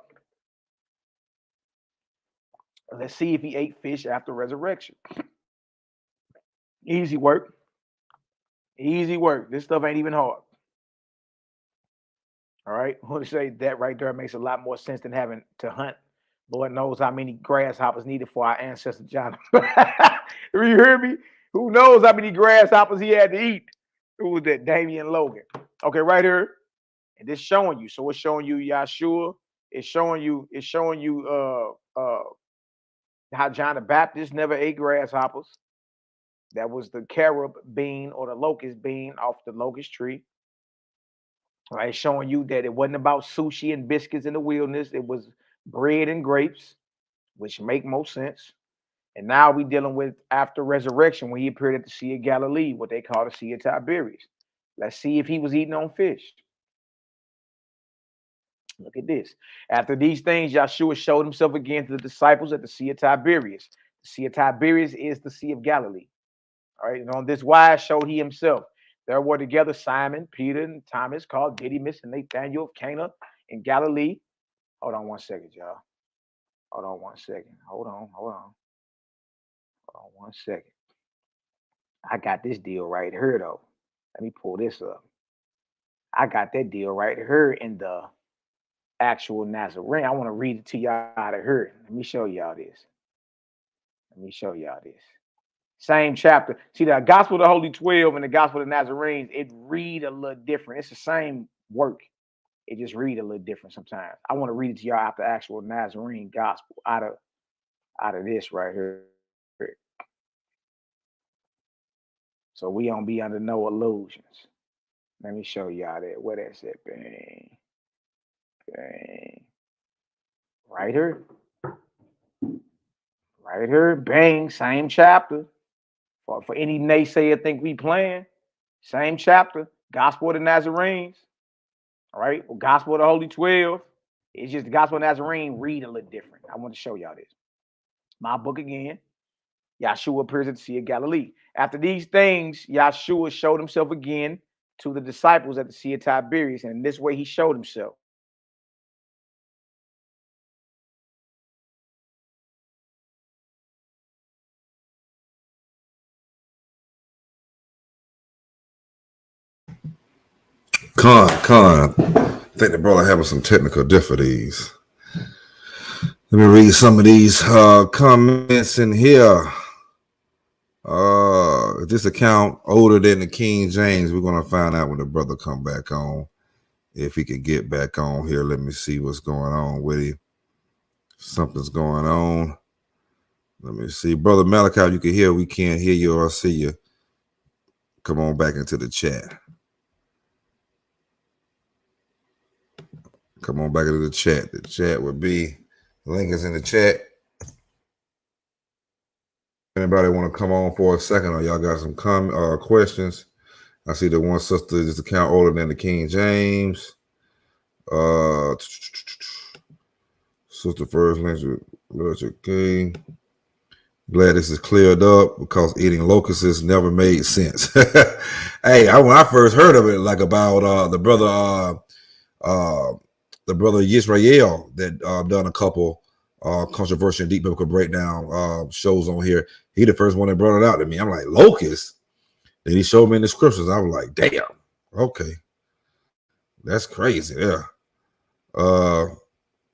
B: Let's see if he ate fish after resurrection. Easy work. Easy work. This stuff ain't even hard. All right. I want to say that right there makes a lot more sense than having to hunt. Lord knows how many grasshoppers needed for our ancestor John. You hear me? Who knows how many grasshoppers he had to eat? Who was that? Damian Logan. Okay, right here. And this showing you. So it's showing you Yahshua. It's showing you how John the Baptist never ate grasshoppers. That was the carob bean or the locust bean off the locust tree. Right, showing you that it wasn't about sushi and biscuits in the wilderness. It was bread and grapes, which make most sense. And now we're dealing with after resurrection when he appeared at the Sea of Galilee, what they call the Sea of Tiberias. Let's see if he was eating on fish. Look at this. After these things, Yahshua showed himself again to the disciples at the Sea of Tiberias. The Sea of Tiberias is the Sea of Galilee. All right, and on this wise showed he himself. There were together Simon, Peter, and Thomas, called Didymus, and Nathanael of Cana in Galilee. Hold on one second, y'all. Hold on one second. Hold on one second. I got this deal right here, though. Let me pull this up. I got that deal right here in the actual Nazarene. I want to read it to y'all out of here. Let me show y'all this. Same chapter. See, the Gospel of the Holy 12 and the Gospel of the Nazarenes, it read a little different. It's the same work. It just read a little different sometimes. I want to read it to y'all out the actual Nazarene Gospel out of this right here. So we don't be under no illusions. Let me show y'all that. Where that's at, bang. Bang. Right here. Right here. Bang. Same chapter. For any naysayer think we playing. Same chapter. Gospel of the Nazarenes. All right. Well, Gospel of the Holy 12. It's just the Gospel of Nazarene read a little different. I want to show y'all this. My book again. Yahshua appears at the Sea of Galilee. After these things, Yahshua showed himself again to the disciples at the Sea of Tiberias. And in this way he showed himself.
A: Con. I think the brother having some technical difficulties. Let me read some of these comments in here. This account older than the King James. We're gonna find out when the brother come back on. If he could get back on here, let me see what's going on with him. Something's going on. Let me see, brother Malachi. You can hear. We can't hear you or see you. Come on back into the chat. Come on back into the chat. The chat would be, the link is in the chat. Anybody want to come on for a second, or y'all got some questions? I see the one sister, this account older than the King James. Sister First Literature King. Glad this is cleared up because eating locusts never made sense. Hey, when I first heard of it, like about the brother Yisrael that done a couple controversial and deep biblical breakdown shows on here. He the first one that brought it out to me. I'm like, locusts? Then he showed me in the scriptures. I was like, damn, okay. That's crazy. Yeah.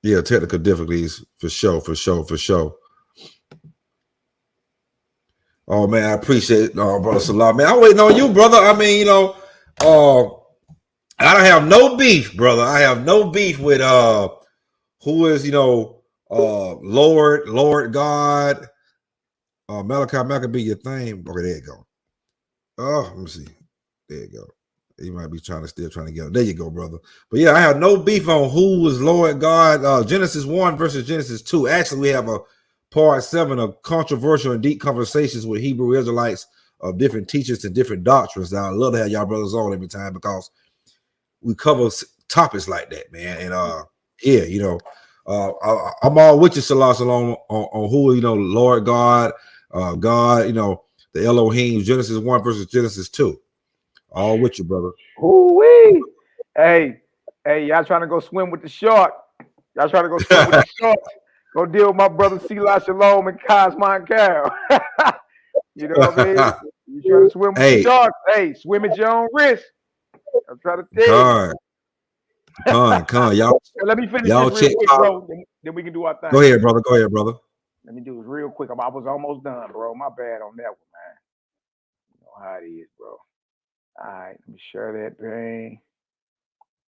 A: Yeah, technical difficulties for sure. Oh man, I appreciate it, brother Salah. Man, I'm waiting on you, brother. I mean, I don't have no beef, brother. I have no beef with who is, Lord God. Malachi could be your thing. Okay, there you go. Oh, let me see. There you go. You might be trying to get him. There you go, brother. But yeah, I have no beef on who was Lord God. Genesis 1 versus Genesis 2. Actually, we have a part 7 of controversial and deep conversations with Hebrew Israelites of different teachers and different doctrines. Now, I love to have y'all brothers on every time because we cover topics like that, man. And yeah, I'm all with you, Salah Shalom, on who, Lord God, God, the Elohim, Genesis 1 versus Genesis 2. All with you, brother.
B: Ooh-wee. Hey, y'all trying to go swim with the shark. Y'all trying to go swim with the shark. Go deal with my brother Selah Shalom and Cosmon Carol. You know what I mean? You trying to swim with the shark. Hey, swim at your own risk. I'm trying to tell you.
A: Con. Y'all,
B: let me finish this real quick, bro. Then we can do our thing.
A: Go ahead, brother.
B: Let me do this real quick. I was almost done, bro. My bad on that one, man. You know how it is, bro. All right, let me share that thing.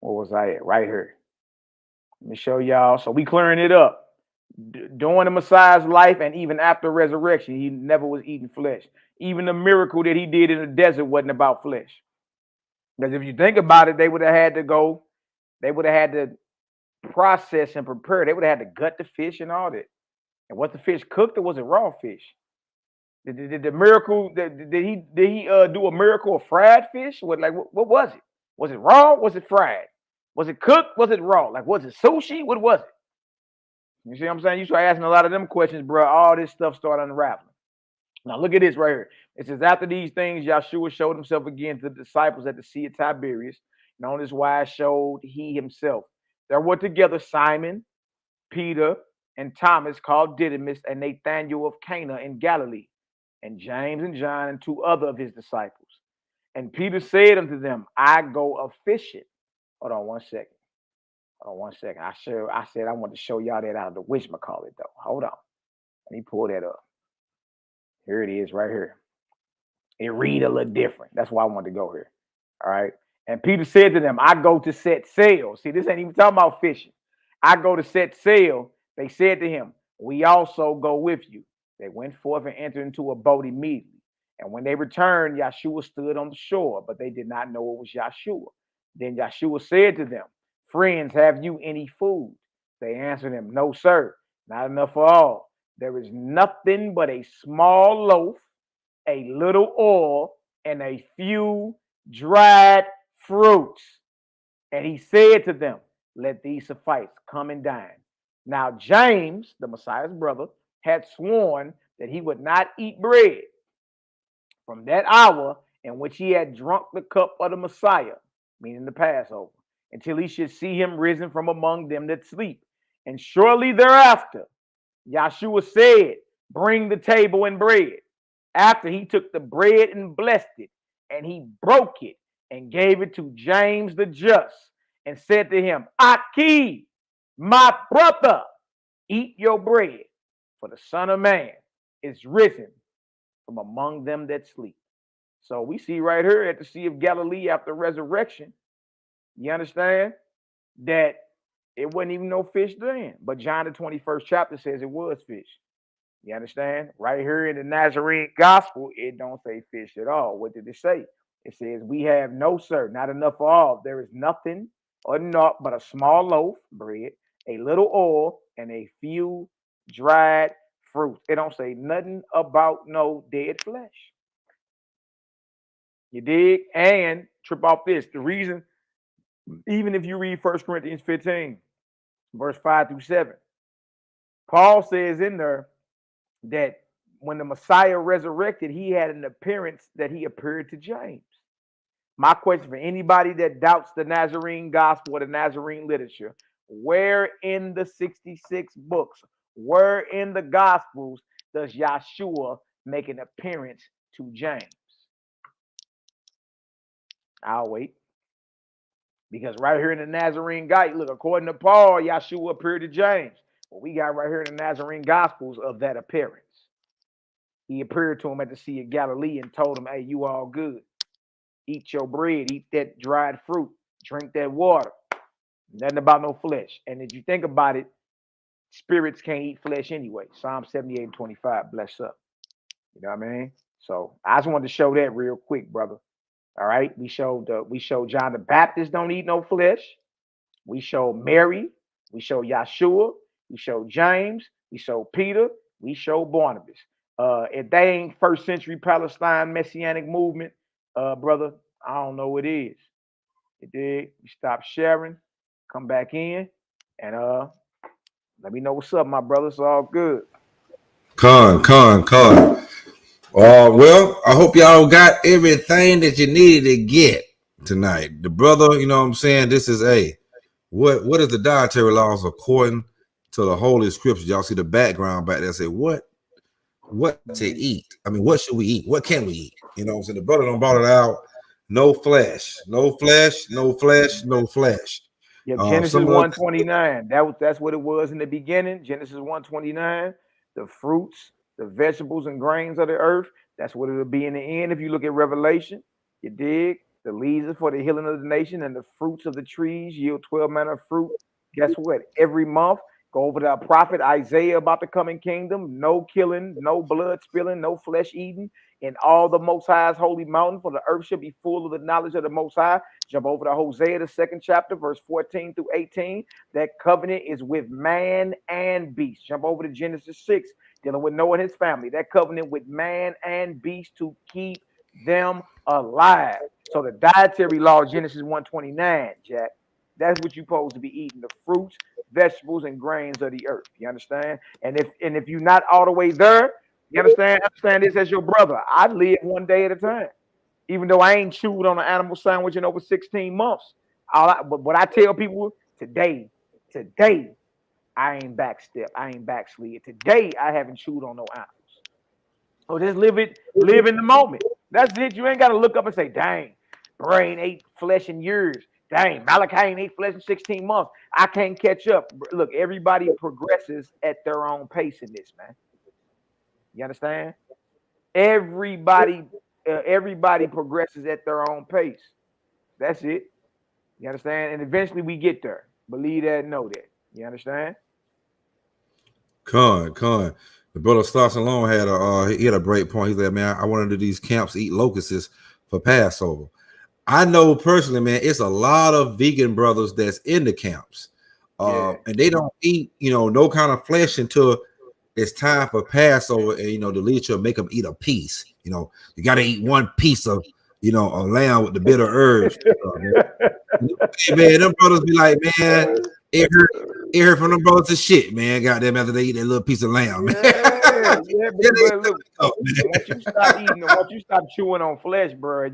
B: Where was I at? Right here. Let me show y'all. So we clearing it up. During the Messiah's life and even after resurrection, he never was eating flesh. Even the miracle that he did in the desert wasn't about flesh. Because if you think about it, they would have had to process and prepare. They would have had to gut the fish and all that. And was the fish cooked or was it raw fish? Did the miracle? Did he do a miracle of fried fish? What was it? Was it raw? Was it fried? Was it cooked? Was it raw? Like, was it sushi? What was it? You see what I'm saying? You start asking a lot of them questions, bro. All this stuff started unraveling. Now look at this right here. It says, after these things, Yahshua showed himself again to the disciples at the Sea of Tiberias. And on this wise showed he himself. There were together Simon, Peter, and Thomas, called Didymus, and Nathanael of Cana in Galilee, and James and John, and 2 other of his disciples. And Peter said unto them, I go a fishing. Hold on one second. I said I want to show y'all that out of the whatchamacallit though. Hold on. Let me pull that up. Here it is right here. It read a little different. That's why I wanted to go here. All right. And Peter said to them, I go to set sail. See, this ain't even talking about fishing. I go to set sail. They said to him, we also go with you. They went forth and entered into a boat immediately. And when they returned, Yahshua stood on the shore, but they did not know it was Yahshua. Then Yahshua said to them, friends, have you any food? They answered him, no, sir, not enough for all. There is nothing but a small loaf, a little oil, and a few dried fruits. And he said to them, let these suffice, come and dine. Now James, the Messiah's brother, had sworn that he would not eat bread from that hour in which he had drunk the cup of the Messiah, meaning the Passover, until he should see him risen from among them that sleep. And shortly thereafter, Yahshua said, bring the table and bread. After he took the bread and blessed it, and he broke it and gave it to James the just, and said to him, Aki, my brother, eat your bread, for the Son of Man is risen from among them that sleep. So we see right here at the Sea of Galilee after resurrection, you understand, that it wasn't even no fish then. But John the 21st chapter says it was fish. You understand? Right here in the Nazarene gospel, it don't say fish at all. What did it say? It says, we have no, sir, not enough for all. There is nothing or not but a small loaf, bread, a little oil, and a few dried fruits. It don't say nothing about no dead flesh. You dig? And trip off this. The reason, even if you read 1 Corinthians 15, verse 5 through 7, Paul says in there that when the Messiah resurrected, he had an appearance that he appeared to James. My question for anybody that doubts the Nazarene gospel or the Nazarene literature, where in the 66 books, where in the gospels does Yahshua make an appearance to James? I'll wait. Because right here in the Nazarene guide, look, according to Paul, Yahshua appeared to James. Well, we got right here in the Nazarene gospels of that appearance. He appeared to him at the Sea of Galilee and told him, hey, you all good. Eat your bread, eat that dried fruit, drink that water. Nothing about no flesh. And if you think about it, spirits can't eat flesh anyway. Psalm 78 and 25, bless up. You know what I mean? So I just wanted to show that real quick, brother. All right. We showed John the Baptist don't eat no flesh. We showed Mary. We showed Yahshua. We showed James. We showed Peter. We showed Barnabas. If they ain't first century Palestine messianic movement, brother, I don't know what it is. You dig? You stop sharing, come back in, and let me know what's up, my brother. It's all good.
A: Con. Well, I hope y'all got everything that you needed to get tonight. The brother, you know what I'm saying? This is what is the dietary laws according to the Holy Scriptures? Y'all see the background back there. Say what to eat? I mean, what should we eat? What can we eat? You know what I'm saying? The brother don't brought it out. No flesh.
B: Yep, Genesis 129. That's what it was in the beginning. Genesis 129. The fruits, the vegetables and grains of the earth. That's what it'll be in the end. If you look at Revelation, you dig. The leaves are for the healing of the nation, and the fruits of the trees yield 12 manner of fruit. Guess what? Every month, go over to our prophet Isaiah about the coming kingdom. No killing, no blood spilling, no flesh eating in all the Most High's holy mountain, for the earth shall be full of the knowledge of the Most High. Jump over to Hosea, the second chapter, verse 14 through 18. That covenant is with man and beast. Jump over to Genesis 6, dealing with Noah and his family. That covenant with man and beast to keep them alive. So the dietary law, Genesis 129, Jack, that's what you're supposed to be eating, the fruits, vegetables, and grains of the earth. You understand? And if you're not all the way there, you understand? Understand this as your brother. I live one day at a time. Even though I ain't chewed on an animal sandwich in over 16 months. But what I tell people today, I ain't backstep. I ain't backslid. Today, I haven't chewed on no animals. So just live in the moment. That's it. You ain't got to look up and say, dang, brain ate flesh in years. Dang, Malachi ain't ate flesh in 16 months. I can't catch up. Look, everybody progresses at their own pace in this, man. You understand? Everybody progresses at their own pace. That's it. You understand? And eventually we get there. Believe that, know that. You understand?
A: Con. The brother Starks alone he had a great point. He said, man, I want to do these camps eat locusts for Passover. I know personally, man, it's a lot of vegan brothers that's in the camps. And they don't eat, no kind of flesh until it's time for Passover, and the leadership make them eat a piece. You got to eat one piece of, a lamb with the bitter herbs. Man, them brothers be like, man, it hurt from them brothers to shit, man. Goddamn, after they eat that little piece of lamb.
B: But look, once you stop chewing on flesh, bro,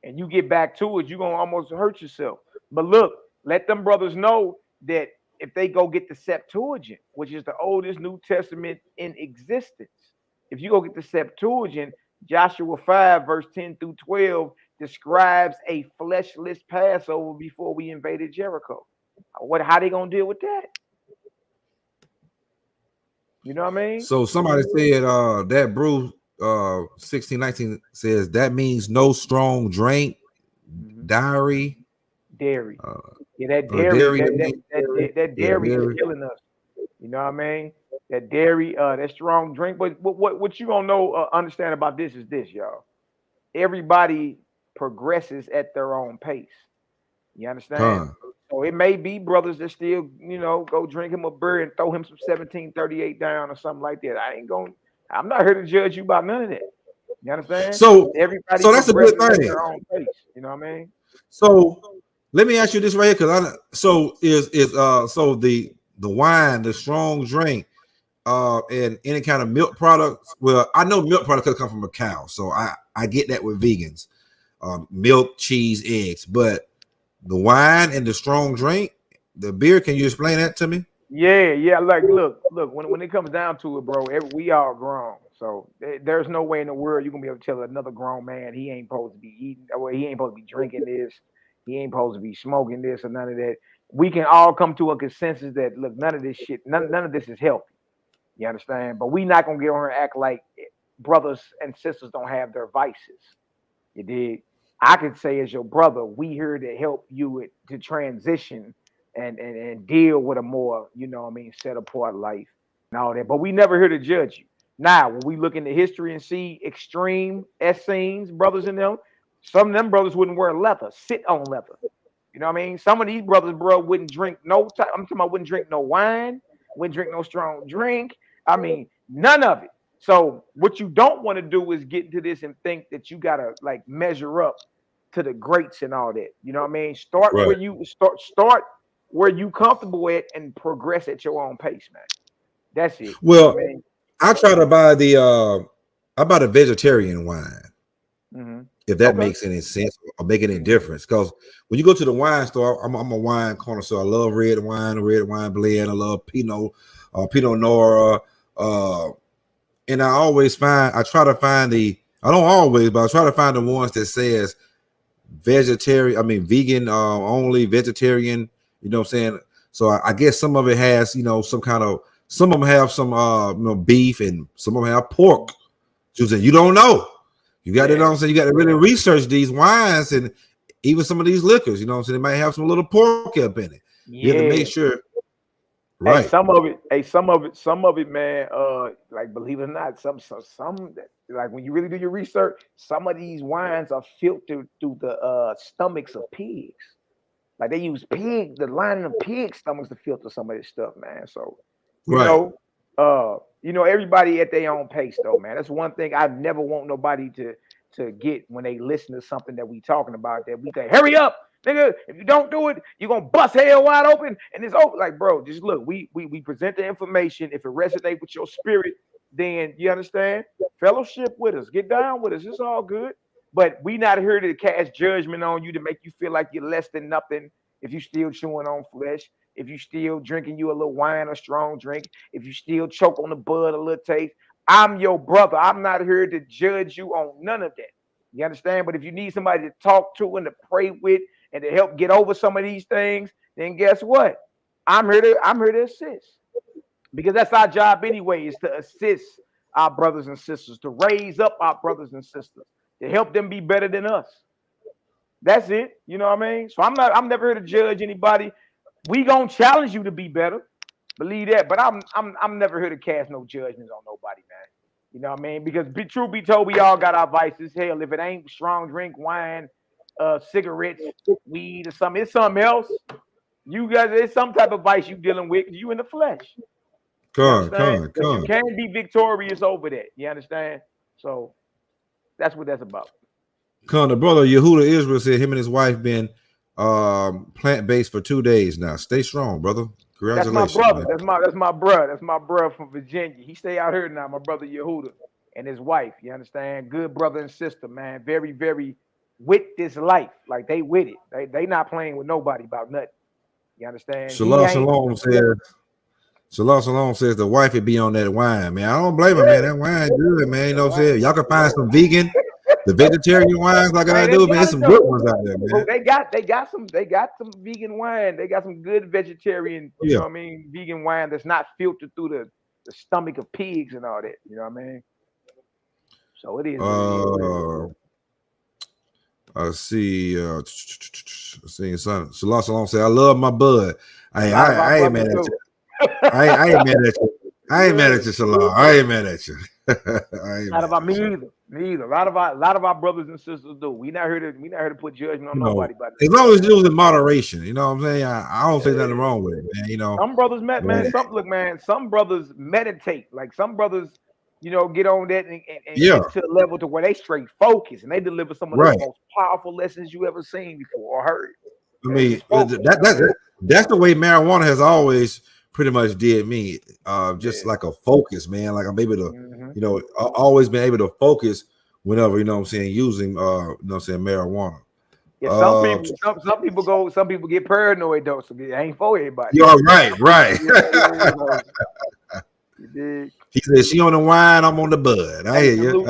B: and you get back to it, you're gonna almost hurt yourself. But look, let them brothers know that if they go get the Septuagint, which is the oldest New Testament in existence, if you go get the Septuagint, Joshua 5, verse 10 through 12 describes a fleshless Passover before we invaded Jericho. How they gonna deal with that? You know what I mean?
A: So somebody said that brew 1619 says that means no strong drink, diary.
B: Dairy. Yeah, that
A: Or
B: dairy,
A: dairy.
B: that
A: Yeah,
B: dairy is
A: dairy.
B: killing us. You know what I mean? That dairy, that strong drink. But what you gonna know, understand about this is this, y'all. Everybody progresses at their own pace. You understand?
A: Con.
B: So it may be brothers that still, go drink him a beer and throw him some 1738 down or something like that. I'm not here to judge you about none of that. You understand?
A: So
B: Everybody
A: that's a good
B: progresses at
A: thing.
B: their own pace. You know what I mean?
A: So let me ask you this right here, because so the wine, the strong drink, and any kind of milk products. Well, I know milk products come from a cow, so I get that with vegans, milk, cheese, eggs. But the wine and the strong drink, the beer, can you explain that to me?
B: Yeah. Like, look. When it comes down to it, bro, we all grown. So there's no way in the world you're gonna be able to tell another grown man he ain't supposed to be eating, or he ain't supposed to be drinking this, he ain't supposed to be smoking this or none of that. We can all come to a consensus that look, none of this shit, none of this is healthy. You understand? But we not gonna get on here and act like brothers and sisters don't have their vices. You dig? I could say as your brother, we here to help you to transition and deal with a more, set apart life and all that. But we never here to judge you. Now, when we look into history and see extreme Essenes, brothers in them, some of them brothers wouldn't wear leather, sit on leather. You know what I mean? Some of these brothers, bro, wouldn't drink I'm talking about wouldn't drink no wine, wouldn't drink no strong drink. I mean, none of it. So what you don't want to do is get into this and think that you gotta like measure up to the greats and all that. You know what I mean? Start
A: Right.
B: where you start where you comfortable at and progress at your own pace, man. That's it.
A: Well,
B: You know I mean?
A: I try to buy I buy the vegetarian wine.
B: Mm-hmm.
A: If that
B: Okay.
A: makes any sense or make any difference. Because when you go to the wine store, I'm a wine connoisseur. I love red wine blend. I love Pinot Noir. And I try to find I don't always, but I try to find the ones that says vegan only, vegetarian, you know what I'm saying? So I guess some of it has, some of them have some beef, and some of them have pork. You don't know. You got to, you know what I'm saying? You got to really research these wines and even some of these liquors, you know what I'm saying? They might have some little pork up in it. You have to make sure. Right.
B: Hey, some of it, man. Like believe it or not, some like when you really do your research, some of these wines are filtered through the stomachs of pigs. Like they use the lining of pig stomachs to filter some of this stuff, man. So everybody at their own pace, though, man. That's one thing I never want nobody to get when they listen to something that we talking about. That we say, hurry up, nigga. If you don't do it, you're gonna bust hell wide open, and it's over. Like, bro, just look. We present the information. If it resonates with your spirit, then you understand. Fellowship with us, get down with us. It's all good. But we not here to cast judgment on you to make you feel like you're less than nothing if you still chewing on flesh, if you still drinking you a little wine or strong drink, if you still choke on the bud a little taste. I'm your brother. I'm not here to judge you on none of that. You understand? But if you need somebody to talk to and to pray with and to help get over some of these things, then guess what? I'm here to assist. Because that's our job anyway, is to assist our brothers and sisters, to raise up our brothers and sisters, to help them be better than us. That's it. You know what I mean? So I'm never here to judge anybody. We gonna challenge you to be better. Believe that. But I'm never here to cast no judgments on nobody, man. You know what I mean? Because truth be told, we all got our vices. Hell, if it ain't strong drink, wine, cigarettes, weed, or something, it's something else. You guys, it's some type of vice you dealing with. You in the flesh.
A: Come.
B: You can't be victorious over that. You understand? So that's what that's about.
A: The brother Yehuda Israel said him and his wife been plant-based for 2 days now. Stay strong, brother. Congratulations.
B: That's my brother. That's my brother. That's my brother from Virginia. He stay out here now, my brother Yehuda and his wife. You understand? Good brother and sister, man. Very, very with this life. Like they with it. They not playing with nobody about nothing. You understand?
A: Shalom says the wife would be on that wine, man. I don't blame her, man. That wine good, man. You know what I'm saying? Y'all can find some vegan. The vegetarian wines like I do, man. There's some good ones out there, man.
B: Bro, they got some vegan wine. They got some good vegetarian, you know what I mean, vegan wine that's not filtered through the stomach of pigs and all that. You know what I mean? So it is.
A: I see. Seeing son. Shalom say, I love my bud. I ain't mad at you. I ain't mad at you. I ain't mad at you, Shalom. I ain't mad at you.
B: Me either. A lot of our brothers and sisters do. We not here to put judgment on nobody.
A: As long as you in moderation, you know what I'm saying. I don't think nothing wrong with it, man. You know,
B: some brothers some brothers meditate. Like some brothers, you know, get on that and get to a level to where they straight focus and they deliver some of the most powerful lessons you ever seen before or heard.
A: I mean, that's the way marijuana has always pretty much did me. Just like a focus, man. Like I'm able to, you know, always been able to focus whenever, you know what I'm saying, using you know what I'm saying, marijuana.
B: Yeah, some people get paranoid though, so it ain't for everybody.
A: You're right. He said she on the wine, I'm on the bud. I hear you.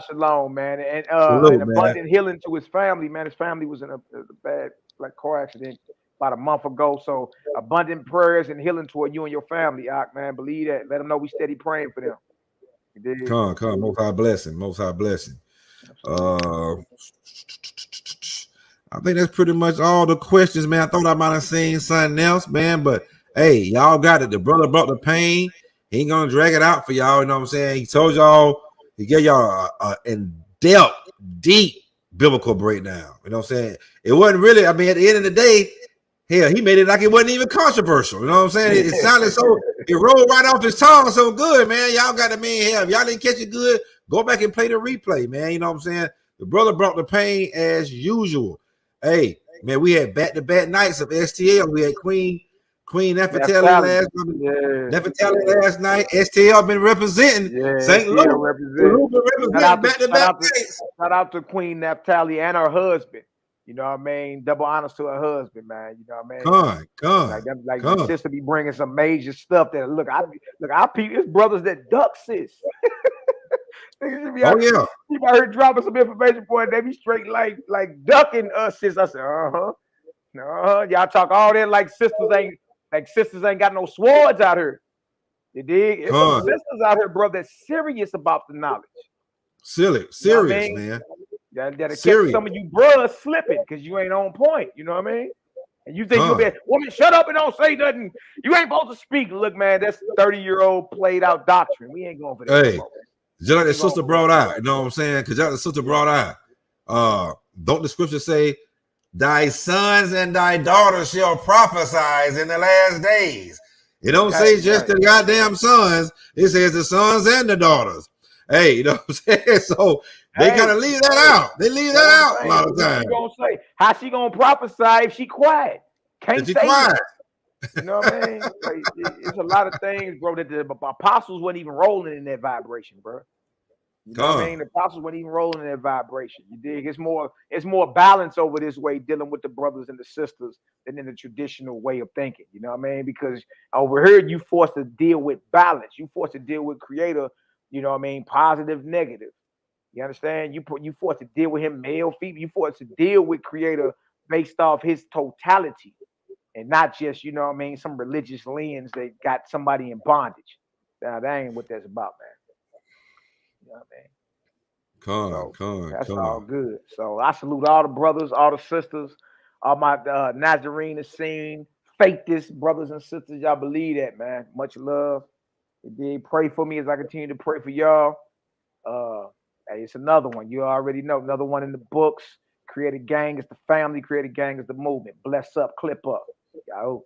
B: Shalom, man, and abundant healing to his family, man. His family was in a bad car accident about a month ago, so abundant prayers and healing toward you and your family, man. Believe that. Let them know we steady praying for them.
A: Come, most high blessing. I think that's pretty much all the questions, man. I thought I might have seen something else, man, but hey, y'all got it. The brother brought the pain. He ain't gonna drag it out for y'all. You know what I'm saying? He told y'all, he gave y'all a in-depth, deep biblical breakdown. You know what I'm saying? It wasn't really, I mean, at the end of the day, hell, he made it like it wasn't even controversial. You know what I'm saying? It sounded so, it rolled right off his tongue so good, man. Y'all got the man here. If y'all didn't catch it good, go back and play the replay, man. You know what I'm saying? The brother brought the pain as usual. Hey, man, we had back-to-back nights of STL. We had Queen Nefertali last night. STL been representing St. Louis.
B: Shout out to Queen Nefertali and her husband. You know what I mean? Double honors to her husband, man. You know what I mean? Like the sister be bringing some major stuff that look. I peep his brothers that duck sis.
A: Yeah.
B: You might heard dropping some information for it. They be straight like ducking us sis. I said, y'all talk all that like sisters ain't got no swords out here. You dig? It's some sisters out here, bro, that's serious about the knowledge.
A: Serious, you know I mean? Man.
B: That'll catch some of you brothers slipping because you ain't on point. You know what I mean? And you think you'll be, woman, shut up and don't say nothing. You ain't supposed to speak. Look, man, that's 30-year-old played out doctrine. We ain't going for that.
A: Hey, just like the sister brought out, you know what I'm saying? Because the sister brought out, don't the scripture say, thy sons and thy daughters shall prophesy in the last days. It don't say just the goddamn sons. It says the sons and the daughters. Hey, you know what I'm saying? So they kind of leave that out. They leave that out a lot of times.
B: How she gonna prophesy if she quiet? Can't say quiet. You know what I mean? Like, it's a lot of things, bro, that the apostles weren't even rolling in that vibration, bro. You know what I mean? The apostles weren't even rolling in that vibration. You dig? It's more balance over this way, dealing with the brothers and the sisters than in the traditional way of thinking. You know what I mean? Because over here, you forced to deal with balance. You forced to deal with creator. You know what I mean? Positive, negative. You understand? You forced to deal with him, male, female. You forced to deal with creator based off his totality, and not just, you know what I mean, some religious lens that got somebody in bondage. Now that ain't what that's about, man. You know what I mean? That's all good. So I salute all the brothers, all the sisters, all my Nazarene scene, faithless brothers and sisters. Y'all believe that, man. Much love. Did pray for me as I continue to pray for y'all. Hey, it's another one. You already know. Another one in the books. Creative Gang is the family. Creative Gang is the movement. Bless up, clip up. Yo.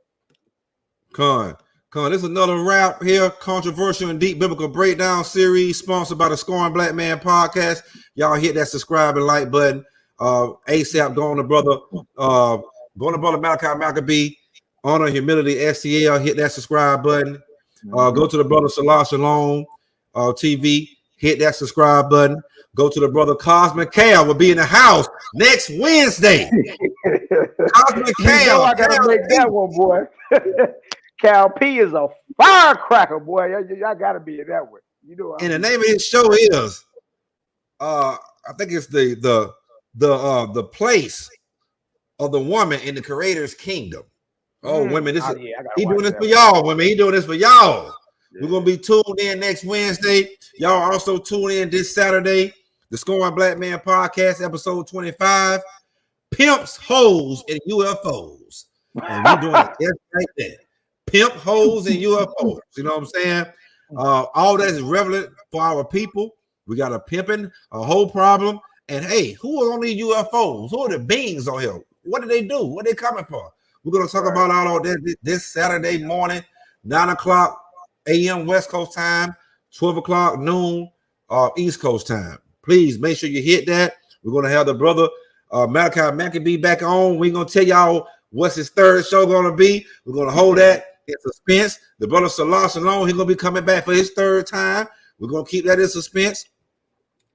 A: This is another wrap here. Controversial and deep biblical breakdown series sponsored by the Scoring Black Man podcast. Y'all hit that subscribe and like button. ASAP, go on to brother Malachi Maccabee. Honor Humility STL. Hit that subscribe button. Go to the brother Salah Shalom TV. Hit that subscribe button. Go to the brother Cosmic Cal. Will be in the house next Wednesday. Cosmic Cal.
B: I gotta make that one, boy. Cal P is a firecracker, boy. Y'all gotta be in that one. You know.
A: And the name of his show is I think it's the place of the woman in the Creator's kingdom. Oh, women, this is he doing this for y'all, women. He doing this for y'all. Yeah. We're gonna be tuned in next Wednesday. Y'all also tune in this Saturday. The Scoring Black Man Podcast, episode 25. Pimps, hoes, and UFOs. And we're doing it just like that. Pimp, hoes, and UFOs. You know what I'm saying? All that is relevant for our people. We got a pimping, a whole problem. And hey, who are on these UFOs? Who are the beings on here? What do they do? What are they coming for? We're going to talk about all of that this Saturday morning, 9 o'clock a.m. West Coast time, 12 o'clock noon East Coast time. Please make sure you hit that. We're going to have the brother Malachi Maccabee back on. We're going to tell y'all what's his third show going to be. We're going to hold that in suspense. The brother Salah Shalom, he's going to be coming back for his third time. We're going to keep that in suspense.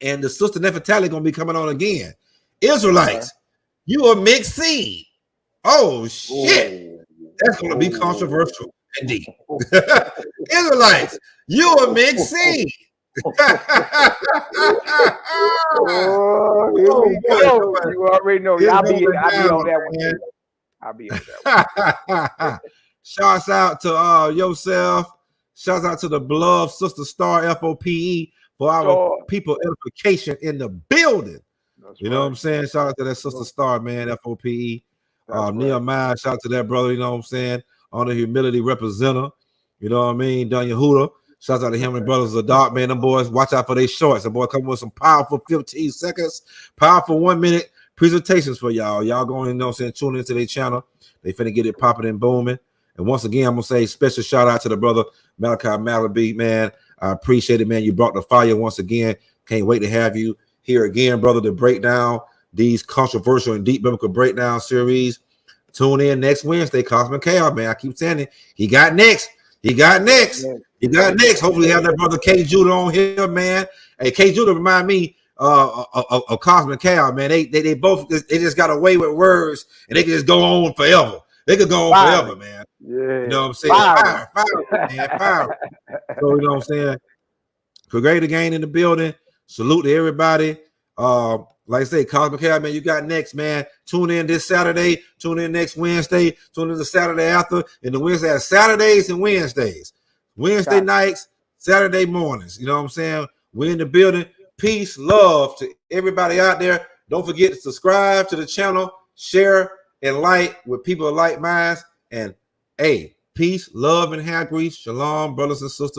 A: And the sister Nefertali going to be coming on again. Israelites, you a mixed seed. Oh, shit. That's going to be controversial indeed. Israelites, you a mixed seed.
B: You already know. I'll be on that one. I'll be on that one.
A: Shouts out to yourself. Shouts out to the beloved Sister Star FOPE for our people edification in the building. You know what I'm saying? Shout out to that Sister Star, man, FOPE. Nehemiah, shout out to that brother, you know what I'm saying? On the humility representative. You know what I mean? Don Yehuda. Shout out to him and brothers of the dark, man. Them boys, watch out for their shorts. The boy coming with some powerful 15 seconds, powerful 1 minute presentations for y'all. Y'all going, you know what I'm saying, tune into their channel. They finna get it popping and booming. And once again, I'm gonna say special shout out to the brother Malachi Maccabee, man. I appreciate it, man. You brought the fire once again. Can't wait to have you here again, brother, to break down these controversial and deep biblical breakdown series. Tune in next Wednesday, Cosmic Chaos, man. I keep saying it. He got next. He got next. He got next. Hopefully, have that brother K. Judah on here, man. Hey, K. Judah remind me of Cosmic Chaos, man. They both just got away with words, and they can just go on forever. They could go on forever, man. Yeah. You know what I'm saying? Fire, man, fire. So you know what I'm saying? Great again in the building. Salute to everybody. Like I say, Cosmic Chaos, man, you got next, man. Tune in this Saturday. Tune in next Wednesday. Tune in the Saturday after. And the Wednesday, Saturdays and Wednesdays. Wednesday nights, Saturday mornings. You know what I'm saying? We're in the building. Peace, love to everybody out there. Don't forget to subscribe to the channel, share, and like with people of like minds. And hey, peace, love, and hair grease. Shalom, brothers and sisters.